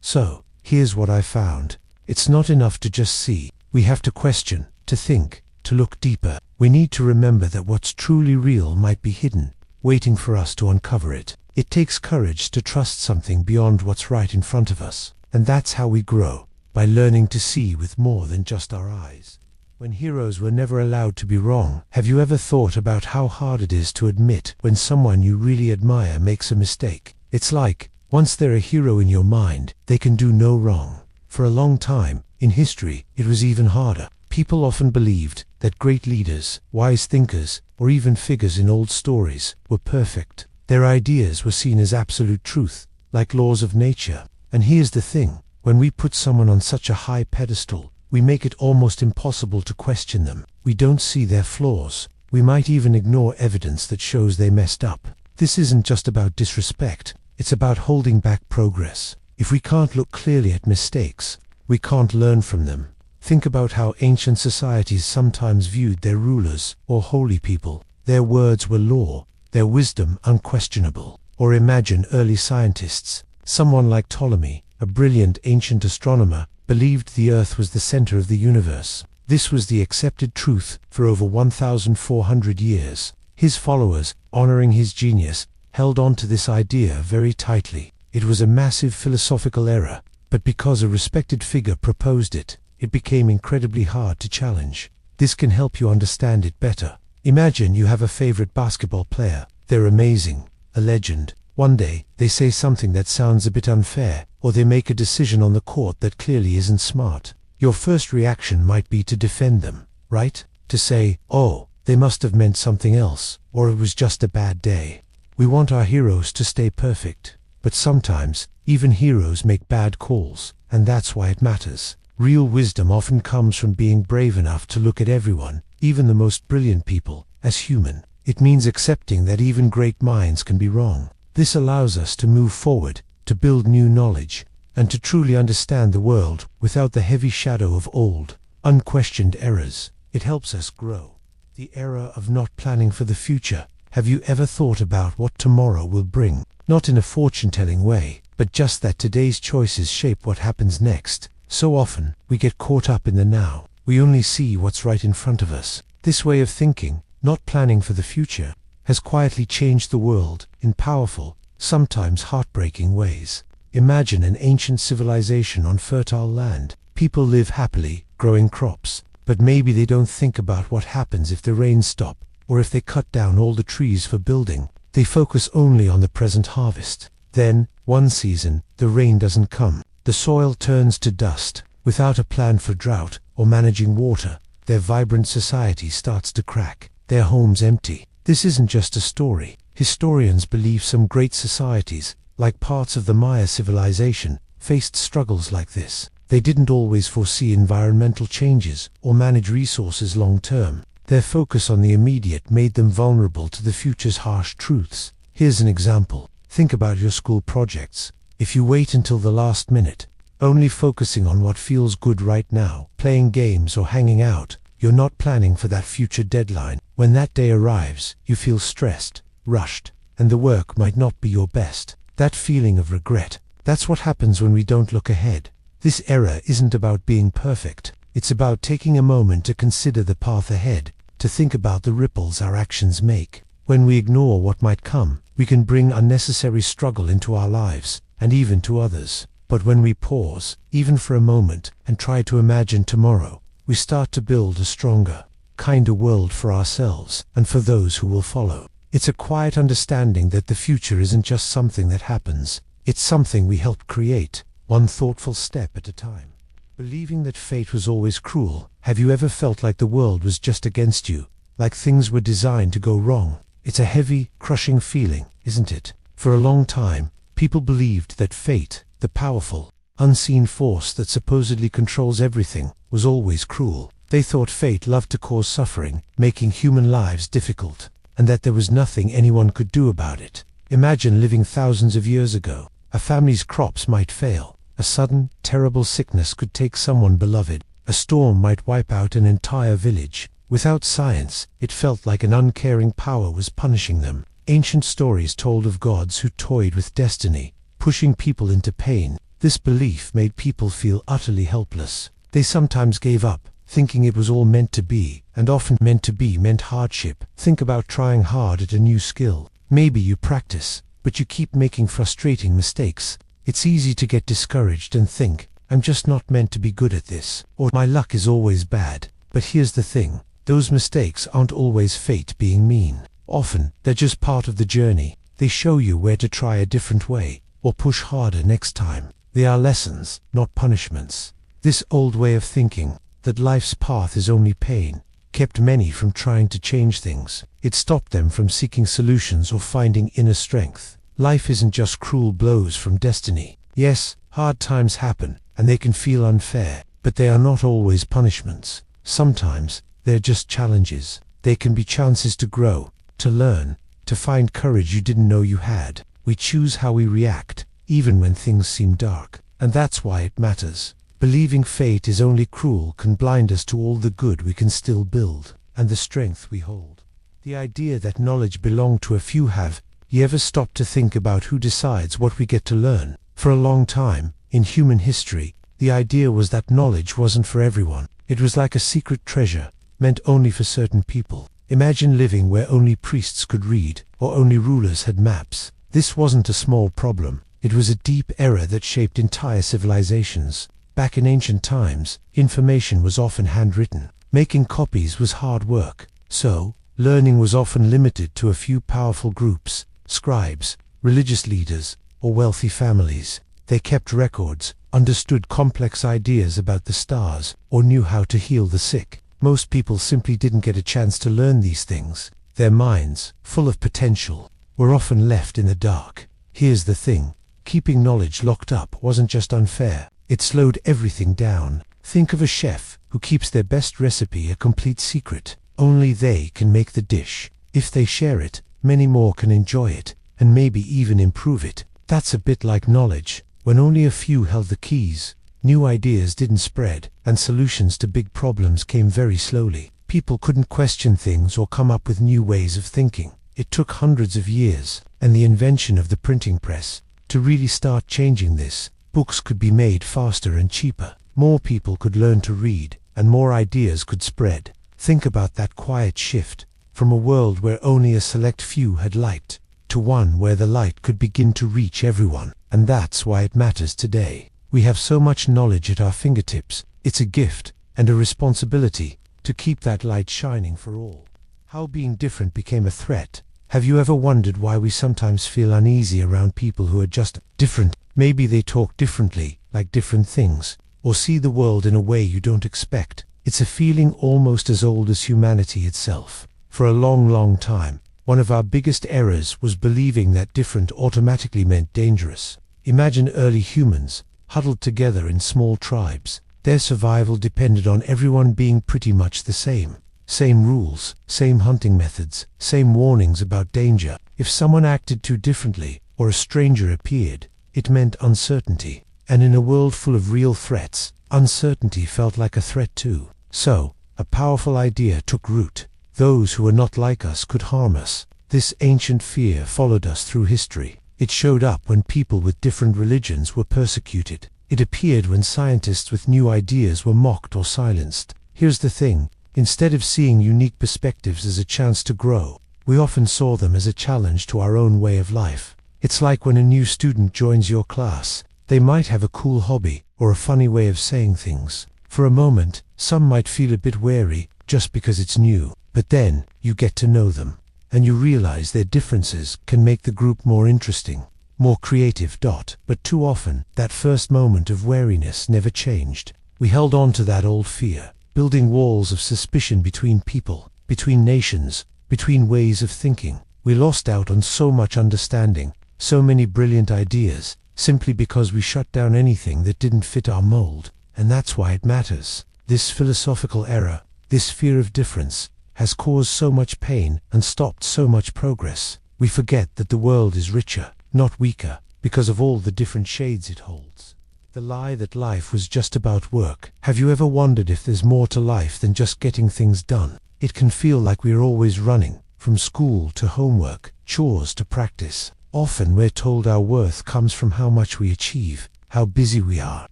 So, here's what I found. It's not enough to just see. We have to question, to think, to look deeper. We need to remember that what's truly real might be hidden, waiting for us to uncover it. It takes courage to trust something beyond what's right in front of us. And that's how we grow, by learning to see with more than just our eyes. When heroes were never allowed to be wrong, have you ever thought about how hard it is to admit when someone you really admire makes a mistake? It's like, once they're a hero in your mind, they can do no wrong. For a long time, in history, it was even harder. People often believed that great leaders, wise thinkers, or even figures in old stories were perfect. Their ideas were seen as absolute truth, like laws of nature. And here's the thing, when we put someone on such a high pedestal, we make it almost impossible to question them. We don't see their flaws. We might even ignore evidence that shows they messed up. This isn't just about disrespect, it's about holding back progress. If we can't look clearly at mistakes, we can't learn from them. Think about how ancient societies sometimes viewed their rulers or holy people. Their words were law, their wisdom unquestionable. Or imagine early scientists. Someone like Ptolemy, a brilliant ancient astronomer, believed the Earth was the center of the universe. This was the accepted truth for over 1,400 years. His followers, honoring his genius, held on to this idea very tightly. It was a massive philosophical error, but because a respected figure proposed it, it became incredibly hard to challenge. This can help you understand it better. Imagine you have a favorite basketball player. They're amazing, a legend. One day, they say something that sounds a bit unfair, or they make a decision on the court that clearly isn't smart. Your first reaction might be to defend them, right? To say, oh, they must have meant something else, or it was just a bad day. We want our heroes to stay perfect, but sometimes, even heroes make bad calls, and that's why it matters. Real wisdom often comes from being brave enough to look at everyone, even the most brilliant people, as human. It means accepting that even great minds can be wrong. This allows us to move forward, to build new knowledge, and to truly understand the world without the heavy shadow of old, unquestioned errors. It helps us grow. The error of not planning for the future. Have you ever thought about what tomorrow will bring? Not in a fortune-telling way, but just that today's choices shape what happens next. So often, we get caught up in the now. We only see what's right in front of us. This way of thinking, not planning for the future, has quietly changed the world in powerful, sometimes heartbreaking ways. Imagine an ancient civilization on fertile land. People live happily, growing crops, but maybe they don't think about what happens if the rains stop, or if they cut down all the trees for building. They focus only on the present harvest. Then, one season, the rain doesn't come. The soil turns to dust. Without a plan for drought or managing water, their vibrant society starts to crack, their homes empty. This isn't just a story. Historians believe some great societies, like parts of the Maya civilization, faced struggles like this. They didn't always foresee environmental changes or manage resources long term. Their focus on the immediate made them vulnerable to the future's harsh truths. Here's an example. Think about your school projects. If you wait until the last minute, only focusing on what feels good right now, playing games or hanging out, you're not planning for that future deadline. When that day arrives, you feel stressed, rushed, and the work might not be your best. That feeling of regret, that's what happens when we don't look ahead. This era isn't about being perfect. It's about taking a moment to consider the path ahead, to think about the ripples our actions make. When we ignore what might come, we can bring unnecessary struggle into our lives, and even to others. But when we pause, even for a moment, and try to imagine tomorrow, we start to build a stronger, kinder world for ourselves and for those who will follow. It's a quiet understanding that the future isn't just something that happens, it's something we help create, one thoughtful step at a time. Believing that fate was always cruel, have you ever felt like the world was just against you, like things were designed to go wrong? It's a heavy, crushing feeling, isn't it? For a long time, people believed that fate, the powerful, unseen force that supposedly controls everything, was always cruel. They thought fate loved to cause suffering, making human lives difficult, and that there was nothing anyone could do about it. Imagine living thousands of years ago. A family's crops might fail. A sudden, terrible sickness could take someone beloved. A storm might wipe out an entire village. Without science, it felt like an uncaring power was punishing them. Ancient stories told of gods who toyed with destiny, pushing people into pain. This belief made people feel utterly helpless. They sometimes gave up, thinking it was all meant to be, and often meant to be meant hardship. Think about trying hard at a new skill. Maybe you practice, but you keep making frustrating mistakes. It's easy to get discouraged and think, I'm just not meant to be good at this, or my luck is always bad. But here's the thing, those mistakes aren't always fate being mean. Often, they're just part of the journey. They show you where to try a different way, or push harder next time. They are lessons, not punishments. This old way of thinking, that life's path is only pain, kept many from trying to change things. It stopped them from seeking solutions or finding inner strength. Life isn't just cruel blows from destiny. Yes, hard times happen, and they can feel unfair, but they are not always punishments. Sometimes, they're just challenges. They can be chances to grow, to learn, to find courage you didn't know you had. We choose how we react, even when things seem dark. And that's why it matters. Believing fate is only cruel can blind us to all the good we can still build, and the strength we hold. The idea that knowledge belonged to a few. Have you ever stopped to think about who decides what we get to learn? For a long time, in human history, the idea was that knowledge wasn't for everyone. It was like a secret treasure, meant only for certain people. Imagine living where only priests could read, or only rulers had maps. This wasn't a small problem. It was a deep error that shaped entire civilizations. Back in ancient times, information was often handwritten. Making copies was hard work. So, learning was often limited to a few powerful groups, scribes, religious leaders, or wealthy families. They kept records, understood complex ideas about the stars, or knew how to heal the sick. Most people simply didn't get a chance to learn these things. Their minds, full of potential, were often left in the dark. Here's the thing. Keeping knowledge locked up wasn't just unfair. It slowed everything down. Think of a chef who keeps their best recipe a complete secret. Only they can make the dish. If they share it, many more can enjoy it, and maybe even improve it. That's a bit like knowledge. When only a few held the keys, new ideas didn't spread, and solutions to big problems came very slowly. People couldn't question things or come up with new ways of thinking. It took hundreds of years, and the invention of the printing press, to really start changing this. Books could be made faster and cheaper. More people could learn to read, and more ideas could spread. Think about that quiet shift, from a world where only a select few had light, to one where the light could begin to reach everyone. And that's why it matters today. We have so much knowledge at our fingertips. It's a gift, and a responsibility, to keep that light shining for all. How being different became a threat. Have you ever wondered why we sometimes feel uneasy around people who are just different? Maybe they talk differently, like different things, or see the world in a way you don't expect. It's a feeling almost as old as humanity itself. For a long, long time, one of our biggest errors was believing that different automatically meant dangerous. Imagine early humans, huddled together in small tribes. Their survival depended on everyone being pretty much the same. Same rules, same hunting methods, same warnings about danger. If someone acted too differently, or a stranger appeared, it meant uncertainty. And in a world full of real threats, uncertainty felt like a threat too. So, a powerful idea took root. Those who were not like us could harm us. This ancient fear followed us through history. It showed up when people with different religions were persecuted. It appeared when scientists with new ideas were mocked or silenced. Here's the thing. Instead of seeing unique perspectives as a chance to grow, we often saw them as a challenge to our own way of life. It's like when a new student joins your class. They might have a cool hobby, or a funny way of saying things. For a moment, some might feel a bit wary, just because it's new. But then, you get to know them, and you realize their differences can make the group more interesting, more creative. But too often, that first moment of wariness never changed. We held on to that old fear, building walls of suspicion between people, between nations, between ways of thinking. We lost out on so much understanding, so many brilliant ideas, simply because we shut down anything that didn't fit our mold. And that's why it matters. This philosophical error, this fear of difference, has caused so much pain and stopped so much progress. We forget that the world is richer, not weaker, because of all the different shades it holds. The lie that life was just about work. Have you ever wondered if there's more to life than just getting things done? It can feel like we're always running, from school to homework, chores to practice. Often we're told our worth comes from how much we achieve, how busy we are.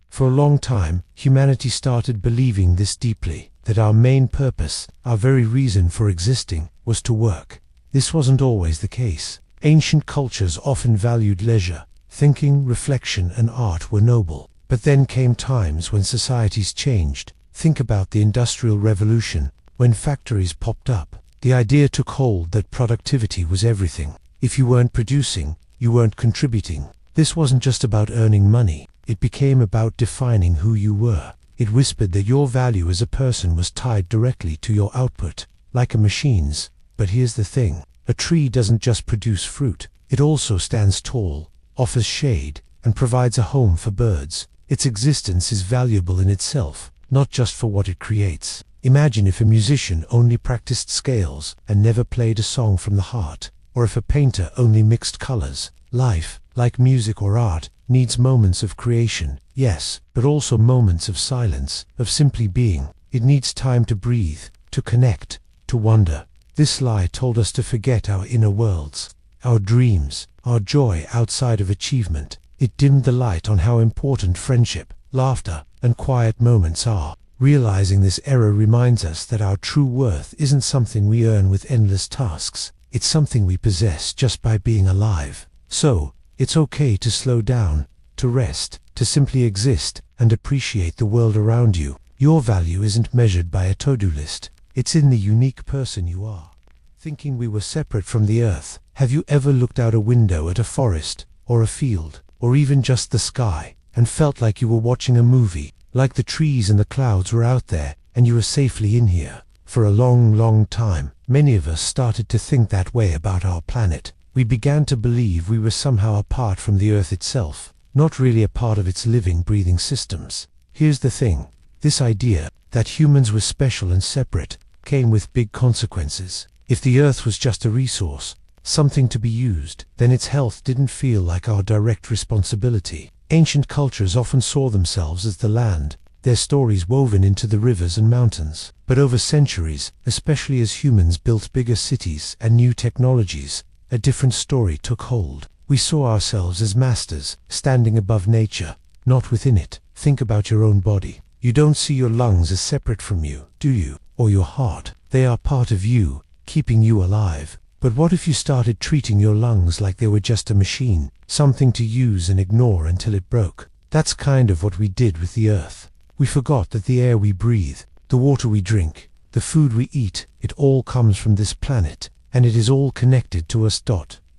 For a long time, humanity started believing this deeply, that our main purpose, our very reason for existing, was to work. This wasn't always the case. Ancient cultures often valued leisure. Thinking, reflection, and art were noble. But then came times when societies changed. Think about the Industrial Revolution. When factories popped up, the idea took hold that productivity was everything. If you weren't producing, you weren't contributing. This wasn't just about earning money. It became about defining who you were. It whispered that your value as a person was tied directly to your output, like a machine's. But here's the thing. A tree doesn't just produce fruit. It also stands tall, offers shade, and provides a home for birds. Its existence is valuable in itself, not just for what it creates. Imagine if a musician only practiced scales and never played a song from the heart, or if a painter only mixed colors. Life, like music or art, needs moments of creation, yes, but also moments of silence, of simply being. It needs time to breathe, to connect, to wonder. This lie told us to forget our inner worlds, our dreams, our joy outside of achievement. It dimmed the light on how important friendship, laughter, and quiet moments are. Realizing this error reminds us that our true worth isn't something we earn with endless tasks. It's something we possess just by being alive. So, it's okay to slow down, to rest, to simply exist, and appreciate the world around you. Your value isn't measured by a to-do list. It's in the unique person you are. Thinking we were separate from the earth, have you ever looked out a window at a forest, or a field, or even just the sky, and felt like you were watching a movie, like the trees and the clouds were out there, and you were safely in here? For a long, long time, many of us started to think that way about our planet. We began to believe we were somehow apart from the earth itself, not really a part of its living, breathing systems. Here's the thing. This idea that humans were special and separate came with big consequences. If the earth was just a resource, something to be used, then its health didn't feel like our direct responsibility. Ancient cultures often saw themselves as the land, their stories woven into the rivers and mountains. But over centuries, especially as humans built bigger cities and new technologies, a different story took hold. We saw ourselves as masters, standing above nature, not within it. Think about your own body. You don't see your lungs as separate from you, do you? Or your heart. They are part of you, keeping you alive. But what if you started treating your lungs like they were just a machine, something to use and ignore until it broke? That's kind of what we did with the earth. We forgot that the air we breathe, the water we drink, the food we eat, it all comes from this planet, and it is all connected to us.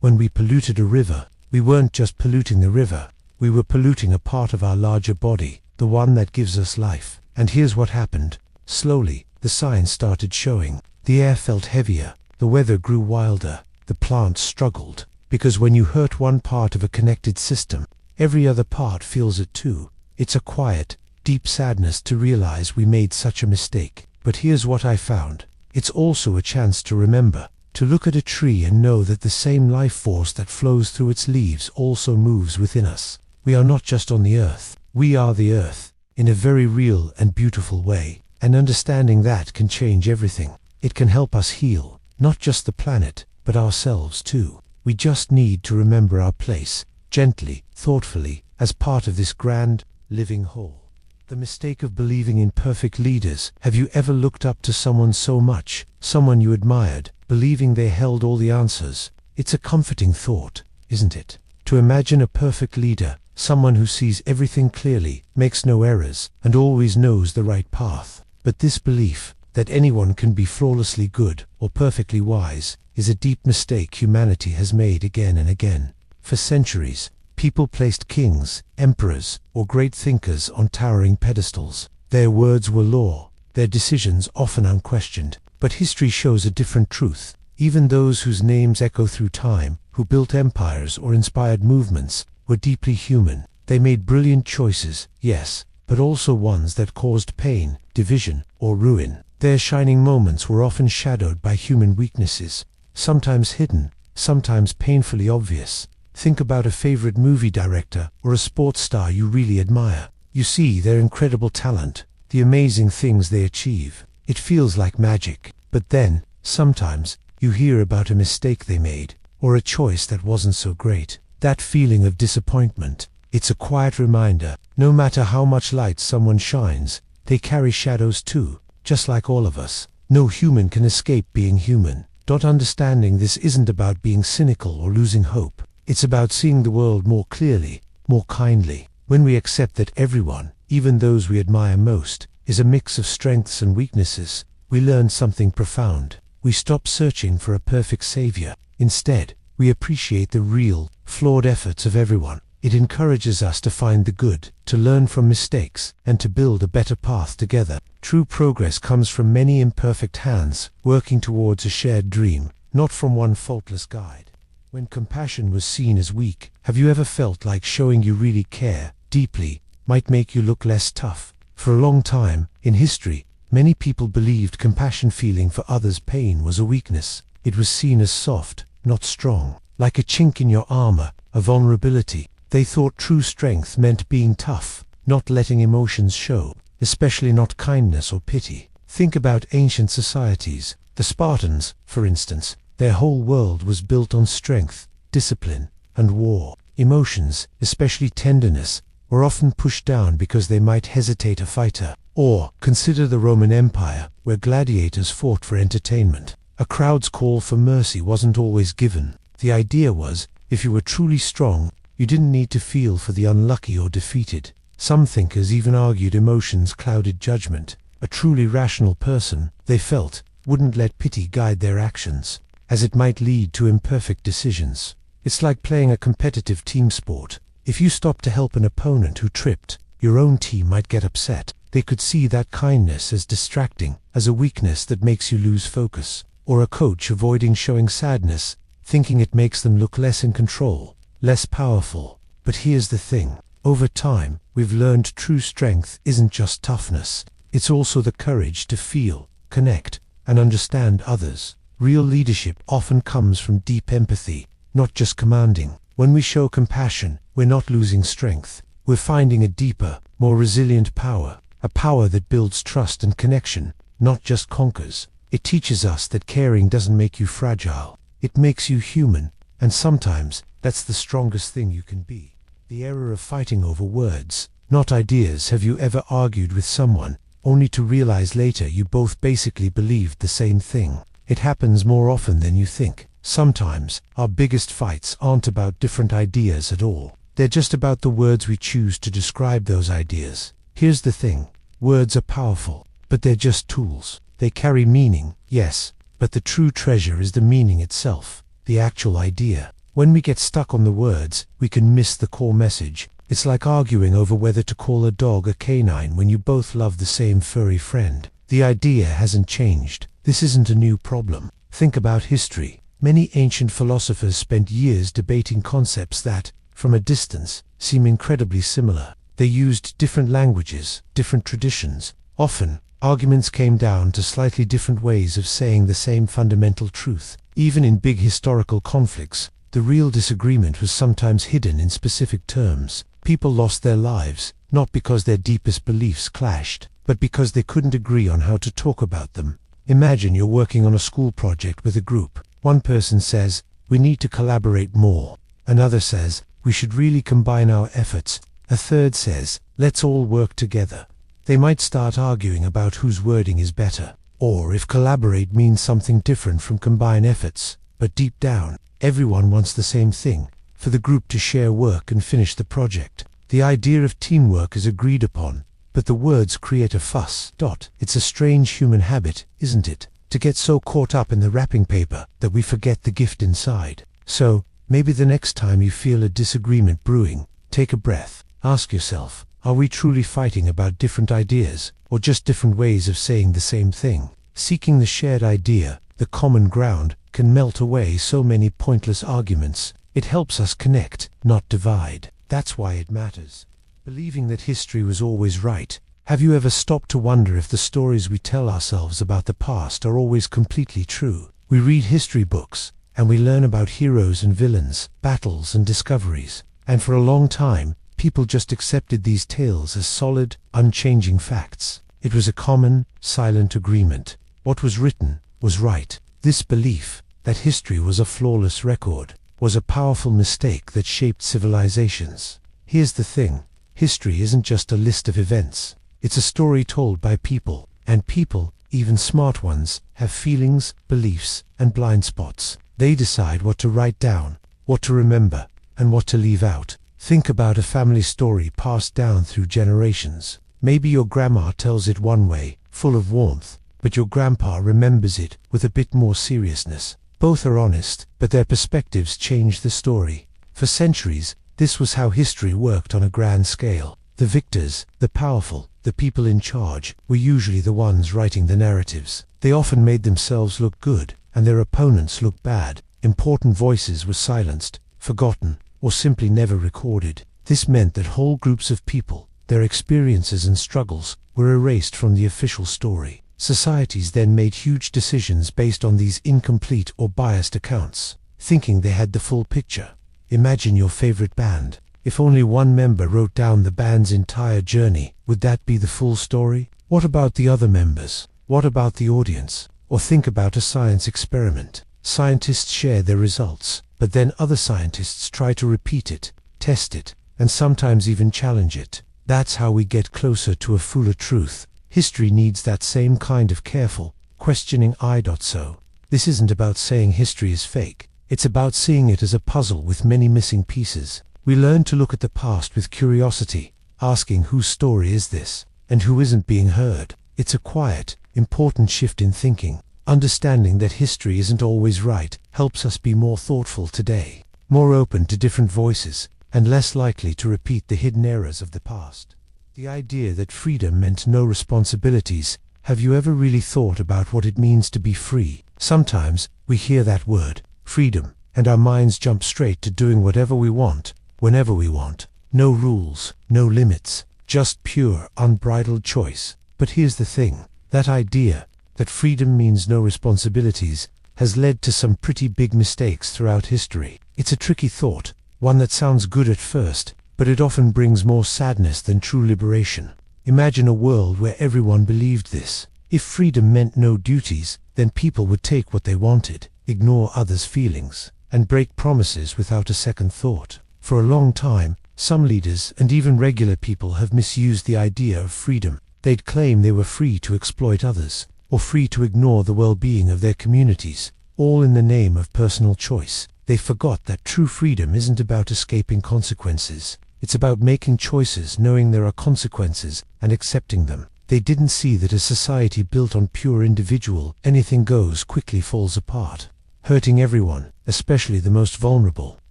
When we polluted a river, we weren't just polluting the river, we were polluting a part of our larger body, the one that gives us life. And here's what happened. Slowly, the signs started showing. The air felt heavier, the weather grew wilder, the plants struggled. Because when you hurt one part of a connected system, every other part feels it too. It's a quiet, deep sadness to realize we made such a mistake. But here's what I found. It's also a chance to remember, to look at a tree and know that the same life force that flows through its leaves also moves within us. We are not just on the earth, we are the earth, in a very real and beautiful way. And understanding that can change everything. It can help us heal, not just the planet, but ourselves too. We just need to remember our place, gently, thoughtfully, as part of this grand, living whole. The mistake of believing in perfect leaders. Have you ever looked up to someone so much, someone you admired, believing they held all the answers? It's a comforting thought, isn't it? To imagine a perfect leader, someone who sees everything clearly, makes no errors, and always knows the right path. But this belief, that anyone can be flawlessly good or perfectly wise, is a deep mistake humanity has made again and again. For centuries, people placed kings, emperors, or great thinkers on towering pedestals. Their words were law, their decisions often unquestioned. But history shows a different truth. Even those whose names echo through time, who built empires or inspired movements, were deeply human. They made brilliant choices, yes, but also ones that caused pain, division, or ruin. Their shining moments were often shadowed by human weaknesses, sometimes hidden, sometimes painfully obvious. Think about a favorite movie director or a sports star you really admire. You see their incredible talent, the amazing things they achieve. It feels like magic. But then, sometimes, you hear about a mistake they made, or a choice that wasn't so great. That feeling of disappointment, it's a quiet reminder, no matter how much light someone shines, they carry shadows too, just like all of us. No human can escape being human. Understanding this isn't about being cynical or losing hope. It's about seeing the world more clearly, more kindly. When we accept that everyone, even those we admire most, is a mix of strengths and weaknesses, we learn something profound. We stop searching for a perfect savior. Instead, we appreciate the real, flawed efforts of everyone. It encourages us to find the good, to learn from mistakes, and to build a better path together. True progress comes from many imperfect hands, working towards a shared dream, not from one faultless guide. When compassion was seen as weak, have you ever felt like showing you really care, deeply, might make you look less tough? For a long time, in history, Many people believed compassion feeling for others' pain was a weakness. It was seen as soft, not strong, like a chink in your armor, a vulnerability. They thought true strength meant being tough, not letting emotions show, especially not kindness or pity. Think about ancient societies. The Spartans, for instance, their whole world was built on strength, discipline, and war. Emotions, especially tenderness, were often pushed down because they might hesitate a fighter. Or consider the Roman Empire, where gladiators fought for entertainment. A crowd's call for mercy wasn't always given. The idea was, if you were truly strong, you didn't need to feel for the unlucky or defeated. Some thinkers even argued emotions clouded judgment. A truly rational person, they felt, wouldn't let pity guide their actions, as it might lead to imperfect decisions. It's like playing a competitive team sport. If you stopped to help an opponent who tripped, your own team might get upset. They could see that kindness as distracting, as a weakness that makes you lose focus. Or a coach avoiding showing sadness, thinking it makes them look less in control, less powerful. But here's the thing. Over time, we've learned true strength isn't just toughness. It's also the courage to feel, connect, and understand others. Real leadership often comes from deep empathy, not just commanding. When we show compassion, we're not losing strength. We're finding a deeper, more resilient power. A power that builds trust and connection, not just conquers. It teaches us that caring doesn't make you fragile. It makes you human, and sometimes that's the strongest thing you can be. The error of fighting over words, not ideas. Have you ever argued with someone, only to realize later you both basically believed the same thing? It happens more often than you think. Sometimes, our biggest fights aren't about different ideas at all. They're just about the words we choose to describe those ideas. Here's the thing. Words are powerful, but they're just tools. They carry meaning, yes, but the true treasure is the meaning itself, the actual idea. When we get stuck on the words, we can miss the core message. It's like arguing over whether to call a dog a canine when you both love the same furry friend. The idea hasn't changed. This isn't a new problem. Think about history. Many ancient philosophers spent years debating concepts that, from a distance, seem incredibly similar. They used different languages, different traditions. Often, arguments came down to slightly different ways of saying the same fundamental truth. Even in big historical conflicts, the real disagreement was sometimes hidden in specific terms. People lost their lives, not because their deepest beliefs clashed, but because they couldn't agree on how to talk about them. Imagine you're working on a school project with a group. One person says, "We need to collaborate more." Another says, "We should really combine our efforts." A third says, "Let's all work together." They might start arguing about whose wording is better, or if collaborate means something different from combine efforts. But deep down, everyone wants the same thing, for the group to share work and finish the project. The idea of teamwork is agreed upon, but the words create a fuss. It's a strange human habit, isn't it, to get so caught up in the wrapping paper that we forget the gift inside. So, maybe the next time you feel a disagreement brewing, take a breath. Ask yourself, are we truly fighting about different ideas, or just different ways of saying the same thing? Seeking the shared idea, the common ground, can melt away so many pointless arguments. It helps us connect, not divide. That's why it matters. Believing that history was always right. Have you ever stopped to wonder if the stories we tell ourselves about the past are always completely true? We read history books, and we learn about heroes and villains, battles and discoveries. And for a long time, people just accepted these tales as solid, unchanging facts. It was a common, silent agreement. What was written was right. This belief, that history was a flawless record, was a powerful mistake that shaped civilizations. Here's the thing. History isn't just a list of events. It's a story told by people, and people, even smart ones, have feelings, beliefs, and blind spots. They decide what to write down, what to remember, and what to leave out. Think about a family story passed down through generations. Maybe your grandma tells it one way, full of warmth, but your grandpa remembers it with a bit more seriousness. Both are honest, but their perspectives change the story. For centuries, this was how history worked on a grand scale. The victors, the powerful, the people in charge, were usually the ones writing the narratives. They often made themselves look good, and their opponents look bad. Important voices were silenced, forgotten, or simply never recorded. This meant that whole groups of people, their experiences and struggles, were erased from the official story. Societies then made huge decisions based on these incomplete or biased accounts, thinking they had the full picture. Imagine your favorite band. If only one member wrote down the band's entire journey, would that be the full story? What about the other members? What about the audience? Or think about a science experiment. Scientists share their results, but then other scientists try to repeat it, test it, and sometimes even challenge it. That's how we get closer to a fuller truth. History needs that same kind of careful, questioning eye. So, this isn't about saying history is fake. It's about seeing it as a puzzle with many missing pieces. We learn to look at the past with curiosity, asking whose story is this, and who isn't being heard. It's a quiet, important shift in thinking. Understanding that history isn't always right helps us be more thoughtful today, more open to different voices, and less likely to repeat the hidden errors of the past. The idea that freedom meant no responsibilities. Have you ever really thought about what it means to be free? Sometimes we hear that word, freedom, and our minds jump straight to doing whatever we want, whenever we want. No rules, no limits, just pure, unbridled choice. But here's the thing, that idea, that freedom means no responsibilities, has led to some pretty big mistakes throughout history. It's a tricky thought, one that sounds good at first, but it often brings more sadness than true liberation. Imagine a world where everyone believed this. If freedom meant no duties, then people would take what they wanted, ignore others' feelings, and break promises without a second thought. For a long time, some leaders and even regular people have misused the idea of freedom. They'd claim they were free to exploit others, or free to ignore the well-being of their communities, all in the name of personal choice. They forgot that true freedom isn't about escaping consequences. It's about making choices knowing there are consequences and accepting them. They didn't see that a society built on pure individual, anything goes quickly falls apart, hurting everyone, especially the most vulnerable.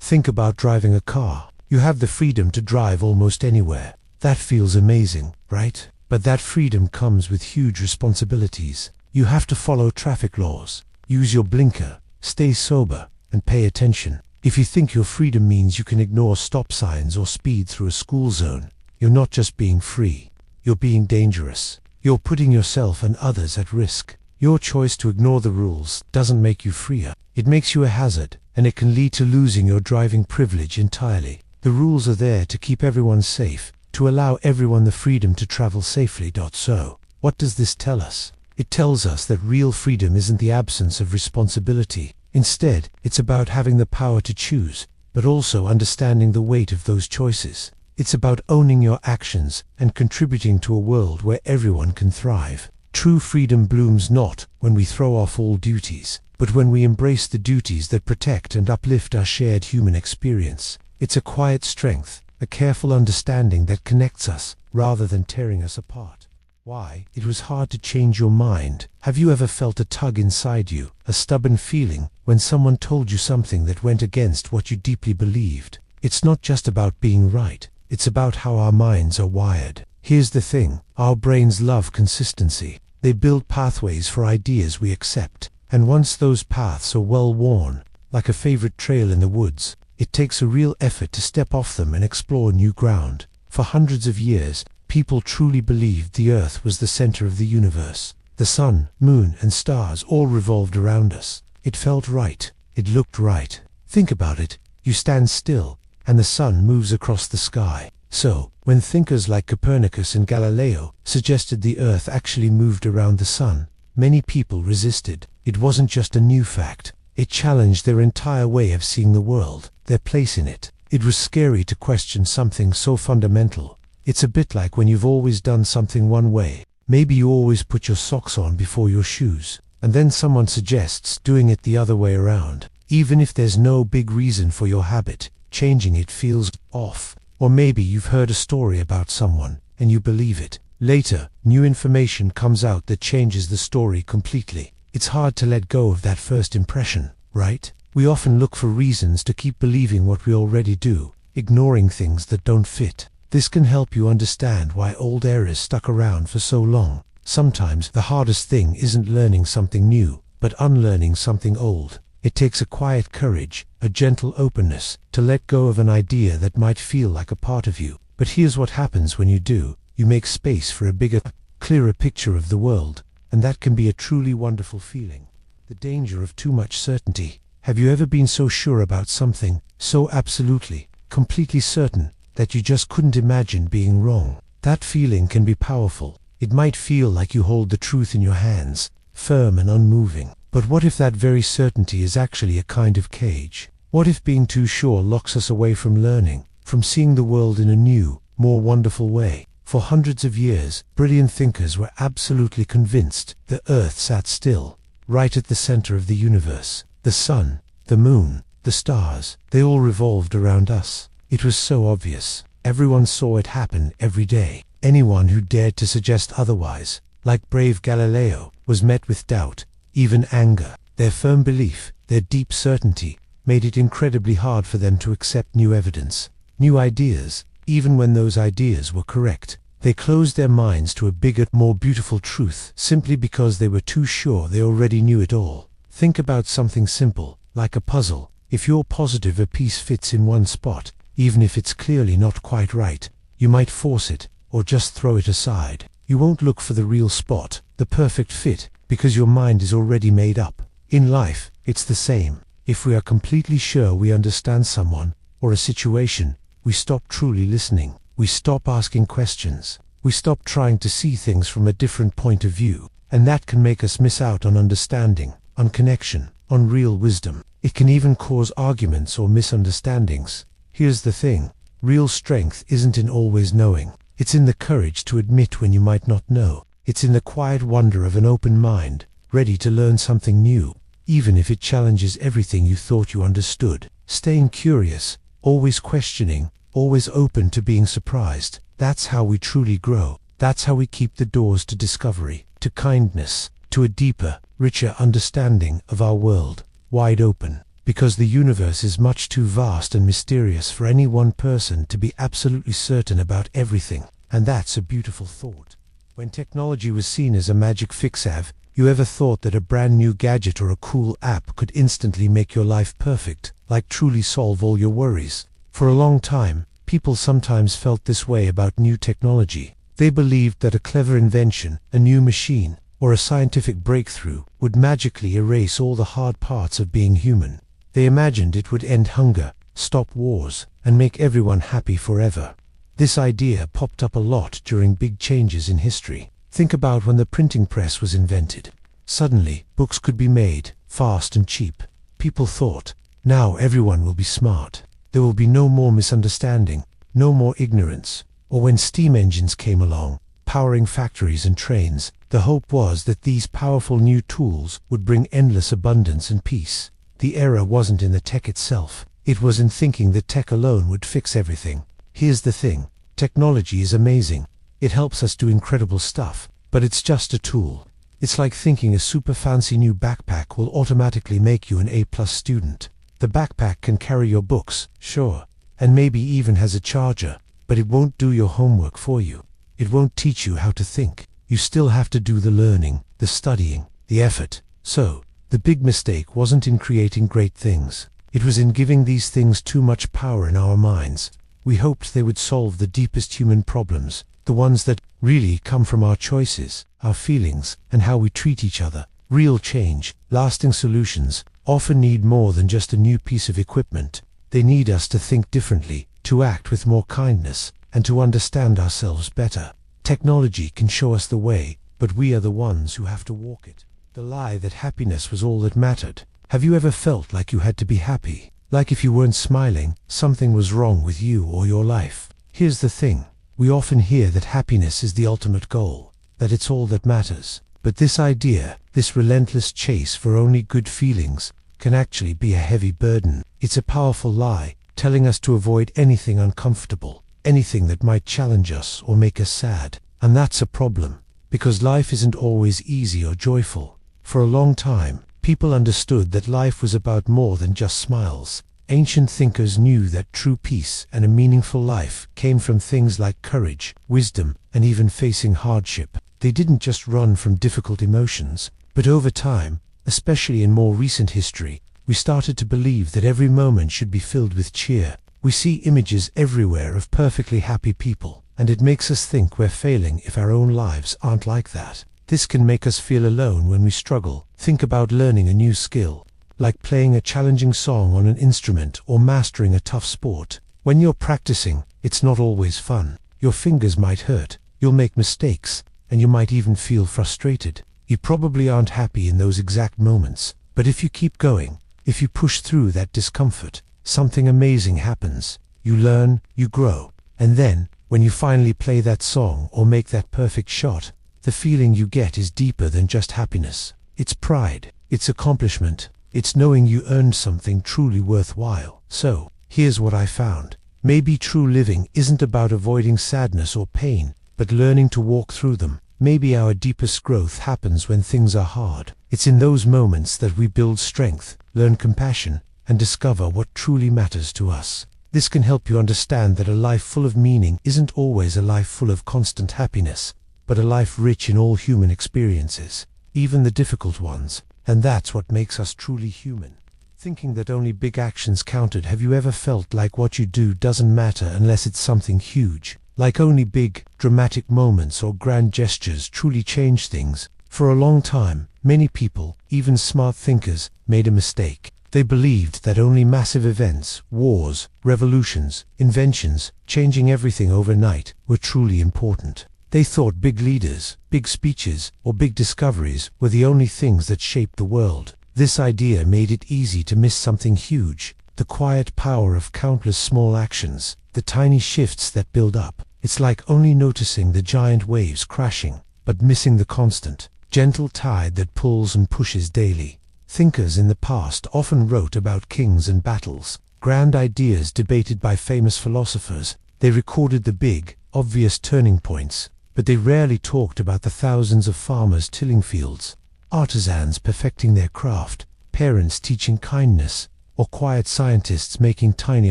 Think about driving a car. You have the freedom to drive almost anywhere. That feels amazing, right? But that freedom comes with huge responsibilities. You have to follow traffic laws, use your blinker, stay sober, and pay attention. If you think your freedom means you can ignore stop signs or speed through a school zone, you're not just being free, you're being dangerous. You're putting yourself and others at risk. Your choice to ignore the rules doesn't make you freer. It makes you a hazard, and it can lead to losing your driving privilege entirely. The rules are there to keep everyone safe, to allow everyone the freedom to travel safely. So, what does this tell us? It tells us that real freedom isn't the absence of responsibility. Instead, it's about having the power to choose, but also understanding the weight of those choices. It's about owning your actions and contributing to a world where everyone can thrive. True freedom blooms not when we throw off all duties, but when we embrace the duties that protect and uplift our shared human experience. It's a quiet strength, a careful understanding that connects us, rather than tearing us apart. Why? It was hard to change your mind. Have you ever felt a tug inside you, a stubborn feeling, when someone told you something that went against what you deeply believed? It's not just about being right, it's about how our minds are wired. Here's the thing, our brains love consistency. They build pathways for ideas we accept, and once those paths are well worn, like a favorite trail in the woods, it takes a real effort to step off them and explore new ground. For hundreds of years, people truly believed the Earth was the center of the universe. The sun, moon, and stars all revolved around us. It felt right. It looked right. Think about it. You stand still, and the sun moves across the sky. So, when thinkers like Copernicus and Galileo suggested the Earth actually moved around the sun, many people resisted. It wasn't just a new fact. It challenged their entire way of seeing the world, their place in it. It was scary to question something so fundamental. It's a bit like when you've always done something one way. Maybe you always put your socks on before your shoes, and then someone suggests doing it the other way around. Even if there's no big reason for your habit, changing it feels off. Or maybe you've heard a story about someone, and you believe it. Later, new information comes out that changes the story completely. It's hard to let go of that first impression, right? We often look for reasons to keep believing what we already do, ignoring things that don't fit. This can help you understand why old errors stuck around for so long. Sometimes the hardest thing isn't learning something new, but unlearning something old. It takes a quiet courage, a gentle openness, to let go of an idea that might feel like a part of you, But here's what happens when you do. You make space for a bigger, clearer picture of the world, and that can be a truly wonderful feeling. The danger of too much certainty. Have you ever been so sure about something, so absolutely, completely certain, that you just couldn't imagine being wrong? That feeling can be powerful. It might feel like you hold the truth in your hands, firm and unmoving. But what if that very certainty is actually a kind of cage? What if being too sure locks us away from learning, from seeing the world in a new, more wonderful way? For hundreds of years, brilliant thinkers were absolutely convinced the Earth sat still, right at the center of the universe. The sun, the moon, the stars, they all revolved around us. It was so obvious. Everyone saw it happen every day. Anyone who dared to suggest otherwise, like brave Galileo, was met with doubt, even anger. Their firm belief, their deep certainty, made it incredibly hard for them to accept new evidence, new ideas, even when those ideas were correct. They closed their minds to a bigger, more beautiful truth, simply because they were too sure they already knew it all. Think about something simple, like a puzzle. If you're positive a piece fits in one spot, even if it's clearly not quite right, you might force it, or just throw it aside. You won't look for the real spot, the perfect fit, because your mind is already made up. In life, it's the same. If we are completely sure we understand someone, or a situation, we stop truly listening. We stop asking questions. We stop trying to see things from a different point of view. And that can make us miss out on understanding, on connection, on real wisdom. It can even cause arguments or misunderstandings. Here's the thing. Real strength isn't in always knowing. It's in the courage to admit when you might not know. It's in the quiet wonder of an open mind, ready to learn something new, even if it challenges everything you thought you understood. Staying curious, always questioning, always open to being surprised. That's how we truly grow. That's how we keep the doors to discovery, to kindness, to a deeper, richer understanding of our world wide open. Because the universe is much too vast and mysterious for any one person to be absolutely certain about everything. And that's a beautiful thought. When technology was seen as a magic fix, have you ever thought that a brand new gadget or a cool app could instantly make your life perfect, like truly solve all your worries? For a long time, people sometimes felt this way about new technology. They believed that a clever invention, a new machine, or a scientific breakthrough would magically erase all the hard parts of being human. They imagined it would end hunger, stop wars, and make everyone happy forever. This idea popped up a lot during big changes in history. Think about when the printing press was invented. Suddenly, books could be made, fast and cheap. People thought, now everyone will be smart. There will be no more misunderstanding, no more ignorance. Or when steam engines came along, powering factories and trains, the hope was that these powerful new tools would bring endless abundance and peace. The error wasn't in the tech itself. It was in thinking that tech alone would fix everything. Here's the thing. Technology is amazing. It helps us do incredible stuff, but it's just a tool. It's like thinking a super fancy new backpack will automatically make you an A+ student. The backpack can carry your books, sure, and maybe even has a charger, but it won't do your homework for you. It won't teach you how to think. You still have to do the learning, the studying, the effort. So, the big mistake wasn't in creating great things. It was in giving these things too much power in our minds. We hoped they would solve the deepest human problems, the ones that really come from our choices, our feelings, and how we treat each other. Real change, lasting solutions, often need more than just a new piece of equipment. They need us to think differently, to act with more kindness, and to understand ourselves better. Technology can show us the way, but we are the ones who have to walk it. The lie that happiness was all that mattered. Have you ever felt like you had to be happy? Like if you weren't smiling, something was wrong with you or your life? Here's the thing. We often hear that happiness is the ultimate goal, that it's all that matters. But this idea, this relentless chase for only good feelings, can actually be a heavy burden. It's a powerful lie, telling us to avoid anything uncomfortable, anything that might challenge us or make us sad. And that's a problem, because life isn't always easy or joyful. For a long time, people understood that life was about more than just smiles. Ancient thinkers knew that true peace and a meaningful life came from things like courage, wisdom, and even facing hardship. They didn't just run from difficult emotions, but over time, especially in more recent history, we started to believe that every moment should be filled with cheer, We see images everywhere of perfectly happy people, and it makes us think we're failing if our own lives aren't like that. This can make us feel alone when we struggle. Think about learning a new skill, like playing a challenging song on an instrument or mastering a tough sport. When you're practicing, it's not always fun. Your fingers might hurt, you'll make mistakes, and you might even feel frustrated. You probably aren't happy in those exact moments, but if you keep going, if you push through that discomfort, something amazing happens. You learn, you grow, and then, when you finally play that song or make that perfect shot, the feeling you get is deeper than just happiness. It's pride, it's accomplishment, it's knowing you earned something truly worthwhile. So, here's what I found. Maybe true living isn't about avoiding sadness or pain, but learning to walk through them. Maybe our deepest growth happens when things are hard. It's in those moments that we build strength, learn compassion, and discover what truly matters to us. This can help you understand that a life full of meaning isn't always a life full of constant happiness, but a life rich in all human experiences, even the difficult ones, and that's what makes us truly human. Thinking that only big actions counted. Have you ever felt like what you do doesn't matter unless it's something huge? Like only big, dramatic moments or grand gestures truly change things? For a long time, many people, even smart thinkers, made a mistake. They believed that only massive events, wars, revolutions, inventions, changing everything overnight, were truly important. They thought big leaders, big speeches, or big discoveries were the only things that shaped the world. This idea made it easy to miss something huge, the quiet power of countless small actions, the tiny shifts that build up. It's like only noticing the giant waves crashing, but missing the constant, gentle tide that pulls and pushes daily. Thinkers in the past often wrote about kings and battles, grand ideas debated by famous philosophers. They recorded the big, obvious turning points, but they rarely talked about the thousands of farmers tilling fields, artisans perfecting their craft, parents teaching kindness, or quiet scientists making tiny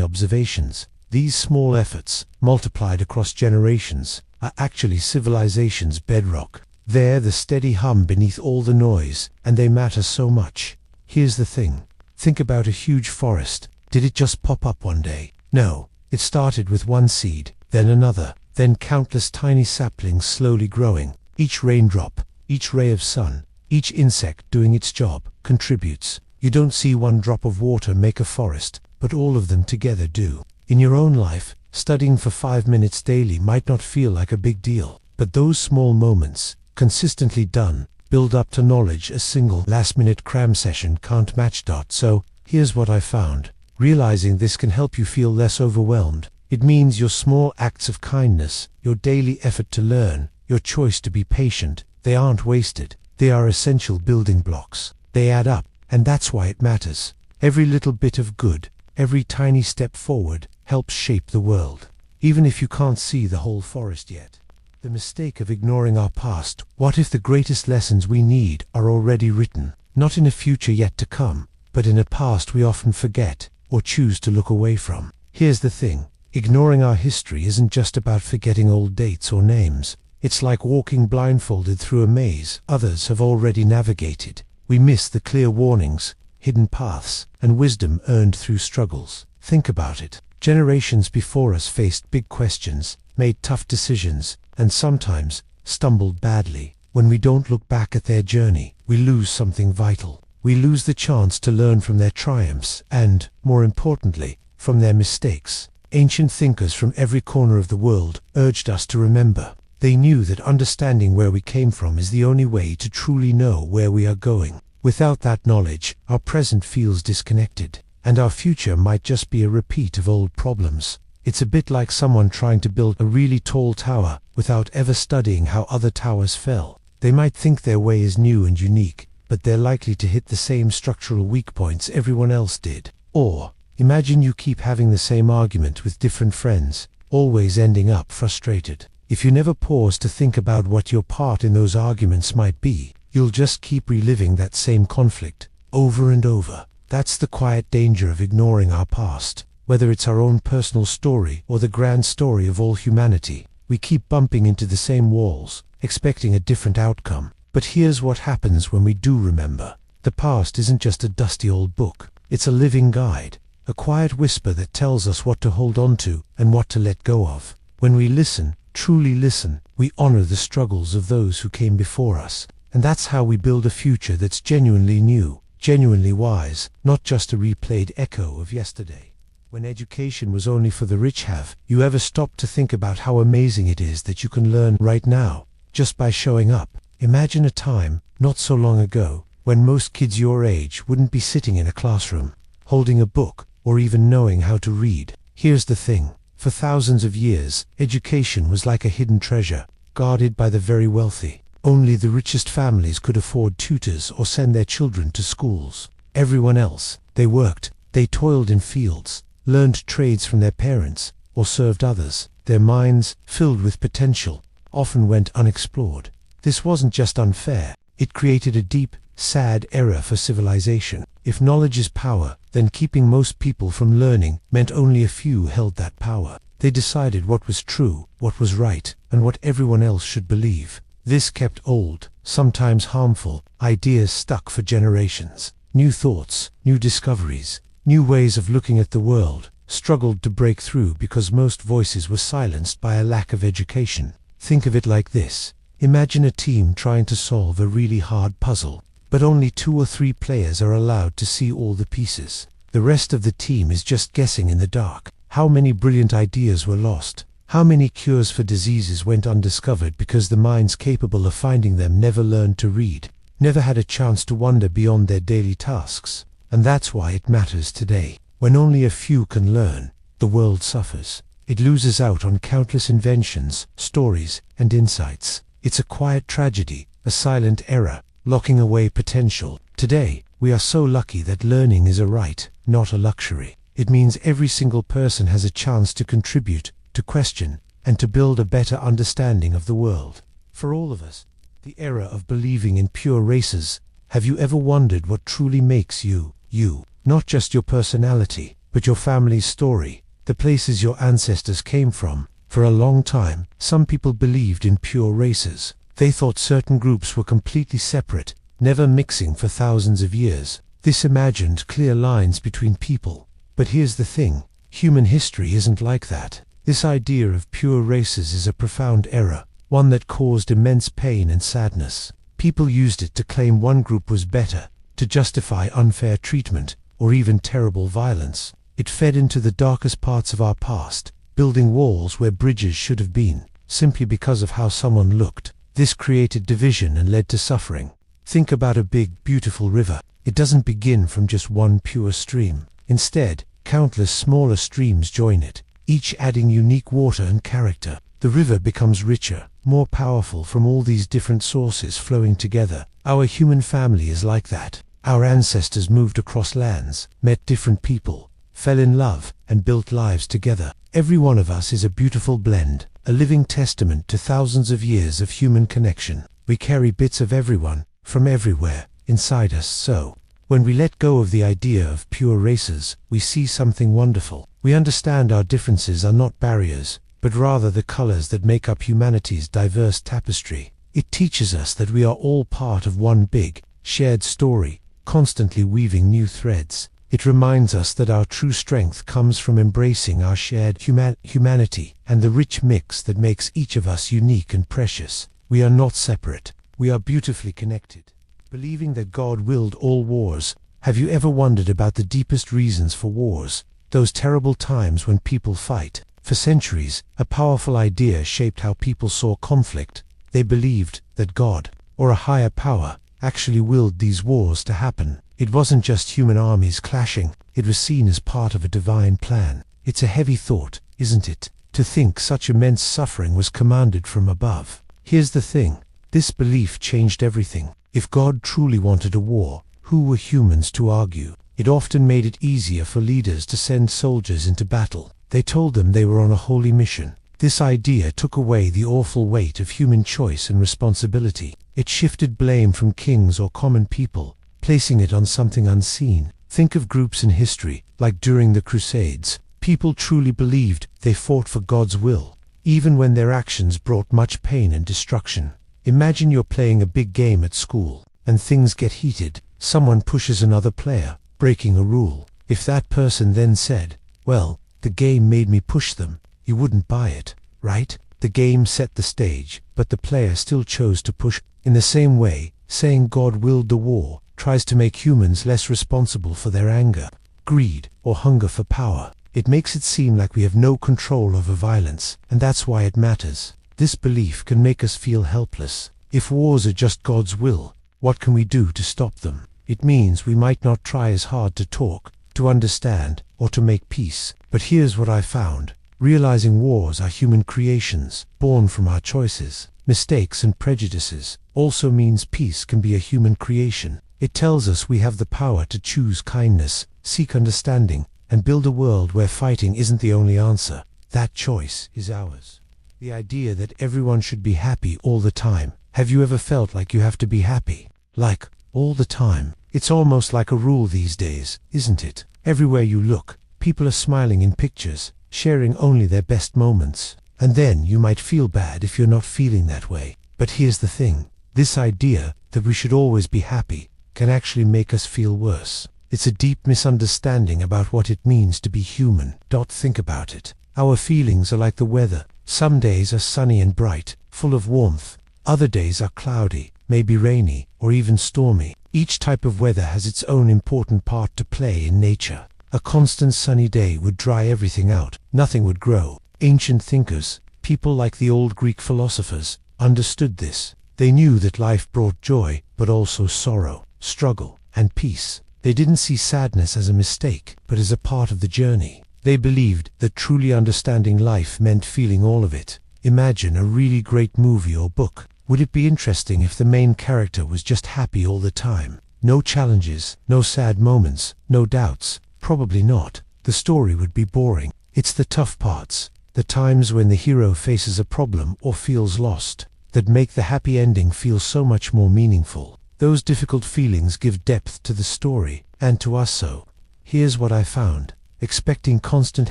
observations. These small efforts, multiplied across generations, are actually civilization's bedrock. They're the steady hum beneath all the noise, and they matter so much. Here's the thing. Think about a huge forest. Did it just pop up one day? No. It started with one seed, then another, then countless tiny saplings slowly growing. Each raindrop, each ray of sun, each insect doing its job, contributes. You don't see one drop of water make a forest, but all of them together do. In your own life, studying for 5 minutes daily might not feel like a big deal, but those small moments, consistently done, build up to knowledge a single last-minute cram session can't match. So, here's what I found. Realizing this can help you feel less overwhelmed. It means your small acts of kindness, your daily effort to learn, your choice to be patient, they aren't wasted. They are essential building blocks. They add up, and that's why it matters. Every little bit of good, every tiny step forward, helps shape the world. Even if you can't see the whole forest yet. The mistake of ignoring our past. What if the greatest lessons we need are already written, not in a future yet to come, but in a past we often forget, or choose to look away from? Here's the thing. Ignoring our history isn't just about forgetting old dates or names. It's like walking blindfolded through a maze others have already navigated. We miss the clear warnings, hidden paths, and wisdom earned through struggles. Think about it. Generations before us faced big questions, made tough decisions, and sometimes stumbled badly. When we don't look back at their journey, we lose something vital. We lose the chance to learn from their triumphs and, more importantly, from their mistakes. Ancient thinkers from every corner of the world urged us to remember. They knew that understanding where we came from is the only way to truly know where we are going. Without that knowledge, our present feels disconnected, and our future might just be a repeat of old problems. It's a bit like someone trying to build a really tall tower without ever studying how other towers fell. They might think their way is new and unique, but they're likely to hit the same structural weak points everyone else did. Or, imagine you keep having the same argument with different friends, always ending up frustrated. If you never pause to think about what your part in those arguments might be, you'll just keep reliving that same conflict, over and over. That's the quiet danger of ignoring our past. Whether it's our own personal story or the grand story of all humanity, we keep bumping into the same walls, expecting a different outcome. But here's what happens when we do remember. The past isn't just a dusty old book. It's a living guide, a a quiet whisper that tells us what to hold on to and what to let go of. When we listen, truly listen, we honor the struggles of those who came before us. And that's how we build a future that's genuinely new, genuinely wise, not just a replayed echo of yesterday. When education was only for the rich, have you ever stopped to think about how amazing it is that you can learn right now, just by showing up? Imagine a time, not so long ago, when most kids your age wouldn't be sitting in a classroom, holding a book, or even knowing how to read. Here's the thing, for thousands of years, education was like a hidden treasure, guarded by the very wealthy. Only the richest families could afford tutors or send their children to schools. Everyone else, they worked, they toiled in fields, learned trades from their parents, or served others. Their minds, filled with potential, often went unexplored. This wasn't just unfair, it created a deep, sad era for civilization. If knowledge is power, then keeping most people from learning meant only a few held that power. They decided what was true, what was right, and what everyone else should believe. This kept old, sometimes harmful, ideas stuck for generations. New thoughts, new discoveries, new ways of looking at the world struggled to break through because most voices were silenced by a lack of education. Think of it like this. Imagine a team trying to solve a really hard puzzle, but only 2 or 3 players are allowed to see all the pieces. The rest of the team is just guessing in the dark. How many brilliant ideas were lost? How many cures for diseases went undiscovered because the minds capable of finding them never learned to read, never had a chance to wander beyond their daily tasks? And that's why it matters today. When only a few can learn, the world suffers. It loses out on countless inventions, stories, and insights. It's a quiet tragedy, a silent error, locking away potential. Today, we are so lucky that learning is a right, not a luxury. It means every single person has a chance to contribute, to question, and to build a better understanding of the world. For all of us, the era of believing in pure races. Have you ever wondered what truly makes you, you? Not just your personality, but your family's story, the places your ancestors came from. For a long time, some people believed in pure races. They thought certain groups were completely separate, never mixing for thousands of years. This imagined clear lines between people. But here's the thing, human history isn't like that. This idea of pure races is a profound error, one that caused immense pain and sadness. People used it to claim one group was better, to justify unfair treatment, or even terrible violence. It fed into the darkest parts of our past, building walls where bridges should have been, simply because of how someone looked. This created division and led to suffering. Think about a big, beautiful river. It doesn't begin from just one pure stream. Instead, countless smaller streams join it, each adding unique water and character. The river becomes richer, more powerful from all these different sources flowing together. Our human family is like that. Our ancestors moved across lands, met different people, fell in love, and built lives together. Every one of us is a beautiful blend, a living testament to thousands of years of human connection. We carry bits of everyone, from everywhere, inside us. So, when we let go of the idea of pure races, we see something wonderful. We understand our differences are not barriers, but rather the colors that make up humanity's diverse tapestry. It teaches us that we are all part of one big, shared story, constantly weaving new threads. It reminds us that our true strength comes from embracing our shared humanity and the rich mix that makes each of us unique and precious. We are not separate. We are beautifully connected. Believing that God willed all wars. Have you ever wondered about the deepest reasons for wars? Those terrible times when people fight. For centuries, a powerful idea shaped how people saw conflict. They believed that God, or a higher power, actually willed these wars to happen. It wasn't just human armies clashing, it was seen as part of a divine plan. It's a heavy thought, isn't it, to think such immense suffering was commanded from above. Here's the thing, this belief changed everything. If God truly wanted a war, who were humans to argue? It often made it easier for leaders to send soldiers into battle. They told them they were on a holy mission. This idea took away the awful weight of human choice and responsibility. It shifted blame from kings or common people, placing it on something unseen. Think of groups in history, like during the Crusades. People truly believed they fought for God's will, even when their actions brought much pain and destruction. Imagine you're playing a big game at school, and things get heated. Someone pushes another player, breaking a rule. If that person then said, well, the game made me push them, you wouldn't buy it, right? The game set the stage, but the player still chose to push. In the same way, saying God willed the war tries to make humans less responsible for their anger, greed, or hunger for power. It makes it seem like we have no control over violence, and that's why it matters. This belief can make us feel helpless. If wars are just God's will, what can we do to stop them? It means we might not try as hard to talk, to understand, or to make peace. But here's what I found. Realizing wars are human creations, born from our choices, mistakes and prejudices, also means peace can be a human creation. It tells us we have the power to choose kindness, seek understanding, and build a world where fighting isn't the only answer. That choice is ours. The idea that everyone should be happy all the time. Have you ever felt like you have to be happy? Like, all the time? It's almost like a rule these days, isn't it? Everywhere you look, people are smiling in pictures, sharing only their best moments. And then you might feel bad if you're not feeling that way. But here's the thing. This idea that we should always be happy can actually make us feel worse. It's a deep misunderstanding about what it means to be human. Think about it. Our feelings are like the weather. Some days are sunny and bright, full of warmth. Other days are cloudy, maybe rainy, or even stormy. Each type of weather has its own important part to play in nature. A constant sunny day would dry everything out. Nothing would grow. Ancient thinkers, people like the old Greek philosophers, understood this. They knew that life brought joy, but also sorrow, struggle, and peace. They didn't see sadness as a mistake, but as a part of the journey. They believed that truly understanding life meant feeling all of it. Imagine a really great movie or book. Would it be interesting if the main character was just happy all the time? No challenges, no sad moments, no doubts? Probably not. The story would be boring. It's the tough parts, the times when the hero faces a problem or feels lost, that make the happy ending feel so much more meaningful. Those difficult feelings give depth to the story, and to us so. Here's what I found. Expecting constant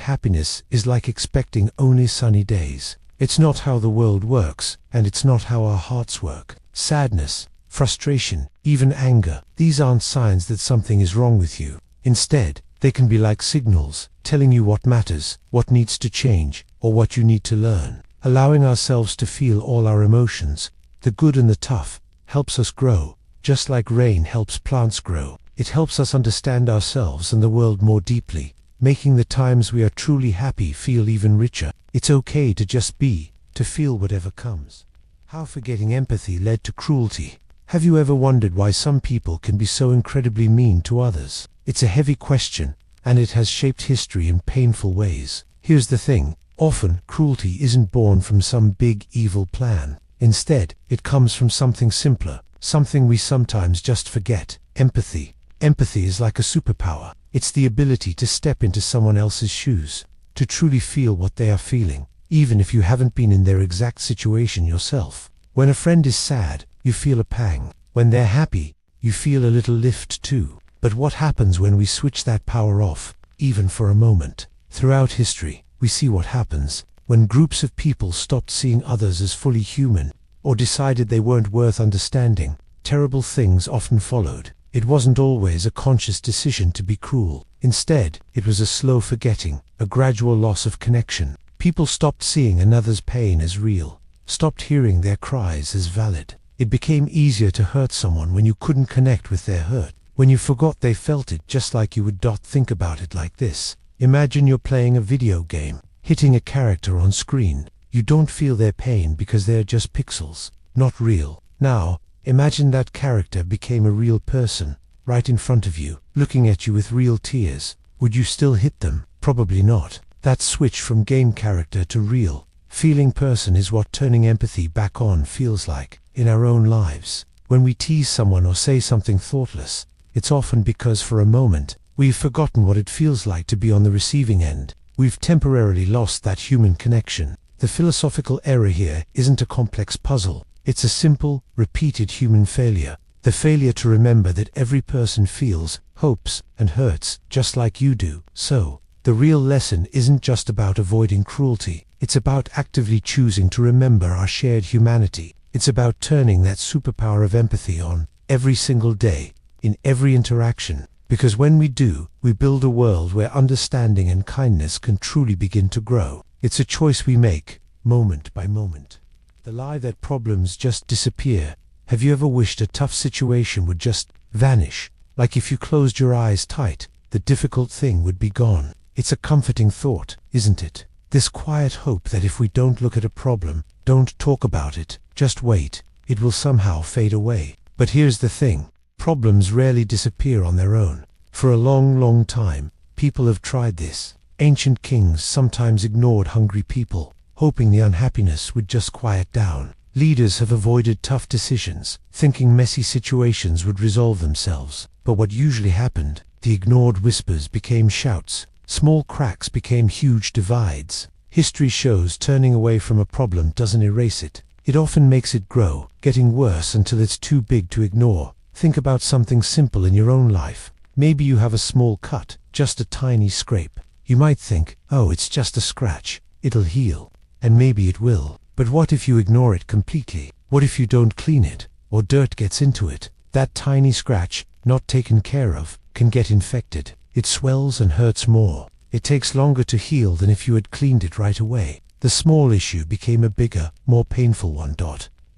happiness is like expecting only sunny days. It's not how the world works, and it's not how our hearts work. Sadness, frustration, even anger, these aren't signs that something is wrong with you. Instead, they can be like signals, telling you what matters, what needs to change, or what you need to learn. Allowing ourselves to feel all our emotions, the good and the tough, helps us grow. Just like rain helps plants grow, it helps us understand ourselves and the world more deeply, making the times we are truly happy feel even richer. It's okay to just be, to feel whatever comes. How forgetting empathy led to cruelty. Have you ever wondered why some people can be so incredibly mean to others? It's a heavy question, and it has shaped history in painful ways. Here's the thing. Often, cruelty isn't born from some big evil plan. Instead, it comes from something simpler, something we sometimes just forget. Empathy. Empathy is like a superpower. It's the ability to step into someone else's shoes, to truly feel what they are feeling, even if you haven't been in their exact situation yourself. When a friend is sad, you feel a pang. When they're happy, you feel a little lift too. But what happens when we switch that power off, even for a moment? Throughout history, we see what happens when groups of people stopped seeing others as fully human, or decided they weren't worth understanding. Terrible things often followed. It wasn't always a conscious decision to be cruel. Instead, it was a slow forgetting, a gradual loss of connection. People stopped seeing another's pain as real, stopped hearing their cries as valid. It became easier to hurt someone when you couldn't connect with their hurt, when you forgot they felt it just like you would. Think about it like this. Imagine you're playing a video game, hitting a character on screen. You don't feel their pain because they're just pixels, not real. Now, imagine that character became a real person, right in front of you, looking at you with real tears. Would you still hit them? Probably not. That switch from game character to real, feeling person is what turning empathy back on feels like. In our own lives, when we tease someone or say something thoughtless, it's often because for a moment, we've forgotten what it feels like to be on the receiving end. We've temporarily lost that human connection. The philosophical error here isn't a complex puzzle. It's a simple, repeated human failure. The failure to remember that every person feels, hopes, and hurts just like you do. So, the real lesson isn't just about avoiding cruelty. It's about actively choosing to remember our shared humanity. It's about turning that superpower of empathy on every single day, in every interaction, Because when we do, we build a world where understanding and kindness can truly begin to grow. It's a choice we make, moment by moment. The lie that problems just disappear. Have you ever wished a tough situation would just vanish? Like if you closed your eyes tight, the difficult thing would be gone. It's a comforting thought, isn't it? This quiet hope that if we don't look at a problem, don't talk about it, just wait, it will somehow fade away. But here's the thing. Problems rarely disappear on their own. For a long time, people have tried this. Ancient kings sometimes ignored hungry people, hoping the unhappiness would just quiet down. Leaders have avoided tough decisions, thinking messy situations would resolve themselves. But what usually happened, the ignored whispers became shouts. Small cracks became huge divides. History shows turning away from a problem doesn't erase it. It often makes it grow, getting worse until it's too big to ignore. Think about something simple in your own life. Maybe you have a small cut, just a tiny scrape. You might think, oh, it's just a scratch, it'll heal. And maybe it will. But what if you ignore it completely? What if you don't clean it, or dirt gets into it? That tiny scratch, not taken care of, can get infected. It swells and hurts more. It takes longer to heal than if you had cleaned it right away. The small issue became a bigger, more painful one.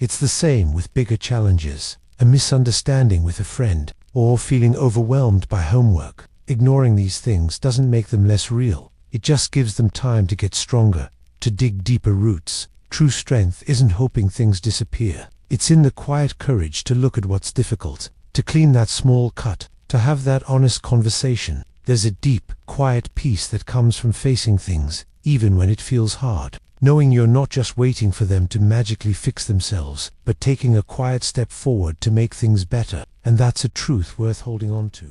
It's the same with bigger challenges. A misunderstanding with a friend, or feeling overwhelmed by homework. Ignoring these things doesn't make them less real. It just gives them time to get stronger, to dig deeper roots. True strength isn't hoping things disappear. It's in the quiet courage to look at what's difficult, to clean that small cut, to have that honest conversation. There's a deep, quiet peace that comes from facing things, even when it feels hard. Knowing you're not just waiting for them to magically fix themselves, but taking a quiet step forward to make things better. And that's a truth worth holding on to.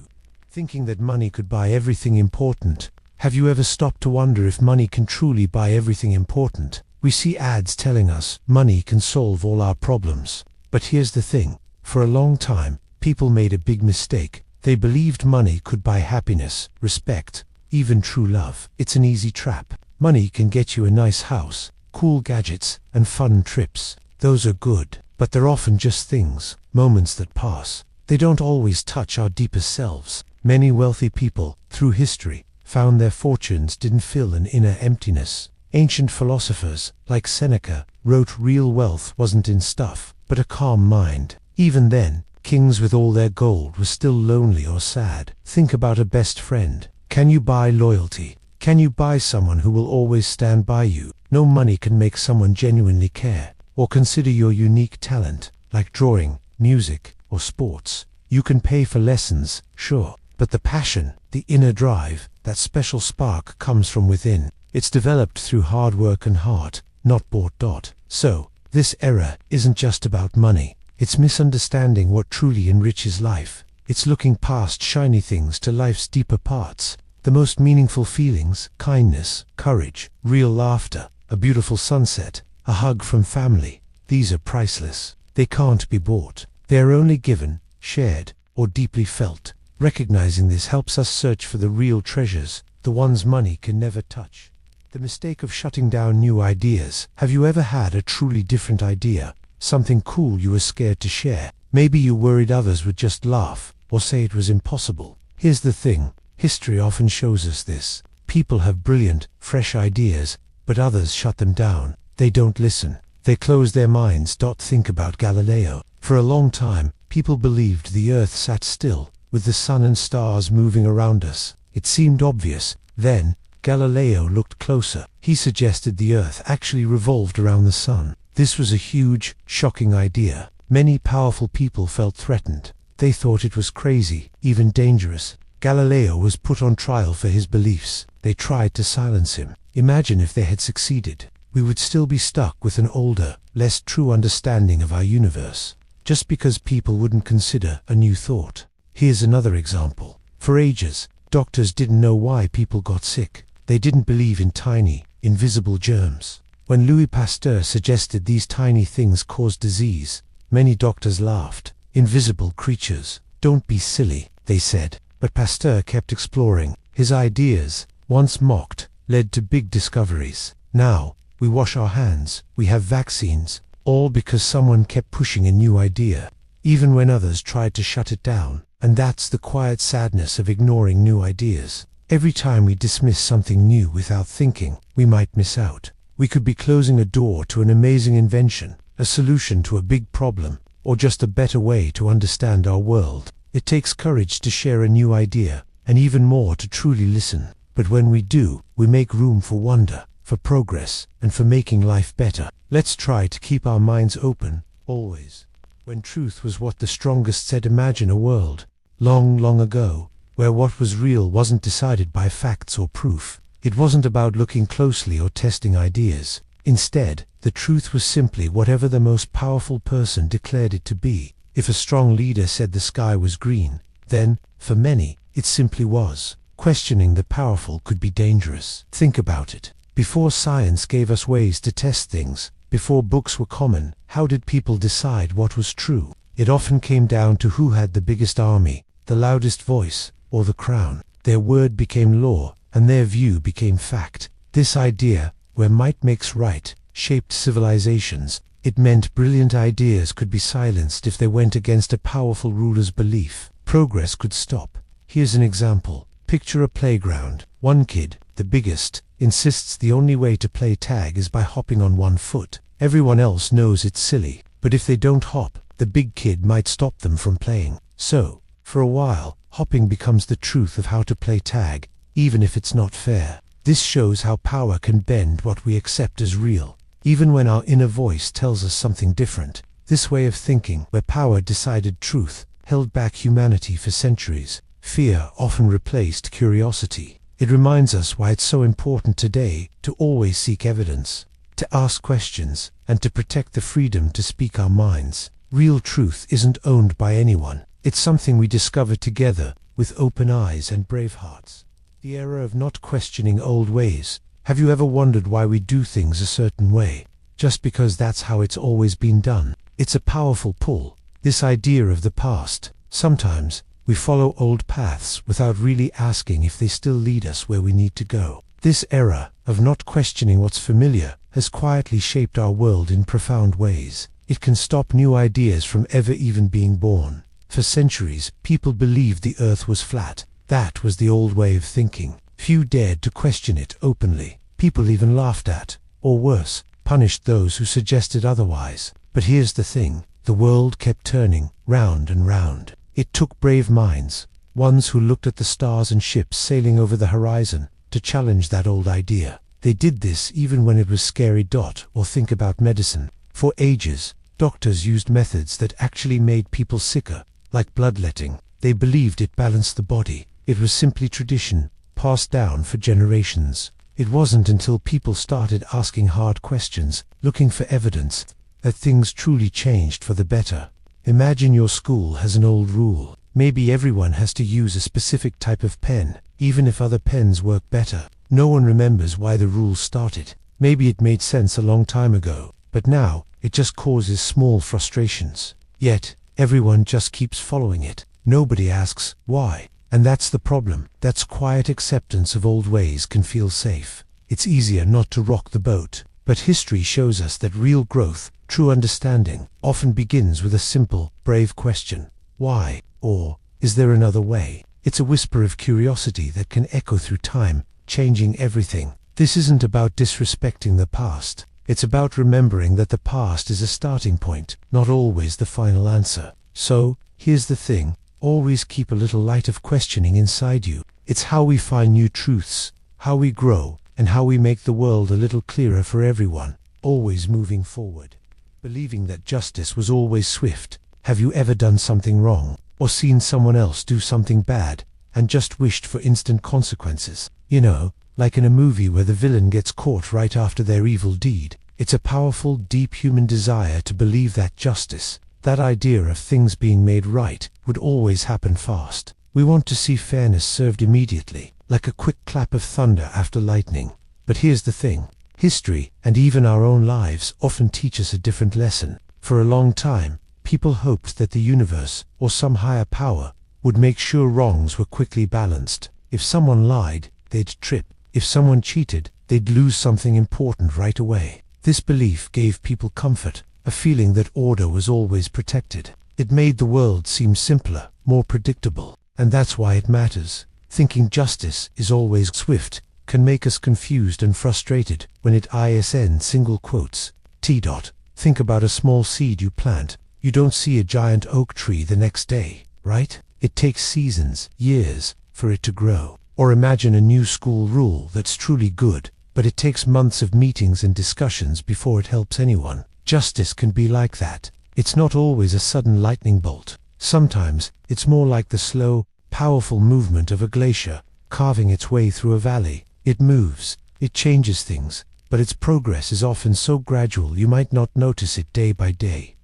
Thinking that money could buy everything important. Have you ever stopped to wonder if money can truly buy everything important? We see ads telling us money can solve all our problems. But here's the thing. For a long time, people made a big mistake. They believed money could buy happiness, respect, even true love. It's an easy trap. Money can get you a nice house, cool gadgets, and fun trips. Those are good, but they're often just things, moments that pass. They don't always touch our deepest selves. Many wealthy people, through history, found their fortunes didn't fill an inner emptiness. Ancient philosophers, like Seneca, wrote real wealth wasn't in stuff, but a calm mind. Even then, kings with all their gold were still lonely or sad. Think about a best friend. Can you buy loyalty? Can you buy someone who will always stand by you? No money can make someone genuinely care. Or consider your unique talent, like drawing, music, or sports. You can pay for lessons, sure, but the passion, the inner drive, that special spark comes from within. It's developed through hard work and heart, not bought. So, this era isn't just about money. It's misunderstanding what truly enriches life. It's looking past shiny things to life's deeper parts. The most meaningful feelings, kindness, courage, real laughter, a beautiful sunset, a hug from family. These are priceless. They can't be bought. They are only given, shared, or deeply felt. Recognizing this helps us search for the real treasures, the ones money can never touch. The mistake of shutting down new ideas. Have you ever had a truly different idea? Something cool you were scared to share? Maybe you worried others would just laugh, or say it was impossible. Here's the thing. History often shows us this. People have brilliant, fresh ideas, but others shut them down. They don't listen. They close their minds. Think about Galileo. For a long time, people believed the earth sat still, with the sun and stars moving around us. It seemed obvious. Then, Galileo looked closer. He suggested the earth actually revolved around the sun. This was a huge, shocking idea. Many powerful people felt threatened. They thought it was crazy, even dangerous. Galileo was put on trial for his beliefs. They tried to silence him. Imagine if they had succeeded. We would still be stuck with an older, less true understanding of our universe, just because people wouldn't consider a new thought. Here's another example. For ages, doctors didn't know why people got sick. They didn't believe in tiny, invisible germs. When Louis Pasteur suggested these tiny things caused disease, many doctors laughed. Invisible creatures. Don't be silly, they said. But Pasteur kept exploring. His ideas, once mocked, led to big discoveries. Now, we wash our hands, we have vaccines, all because someone kept pushing a new idea. Even when others tried to shut it down, And that's the quiet sadness of ignoring new ideas. Every time we dismiss something new without thinking, we might miss out. We could be closing a door to an amazing invention, a solution to a big problem, or just a better way to understand our world. It takes courage to share a new idea, and even more to truly listen. But when we do, we make room for wonder, for progress, and for making life better. Let's try to keep our minds open, always. When truth was what the strongest said, imagine a world, long, long ago, where what was real wasn't decided by facts or proof. It wasn't about looking closely or testing ideas. Instead, the truth was simply whatever the most powerful person declared it to be. If a strong leader said the sky was green, then, for many, it simply was. Questioning the powerful could be dangerous. Think about it. Before science gave us ways to test things, before books were common, how did people decide what was true? It often came down to who had the biggest army, the loudest voice, or the crown. Their word became law, and their view became fact. This idea, where might makes right, shaped civilizations. It meant brilliant ideas could be silenced if they went against a powerful ruler's belief. Progress could stop. Here's an example. Picture a playground. One kid, the biggest, insists the only way to play tag is by hopping on one foot. Everyone else knows it's silly, but if they don't hop, the big kid might stop them from playing. So, for a while, hopping becomes the truth of how to play tag, even if it's not fair. This shows how power can bend what we accept as real, even when our inner voice tells us something different. This way of thinking, where power decided truth, held back humanity for centuries. Fear often replaced curiosity. It reminds us why it's so important today to always seek evidence, to ask questions, and to protect the freedom to speak our minds. Real truth isn't owned by anyone. It's something we discover together, with open eyes and brave hearts. The era of not questioning old ways. Have you ever wondered why we do things a certain way? Just because that's how it's always been done. It's a powerful pull. This idea of the past. Sometimes, we follow old paths without really asking if they still lead us where we need to go. This era of not questioning what's familiar has quietly shaped our world in profound ways. It can stop new ideas from ever even being born. For centuries, people believed the earth was flat. That was the old way of thinking. Few dared to question it openly. People even laughed at, or worse, punished those who suggested otherwise. But here's the thing, the world kept turning, round and round. It took brave minds, ones who looked at the stars and ships sailing over the horizon, to challenge that old idea. They did this even when it was scary. Or think about medicine. For ages, doctors used methods that actually made people sicker, like bloodletting. They believed it balanced the body. It was simply tradition, passed down for generations. It wasn't until people started asking hard questions, looking for evidence, that things truly changed for the better. Imagine your school has an old rule. Maybe everyone has to use a specific type of pen, even if other pens work better. No one remembers why the rule started. Maybe it made sense a long time ago, but now, it just causes small frustrations. Yet, everyone just keeps following it. Nobody asks, why? And that's the problem. That's quiet acceptance of old ways can feel safe. It's easier not to rock the boat. But history shows us that real growth, true understanding, often begins with a simple, brave question. Why? Or, is there another way? It's a whisper of curiosity that can echo through time, changing everything. This isn't about disrespecting the past. It's about remembering that the past is a starting point, not always the final answer. So, here's the thing. Always keep a little light of questioning inside you. It's how we find new truths, how we grow, and how we make the world a little clearer for everyone. Always moving forward. Believing that justice was always swift. Have you ever done something wrong, or seen someone else do something bad, and just wished for instant consequences? You know, like in a movie where the villain gets caught right after their evil deed. It's a powerful, deep human desire to believe that justice, that idea of things being made right, would always happen fast. We want to see fairness served immediately, like a quick clap of thunder after lightning. But here's the thing. History, and even our own lives, often teach us a different lesson. For a long time, people hoped that the universe, or some higher power, would make sure wrongs were quickly balanced. If someone lied, they'd trip. If someone cheated, they'd lose something important right away. This belief gave people comfort, a feeling that order was always protected. It made the world seem simpler, more predictable. And that's why it matters. Thinking justice is always swift can make us confused and frustrated when it isn single quotes. Think about a small seed you plant. You don't see a giant oak tree the next day, right? It takes seasons, years, for it to grow. Or imagine a new school rule that's truly good, but it takes months of meetings and discussions before it helps anyone. Justice can be like that. It's not always a sudden lightning bolt. Sometimes it's more like the slow, powerful movement of a glacier, carving its way through a valley. It moves, it changes things, but its progress is often so gradual you might not notice it day by day.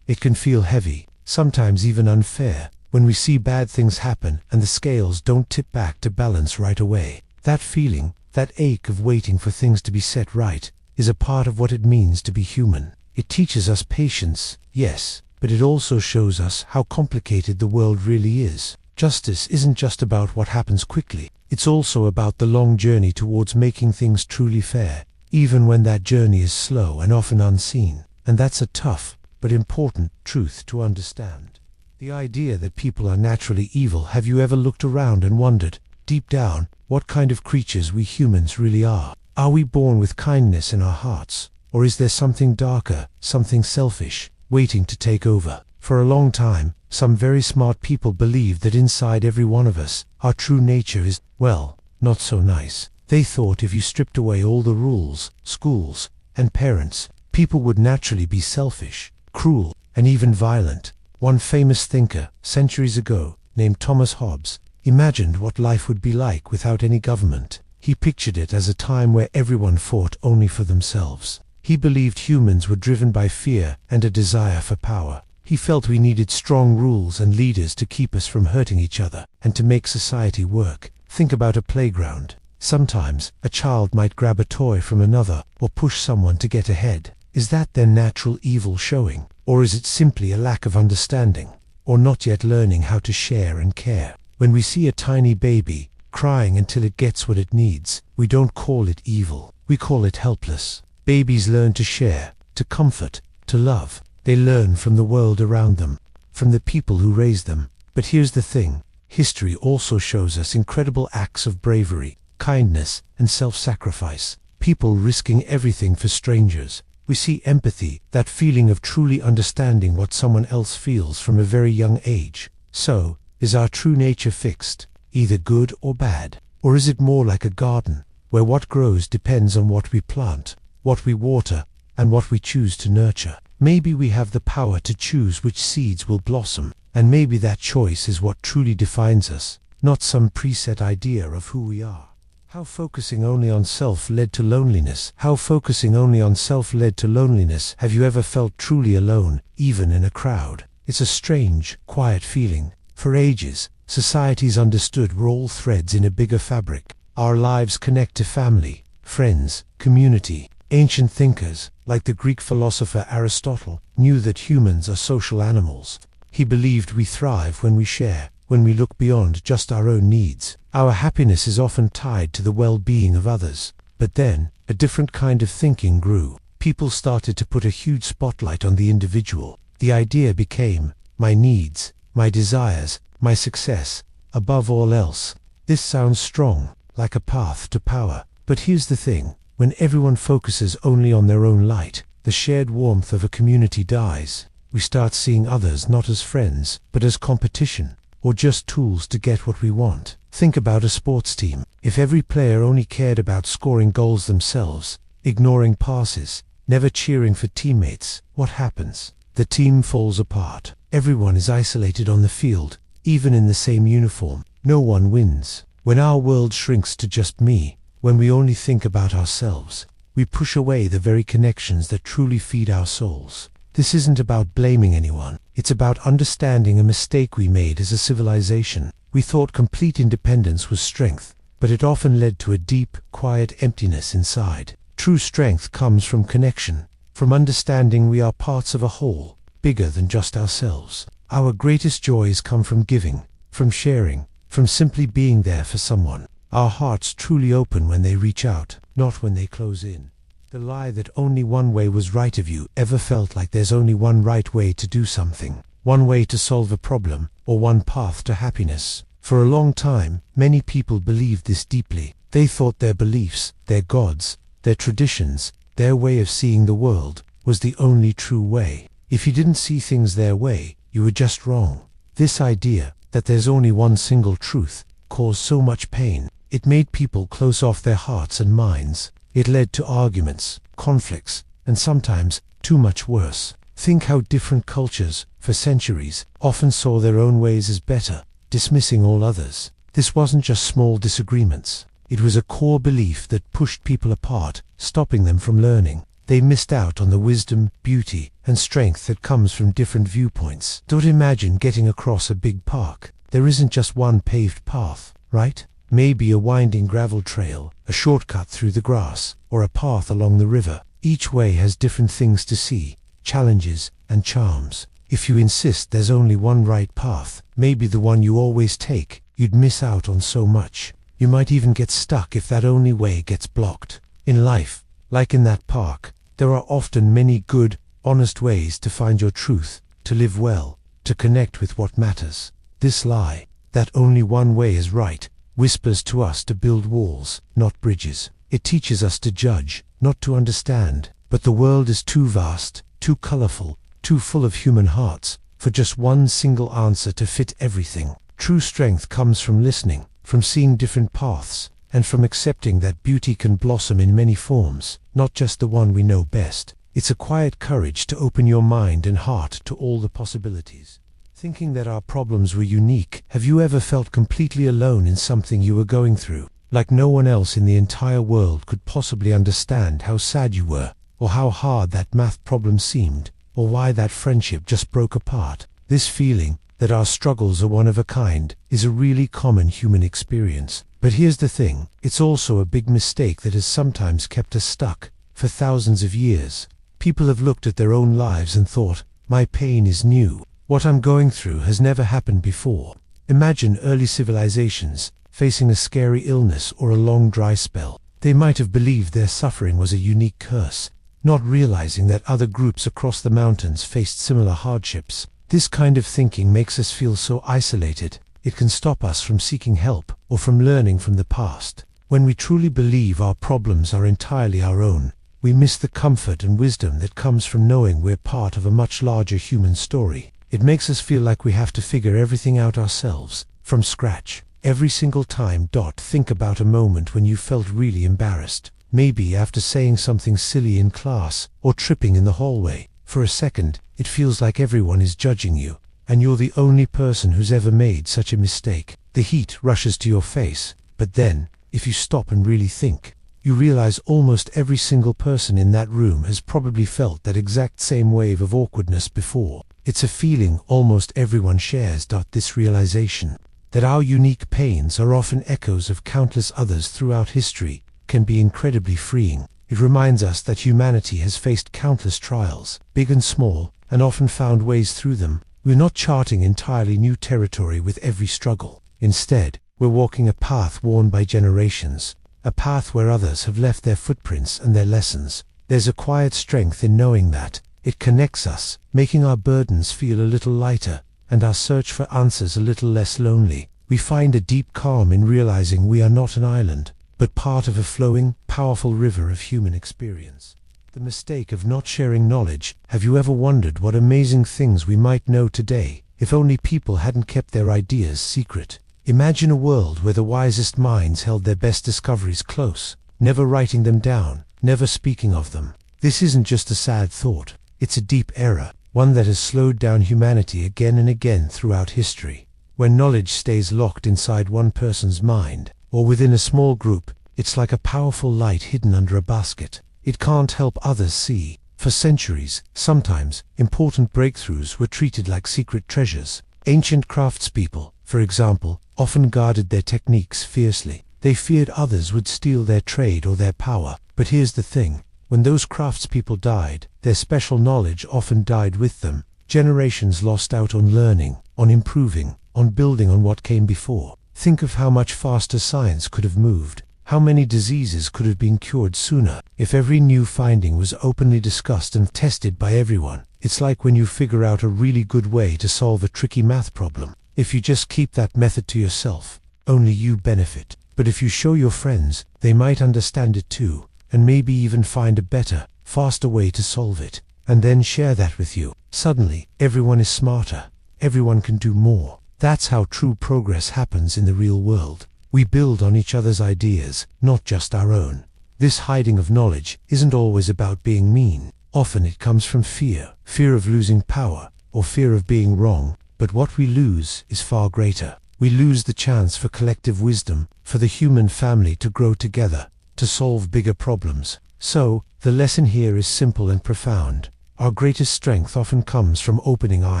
It can feel heavy, sometimes even unfair, when we see bad things happen and the scales don't tip back to balance right away. That feeling, that ache of waiting for things to be set right, is a part of what it means to be human. It teaches us patience, yes, but it also shows us how complicated the world really is. Justice isn't just about what happens quickly, it's also about the long journey towards making things truly fair, even when that journey is slow and often unseen. And that's a tough, but important truth to understand. The idea that people are naturally evil. Have you ever looked around and wondered, deep down, what kind of creatures we humans really are? Are we born with kindness in our hearts? Or is there something darker, something selfish, waiting to take over? For a long time, some very smart people believed that inside every one of us, our true nature is, well, not so nice. They thought if you stripped away all the rules, schools, and parents, people would naturally be selfish, cruel, and even violent. One famous thinker, centuries ago, named Thomas Hobbes, imagined what life would be like without any government. He pictured it as a time where everyone fought only for themselves. He believed humans were driven by fear and a desire for power. He felt we needed strong rules and leaders to keep us from hurting each other and to make society work. Think about a playground. Sometimes, a child might grab a toy from another or push someone to get ahead. Is that their natural evil showing? Or is it simply a lack of understanding? Or not yet learning how to share and care? When we see a tiny baby crying until it gets what it needs, we don't call it evil. We call it helpless. Babies learn to share, to comfort, to love. They learn from the world around them, from the people who raise them. But here's the thing. History also shows us incredible acts of bravery, kindness, and self-sacrifice. People risking everything for strangers. We see empathy, that feeling of truly understanding what someone else feels from a very young age. So, is our true nature fixed, either good or bad? Or is it more like a garden, where what grows depends on what we plant, what we water, and what we choose to nurture? Maybe we have the power to choose which seeds will blossom, and maybe that choice is what truly defines us, not some preset idea of who we are. How focusing only on self led to loneliness. How focusing only on self led to loneliness. Have you ever felt truly alone, even in a crowd? It's a strange, quiet feeling. For ages, societies understood we're all threads in a bigger fabric. Our lives connect to family, friends, community. Ancient thinkers, like the Greek philosopher Aristotle, knew that humans are social animals. He believed we thrive when we share, when we look beyond just our own needs. Our happiness is often tied to the well-being of others. But then, a different kind of thinking grew. People started to put a huge spotlight on the individual. The idea became, my needs, my desires, my success, above all else. This sounds strong, like a path to power. But here's the thing. When everyone focuses only on their own light, the shared warmth of a community dies. We start seeing others not as friends, but as competition, or just tools to get what we want. Think about a sports team. If every player only cared about scoring goals themselves, ignoring passes, never cheering for teammates, what happens? The team falls apart. Everyone is isolated on the field, even in the same uniform. No one wins. When our world shrinks to just me, when we only think about ourselves, we push away the very connections that truly feed our souls. This isn't about blaming anyone. It's about understanding a mistake we made as a civilization. We thought complete independence was strength, but it often led to a deep, quiet emptiness inside. True strength comes from connection, from understanding we are parts of a whole, bigger than just ourselves. Our greatest joys come from giving, from sharing, from simply being there for someone. Our hearts truly open when they reach out, not when they close in. The lie that only one way was right. Of you ever felt like there's only one right way to do something, one way to solve a problem, or one path to happiness. For a long time, many people believed this deeply. They thought their beliefs, their gods, their traditions, their way of seeing the world, was the only true way. If you didn't see things their way, you were just wrong. This idea, that there's only one single truth, caused so much pain. It made people close off their hearts and minds. It led to arguments, conflicts, and sometimes, too much worse. Think how different cultures, for centuries, often saw their own ways as better, dismissing all others. This wasn't just small disagreements. It was a core belief that pushed people apart, stopping them from learning. They missed out on the wisdom, beauty, and strength that comes from different viewpoints. Don't imagine getting across a big park. There isn't just one paved path, right? Maybe a winding gravel trail, a shortcut through the grass, or a path along the river. Each way has different things to see, challenges, and charms. If you insist there's only one right path, maybe the one you always take, you'd miss out on so much. You might even get stuck if that only way gets blocked. In life, like in that park, there are often many good, honest ways to find your truth, to live well, to connect with what matters. This lie, that only one way is right, whispers to us to build walls, not bridges. It teaches us to judge, not to understand. But the world is too vast, too colorful, too full of human hearts, for just one single answer to fit everything. True strength comes from listening, from seeing different paths, and from accepting that beauty can blossom in many forms, not just the one we know best. It's a quiet courage to open your mind and heart to all the possibilities. Thinking that our problems were unique, have you ever felt completely alone in something you were going through? Like no one else in the entire world could possibly understand how sad you were, or how hard that math problem seemed, or why that friendship just broke apart. This feeling, that our struggles are one of a kind, is a really common human experience. But here's the thing, it's also a big mistake that has sometimes kept us stuck. For thousands of years, people have looked at their own lives and thought, my pain is new. What I'm going through has never happened before. Imagine early civilizations facing a scary illness or a long dry spell. They might have believed their suffering was a unique curse, not realizing that other groups across the mountains faced similar hardships. This kind of thinking makes us feel so isolated. It can stop us from seeking help or from learning from the past. When we truly believe our problems are entirely our own, we miss the comfort and wisdom that comes from knowing we're part of a much larger human story. It makes us feel like we have to figure everything out ourselves, from scratch. Every single time. Think about a moment when you felt really embarrassed. Maybe after saying something silly in class, or tripping in the hallway. For a second, it feels like everyone is judging you, and you're the only person who's ever made such a mistake. The heat rushes to your face, but then, if you stop and really think, you realize almost every single person in that room has probably felt that exact same wave of awkwardness before. It's a feeling almost everyone shares. This realization, that our unique pains are often echoes of countless others throughout history, can be incredibly freeing. It reminds us that humanity has faced countless trials, big and small, and often found ways through them. We're not charting entirely new territory with every struggle. Instead, we're walking a path worn by generations, a path where others have left their footprints and their lessons. There's a quiet strength in knowing that. It connects us, making our burdens feel a little lighter, and our search for answers a little less lonely. We find a deep calm in realizing we are not an island, but part of a flowing, powerful river of human experience. The mistake of not sharing knowledge. Have you ever wondered what amazing things we might know today, if only people hadn't kept their ideas secret? Imagine a world where the wisest minds held their best discoveries close, never writing them down, never speaking of them. This isn't just a sad thought, it's a deep error, one that has slowed down humanity again and again throughout history. When knowledge stays locked inside one person's mind, or within a small group, it's like a powerful light hidden under a basket. It can't help others see. For centuries, sometimes, important breakthroughs were treated like secret treasures. Ancient craftspeople, for example, often guarded their techniques fiercely. They feared others would steal their trade or their power. But here's the thing, when those craftspeople died, their special knowledge often died with them. Generations lost out on learning, on improving, on building on what came before. Think of how much faster science could have moved. How many diseases could have been cured sooner if every new finding was openly discussed and tested by everyone. It's like when you figure out a really good way to solve a tricky math problem. If you just keep that method to yourself, only you benefit. But if you show your friends, they might understand it too, and maybe even find a better, faster way to solve it, and then share that with you. Suddenly, everyone is smarter. Everyone can do more. That's how true progress happens in the real world. We build on each other's ideas, not just our own. This hiding of knowledge isn't always about being mean. Often it comes from fear, fear of losing power, or fear of being wrong. But what we lose is far greater. We lose the chance for collective wisdom, for the human family to grow together, to solve bigger problems. So, the lesson here is simple and profound. Our greatest strength often comes from opening our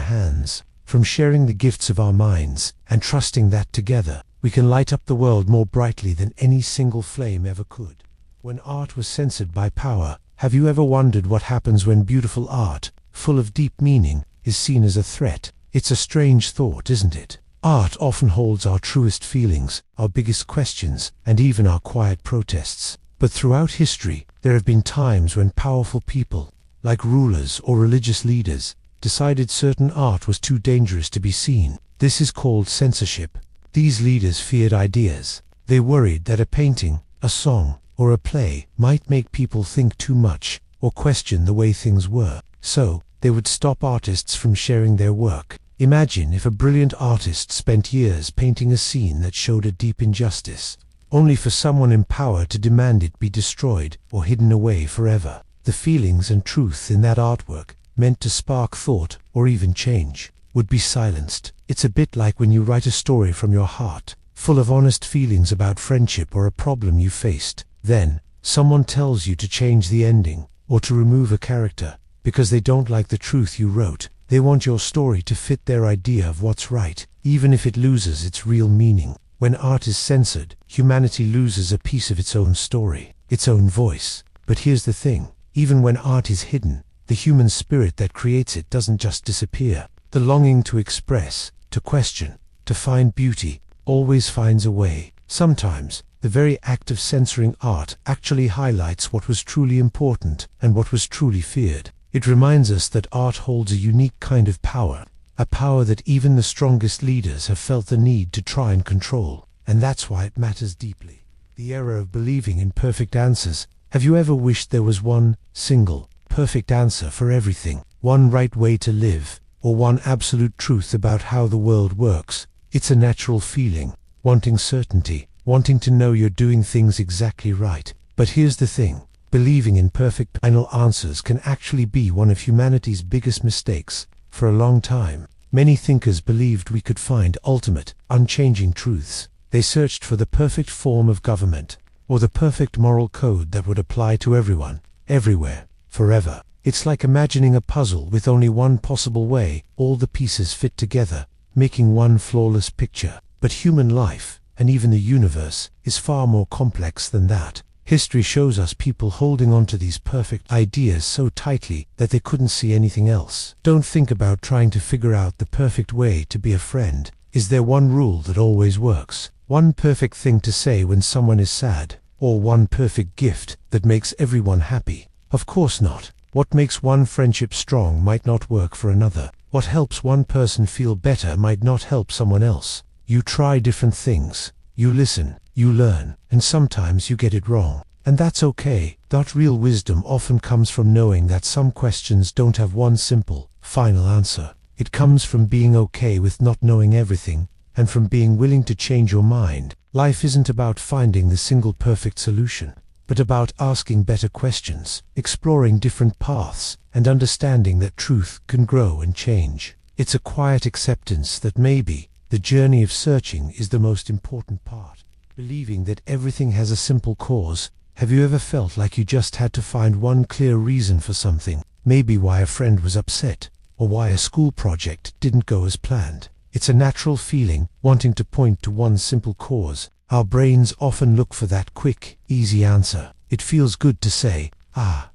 hands, from sharing the gifts of our minds, and trusting that together, we can light up the world more brightly than any single flame ever could. When art was censored by power, have you ever wondered what happens when beautiful art, full of deep meaning, is seen as a threat? It's a strange thought, isn't it? Art often holds our truest feelings, our biggest questions, and even our quiet protests. But throughout history, there have been times when powerful people, like rulers or religious leaders, decided certain art was too dangerous to be seen. This is called censorship. These leaders feared ideas. They worried that a painting, a song, or a play might make people think too much, or question the way things were. So, they would stop artists from sharing their work. Imagine if a brilliant artist spent years painting a scene that showed a deep injustice, only for someone in power to demand it be destroyed or hidden away forever. The feelings and truth in that artwork, meant to spark thought or even change, would be silenced. It's a bit like when you write a story from your heart, full of honest feelings about friendship or a problem you faced. Then, someone tells you to change the ending, or to remove a character, because they don't like the truth you wrote. They want your story to fit their idea of what's right, even if it loses its real meaning. When art is censored, humanity loses a piece of its own story, its own voice. But here's the thing, even when art is hidden, the human spirit that creates it doesn't just disappear. The longing to express, to question, to find beauty, always finds a way. Sometimes, the very act of censoring art actually highlights what was truly important and what was truly feared. It reminds us that art holds a unique kind of power, a power that even the strongest leaders have felt the need to try and control, and that's why it matters deeply. The error of believing in perfect answers. Have you ever wished there was one single, perfect answer for everything, one right way to live, or one absolute truth about how the world works? It's a natural feeling, wanting certainty, wanting to know you're doing things exactly right. But here's the thing. Believing in perfect final answers can actually be one of humanity's biggest mistakes. For a long time, many thinkers believed we could find ultimate, unchanging truths. They searched for the perfect form of government, or the perfect moral code that would apply to everyone, everywhere, forever. It's like imagining a puzzle with only one possible way all the pieces fit together, making one flawless picture. But human life, and even the universe, is far more complex than that. History shows us people holding on to these perfect ideas so tightly that they couldn't see anything else. Don't think about trying to figure out the perfect way to be a friend. Is there one rule that always works? One perfect thing to say when someone is sad? Or one perfect gift that makes everyone happy? Of course not. What makes one friendship strong might not work for another. What helps one person feel better might not help someone else. You try different things. You listen, you learn, and sometimes you get it wrong. And that's okay. That real wisdom often comes from knowing that some questions don't have one simple, final answer. It comes from being okay with not knowing everything, and from being willing to change your mind. Life isn't about finding the single perfect solution, but about asking better questions, exploring different paths, and understanding that truth can grow and change. It's a quiet acceptance that maybe the journey of searching is the most important part. Believing that everything has a simple cause. Have you ever felt like you just had to find one clear reason for something? Maybe why a friend was upset, or why a school project didn't go as planned. It's a natural feeling, wanting to point to one simple cause. Our brains often look for that quick, easy answer. It feels good to say,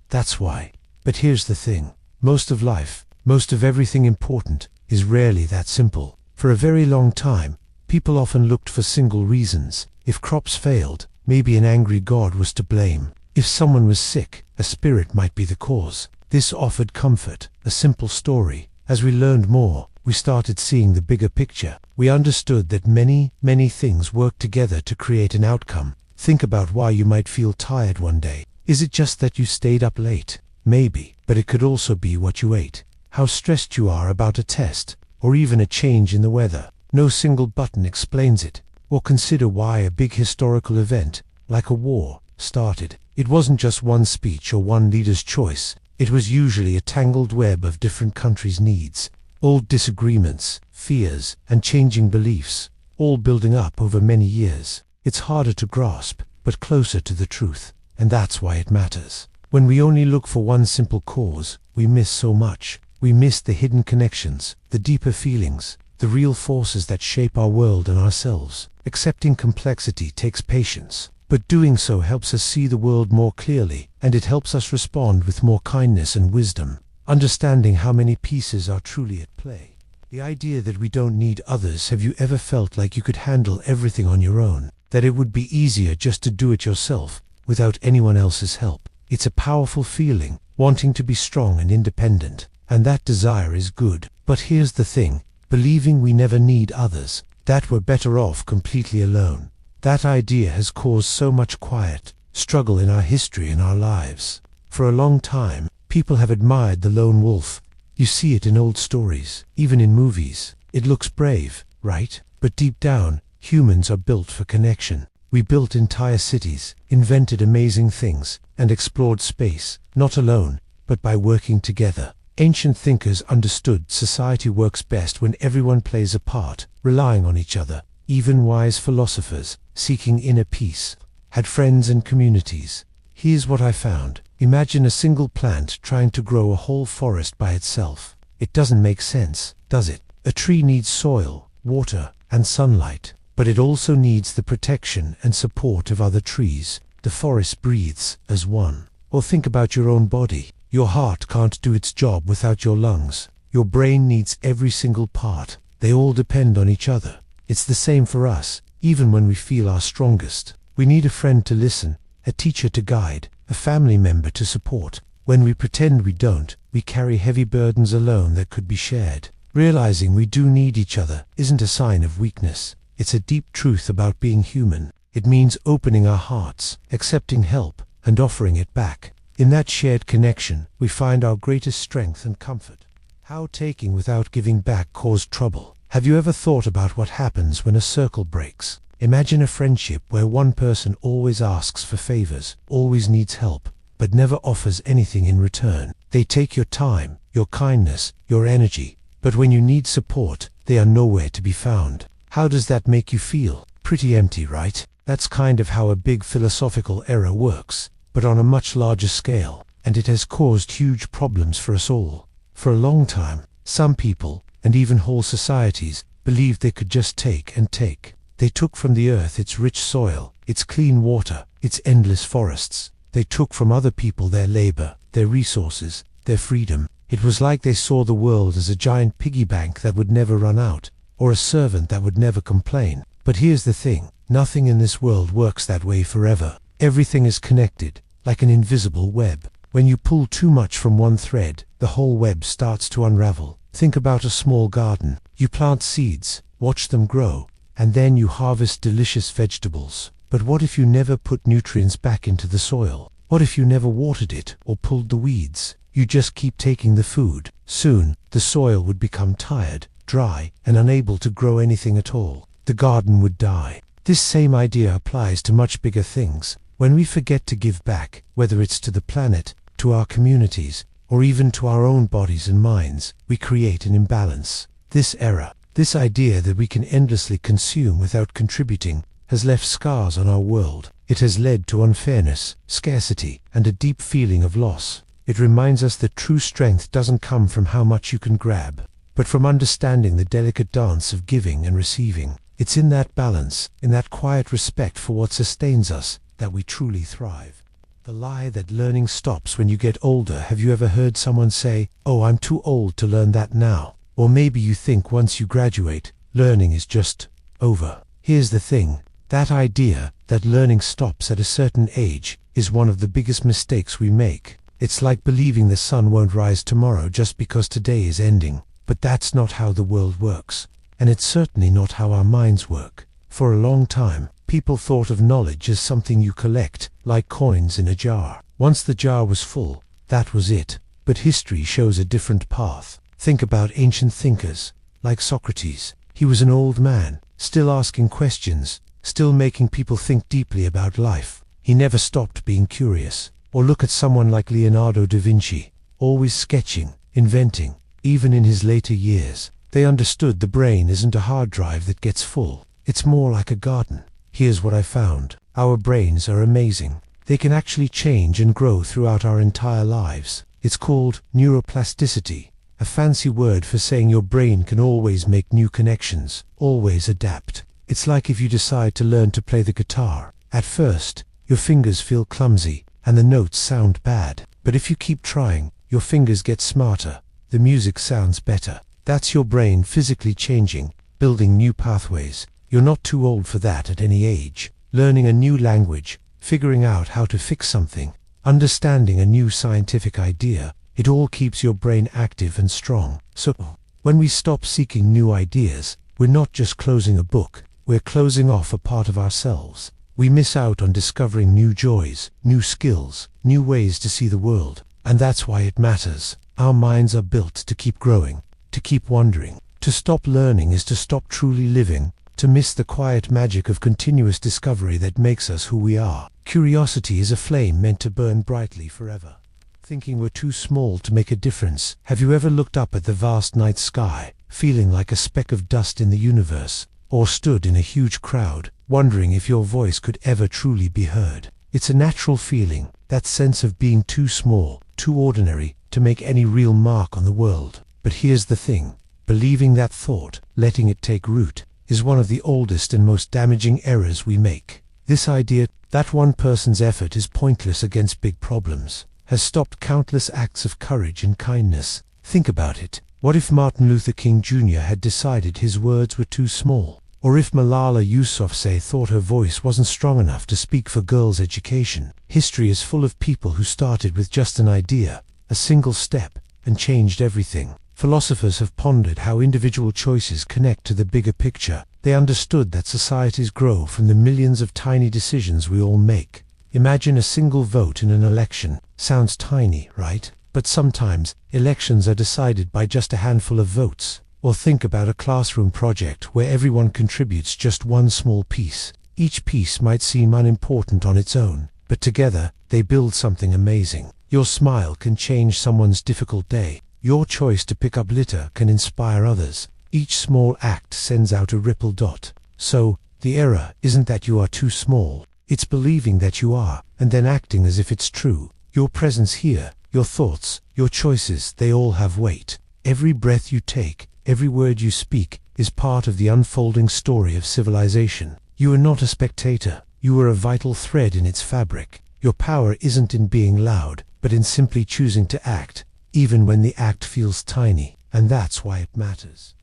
that's why. But here's the thing. Most of life, most of everything important, is rarely that simple. For a very long time, people often looked for single reasons. If crops failed, maybe an angry god was to blame. If someone was sick, a spirit might be the cause. This offered comfort, a simple story. As we learned more, we started seeing the bigger picture. We understood that many things work together to create an outcome. Think about why you might feel tired one day. Is it just that you stayed up late? Maybe, but it could also be what you ate, how stressed you are about a test, or even a change in the weather. No single button explains it. Or consider why a big historical event, like a war, started. It wasn't just one speech or one leader's choice. It was usually a tangled web of different countries' needs, old disagreements, fears, and changing beliefs, all building up over many years. It's harder to grasp, but closer to the truth, and that's why it matters. When we only look for one simple cause, we miss so much. We miss the hidden connections, the deeper feelings, the real forces that shape our world and ourselves. Accepting complexity takes patience, but doing so helps us see the world more clearly, and it helps us respond with more kindness and wisdom, understanding how many pieces are truly at play. The idea that we don't need others. Have you ever felt like you could handle everything on your own? That it would be easier just to do it yourself, without anyone else's help? It's a powerful feeling, wanting to be strong and independent, and that desire is good. But here's the thing, believing we never need others, that we're better off completely alone. That idea has caused so much quiet struggle in our history and our lives. For a long time, people have admired the lone wolf. You see it in old stories, even in movies. It looks brave, right? But deep down, humans are built for connection. We built entire cities, invented amazing things, and explored space, not alone, but by working together. Ancient thinkers understood society works best when everyone plays a part, relying on each other. Even wise philosophers, seeking inner peace, had friends and communities. Here's what I found. Imagine a single plant trying to grow a whole forest by itself. It doesn't make sense, does it? A tree needs soil, water, and sunlight, but it also needs the protection and support of other trees. The forest breathes as one. Or think about your own body. Your heart can't do its job without your lungs. Your brain needs every single part. They all depend on each other. It's the same for us, even when we feel our strongest. We need a friend to listen, a teacher to guide, a family member to support. When we pretend we don't, we carry heavy burdens alone that could be shared. Realizing we do need each other isn't a sign of weakness. It's a deep truth about being human. It means opening our hearts, accepting help, and offering it back. In that shared connection, we find our greatest strength and comfort. How taking without giving back caused trouble. Have you ever thought about what happens when a circle breaks? Imagine a friendship where one person always asks for favors, always needs help, but never offers anything in return. They take your time, your kindness, your energy, but when you need support, they are nowhere to be found. How does that make you feel? Pretty empty, right? That's kind of how a big philosophical error works, but on a much larger scale, and it has caused huge problems for us all. For a long time, some people, and even whole societies, believed they could just take and take. They took from the earth its rich soil, its clean water, its endless forests. They took from other people their labor, their resources, their freedom. It was like they saw the world as a giant piggy bank that would never run out, or a servant that would never complain. But here's the thing, nothing in this world works that way forever. Everything is connected, like an invisible web. When you pull too much from one thread, the whole web starts to unravel. Think about a small garden. You plant seeds, watch them grow, and then you harvest delicious vegetables. But what if you never put nutrients back into the soil? What if you never watered it or pulled the weeds? You just keep taking the food. Soon, the soil would become tired, dry, and unable to grow anything at all. The garden would die. This same idea applies to much bigger things. When we forget to give back, whether it's to the planet, to our communities, or even to our own bodies and minds, we create an imbalance. This error, this idea that we can endlessly consume without contributing, has left scars on our world. It has led to unfairness, scarcity, and a deep feeling of loss. It reminds us that true strength doesn't come from how much you can grab, but from understanding the delicate dance of giving and receiving. It's in that balance, in that quiet respect for what sustains us, that we truly thrive. The lie that learning stops when you get older. Have you ever heard someone say, "Oh, I'm too old to learn that now"? Or maybe you think once you graduate, learning is just over. Here's the thing, that idea that learning stops at a certain age is one of the biggest mistakes we make. It's like believing the sun won't rise tomorrow just because today is ending. But that's not how the world works, and it's certainly not how our minds work. For a long time, people thought of knowledge as something you collect, like coins in a jar. Once the jar was full, that was it. But history shows a different path. Think about ancient thinkers, like Socrates. He was an old man, still asking questions, still making people think deeply about life. He never stopped being curious. Or look at someone like Leonardo da Vinci, always sketching, inventing. Even in his later years, they understood the brain isn't a hard drive that gets full. It's more like a garden. Here's what I found. Our brains are amazing. They can actually change and grow throughout our entire lives. It's called neuroplasticity, a fancy word for saying your brain can always make new connections, always adapt. It's like if you decide to learn to play the guitar. At first, your fingers feel clumsy, and the notes sound bad. But if you keep trying, your fingers get smarter, the music sounds better. That's your brain physically changing, building new pathways. You're not too old for that at any age. Learning a new language, figuring out how to fix something, understanding a new scientific idea, it all keeps your brain active and strong. So, when we stop seeking new ideas, we're not just closing a book, we're closing off a part of ourselves. We miss out on discovering new joys, new skills, new ways to see the world. And that's why it matters. Our minds are built to keep growing, to keep wondering. To stop learning is to stop truly living, to miss the quiet magic of continuous discovery that makes us who we are. Curiosity is a flame meant to burn brightly forever. Thinking we're too small to make a difference. Have you ever looked up at the vast night sky, feeling like a speck of dust in the universe, or stood in a huge crowd, wondering if your voice could ever truly be heard? It's a natural feeling, that sense of being too small, too ordinary, to make any real mark on the world. But here's the thing, believing that thought, letting it take root, is one of the oldest and most damaging errors we make. This idea that one person's effort is pointless against big problems has stopped countless acts of courage and kindness. Think about it. What if Martin Luther King Jr. had decided his words were too small? Or if Malala Yousafzai thought her voice wasn't strong enough to speak for girls' education? History is full of people who started with just an idea, a single step, and changed everything. Philosophers have pondered how individual choices connect to the bigger picture. They understood that societies grow from the millions of tiny decisions we all make. Imagine a single vote in an election. Sounds tiny, right? But sometimes, elections are decided by just a handful of votes. Or think about a classroom project where everyone contributes just one small piece. Each piece might seem unimportant on its own, but together, they build something amazing. Your smile can change someone's difficult day. Your choice to pick up litter can inspire others. Each small act sends out a ripple dot. So, the error isn't that you are too small. It's believing that you are, and then acting as if it's true. Your presence here, your thoughts, your choices, they all have weight. Every breath you take, every word you speak, is part of the unfolding story of civilization. You are not a spectator. You are a vital thread in its fabric. Your power isn't in being loud, but in simply choosing to act, even when the act feels tiny. And that's why it matters.